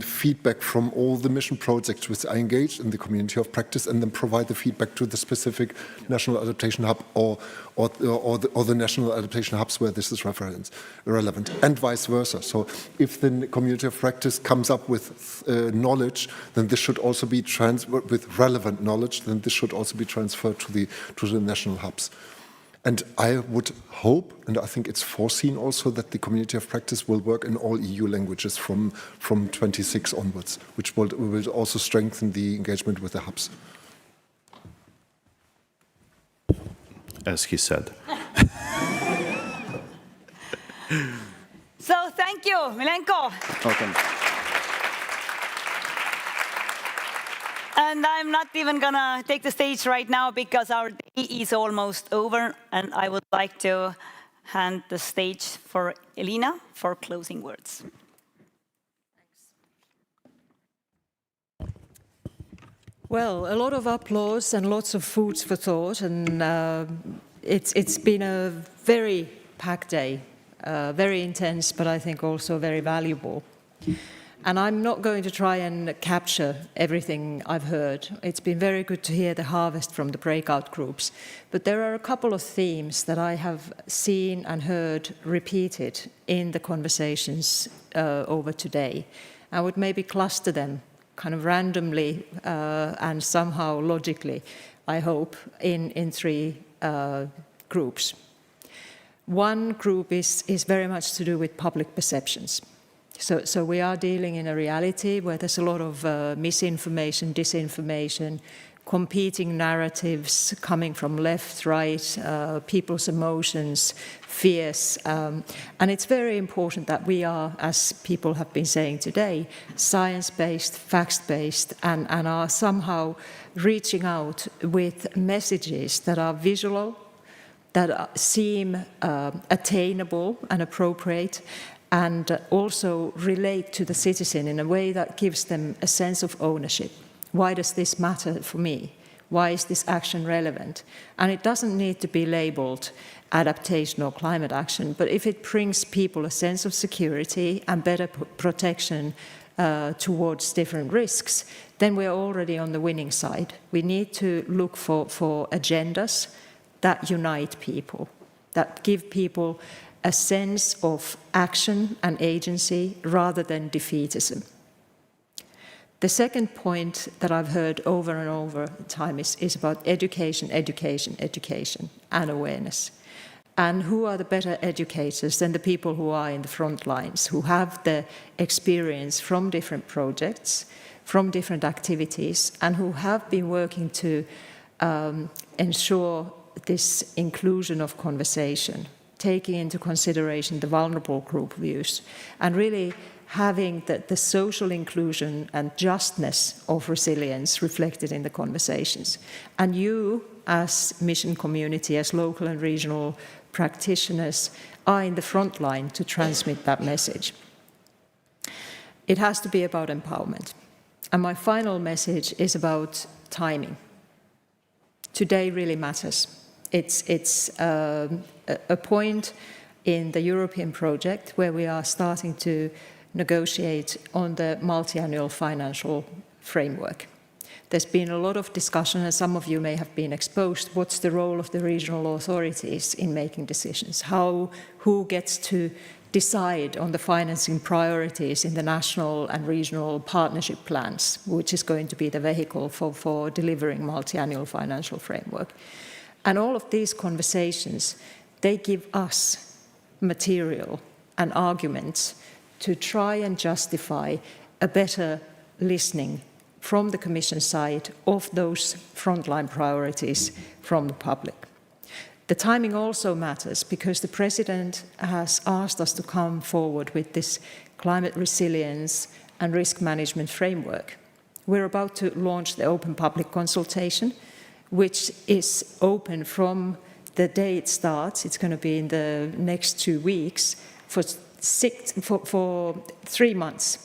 feedback from all the mission projects which are engaged in the community of practice and then provide the feedback to the specific national adaptation hub or the national adaptation hubs where this is relevant, and vice versa. So if the community of practice comes up with knowledge, then this should also be transferred with relevant knowledge, then this should also be transferred to the national hubs. And I would hope, and I think it's foreseen also, that the community of practice will work in all EU languages from 26 onwards, which will also strengthen the engagement with the hubs. As he said. So thank you, Milenko. Welcome. And I'm not even gonna take the stage right now because our day is almost over, and I would like to hand the stage for Elina for closing words. Well, a lot of applause and lots of foods for thought, and it's been a very packed day, very intense, but I think also very valuable. And I'm not going to try and capture everything I've heard. It's been very good to hear the harvest from the breakout groups. But there are a couple of themes that I have seen and heard repeated in the conversations over today. I would maybe cluster them kind of randomly and somehow logically, I hope, in three groups. One group is very much to do with public perceptions. So we are dealing in a reality where there's a lot of misinformation, disinformation, competing narratives coming from left, right, people's emotions, fears. And it's very important that we are, as people have been saying today, science-based, facts-based, and are somehow reaching out with messages that are visual, that seem attainable and appropriate, and also relate to the citizen in a way that gives them a sense of ownership. Why does this matter for me? Why is this action relevant? And it doesn't need to be labeled adaptation or climate action, but if it brings people a sense of security and better protection towards different risks, then we're already on the winning side. We need to look for agendas that unite people, that give people a sense of action and agency rather than defeatism. The second point that I've heard over and over time is about education, education, education, and awareness. And who are the better educators than the people who are in the front lines, who have the experience from different projects, from different activities, and who have been working to ensure this inclusion of conversation, taking into consideration the vulnerable group views, and really having the social inclusion and justness of resilience reflected in the conversations. And you, as mission community, as local and regional practitioners, are in the front line to transmit that message. It has to be about empowerment. And my final message is about timing. Today really matters. It's a point in the European project where we are starting to negotiate on the multi-annual financial framework. There's been a lot of discussion, and some of you may have been exposed. What's the role of the regional authorities in making decisions? Who gets to decide on the financing priorities in the national and regional partnership plans, which is going to be the vehicle for delivering multi-annual financial framework? And all of these conversations, they give us material and arguments to try and justify a better listening from the Commission side of those frontline priorities from the public. The timing also matters because the President has asked us to come forward with this climate resilience and risk management framework. We're about to launch the open public consultation, which is open from the day it starts. It's going to be in the next 2 weeks for 3 months.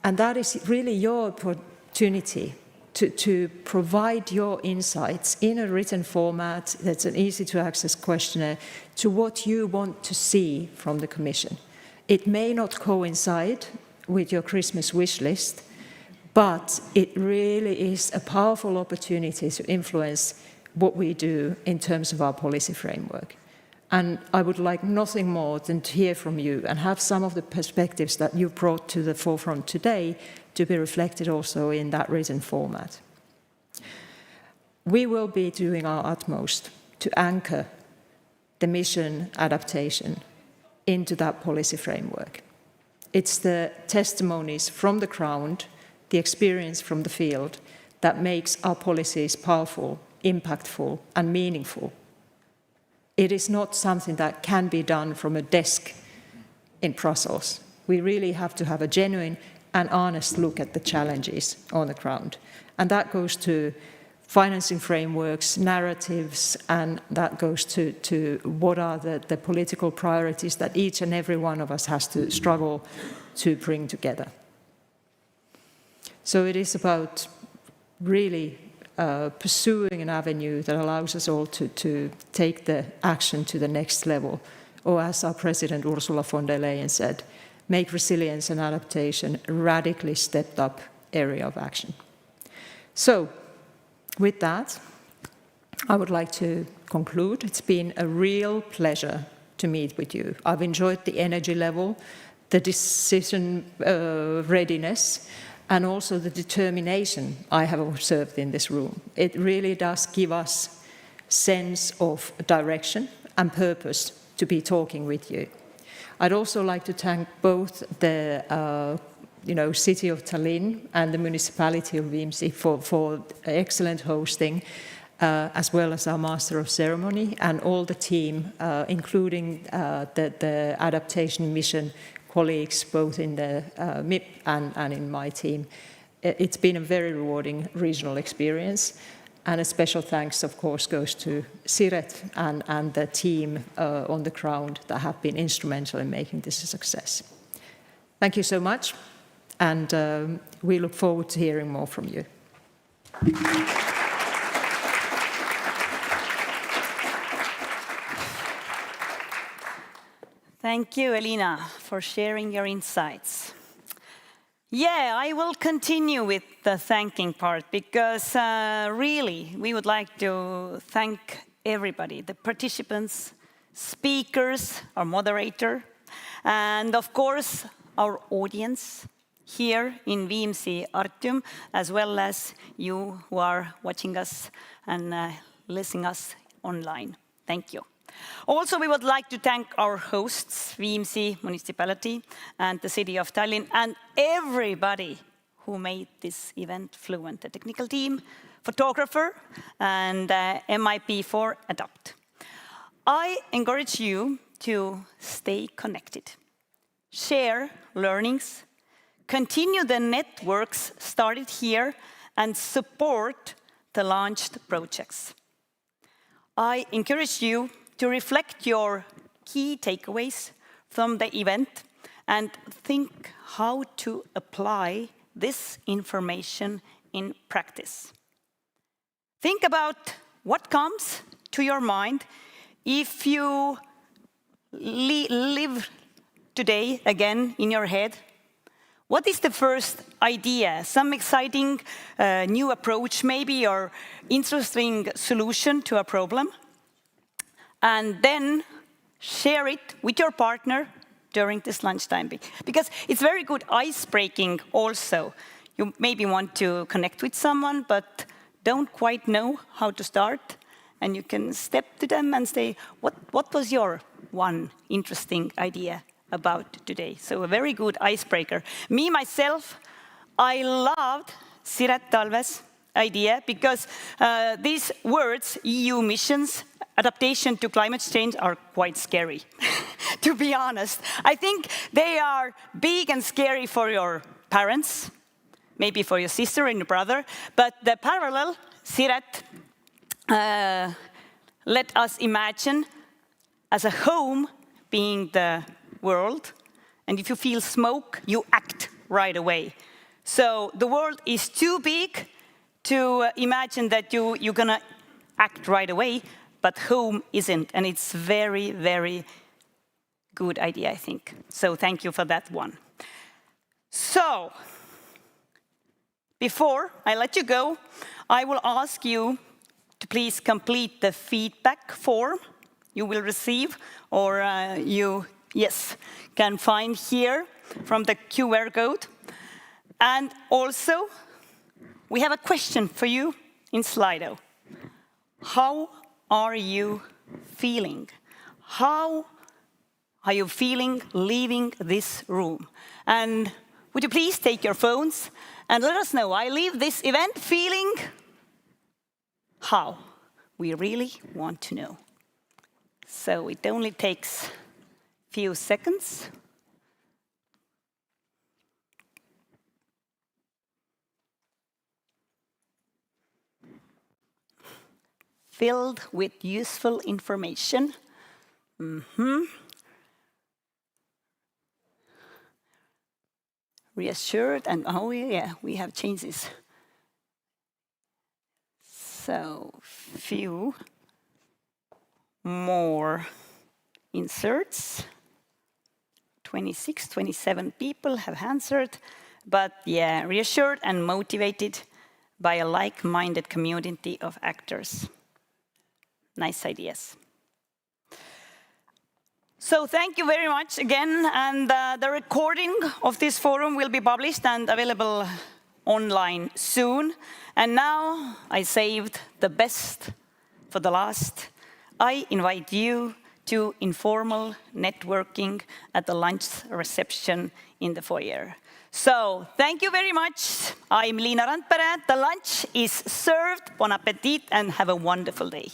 And that is really your opportunity to provide your insights in a written format that's an easy-to-access questionnaire to what you want to see from the Commission. It may not coincide with your Christmas wish list, but it really is a powerful opportunity to influence what we do in terms of our policy framework. And I would like nothing more than to hear from you and have some of the perspectives that you brought to the forefront today to be reflected also in that written format. We will be doing our utmost to anchor the mission adaptation into that policy framework. It's the testimonies from the ground, the experience from the field, that makes our policies powerful, impactful, and meaningful. It is not something that can be done from a desk in Brussels. We really have to have a genuine and honest look at the challenges on the ground. And that goes to financing frameworks, narratives, and that goes to what are the political priorities that each and every one of us has to struggle to bring together. So it is about really pursuing an avenue that allows us all to take the action to the next level. Or as our President Ursula von der Leyen said, make resilience and adaptation a radically stepped up area of action. So, with that, I would like to conclude. It's been a real pleasure to meet with you. I've enjoyed the energy level, the decision readiness, and also the determination I have observed in this room. It really does give us sense of direction and purpose to be talking with you. I'd also like to thank both the City of Tallinn and the Municipality of Viimsi for excellent hosting, as well as our Master of Ceremony and all the team, including the Adaptation Mission colleagues, both in the MIP and in my team. It's been a very rewarding regional experience. And a special thanks, of course, goes to Siret and the team on the ground that have been instrumental in making this a success. Thank you so much, and we look forward to hearing more from you. Thank you, Elina, for sharing your insights. Yeah, I will continue with the thanking part because really we would like to thank everybody, the participants, speakers, our moderator, and of course our audience, here in VMC Artium, as well as you who are watching us and listening us online. Thank you. Also, we would like to thank our hosts, VMC Municipality and the City of Tallinn, and everybody who made this event fluent, the technical team, photographer, and MIP for Adapt. I encourage you to stay connected, share learnings, continue the networks started here, and support the launched projects. I encourage you to reflect your key takeaways from the event and think how to apply this information in practice. Think about what comes to your mind if you live today again in your head. What is the first idea? Some exciting new approach maybe, or interesting solution to a problem? And then share it with your partner during this lunchtime. Because it's very good ice-breaking also. You maybe want to connect with someone, but don't quite know how to start. And you can step to them and say, what was your one interesting idea about today? So a very good icebreaker. Me, myself, I loved Siret Talve's idea because these words, EU missions, adaptation to climate change, are quite scary, to be honest. I think they are big and scary for your parents, maybe for your sister and your brother, but the parallel, Siret, let us imagine as a home being the world, and if you feel smoke, you act right away. So the world is too big to imagine that you're gonna act right away, but home isn't, and it's very, very good idea, I think. So thank you for that one. So, before I let you go, I will ask you to please complete the feedback form you will receive, or you, yes, can find here from the QR code. And also, we have a question for you in Slido. How are you feeling? How are you feeling leaving this room? And would you please take your phones and let us know. I leave this event feeling how? We really want to know. So it only takes a few seconds. Filled with useful information. Reassured, and oh yeah, we have changes. So, few more inserts. 26, 27 people have answered, but yeah, reassured and motivated by a like-minded community of actors. Nice ideas. So thank you very much again, and the recording of this forum will be published and available online soon. And now I saved the best for the last. I invite you to informal networking at the lunch reception in the foyer. So thank you very much. I'm Liina Randpere. The lunch is served. Bon appetit and have a wonderful day.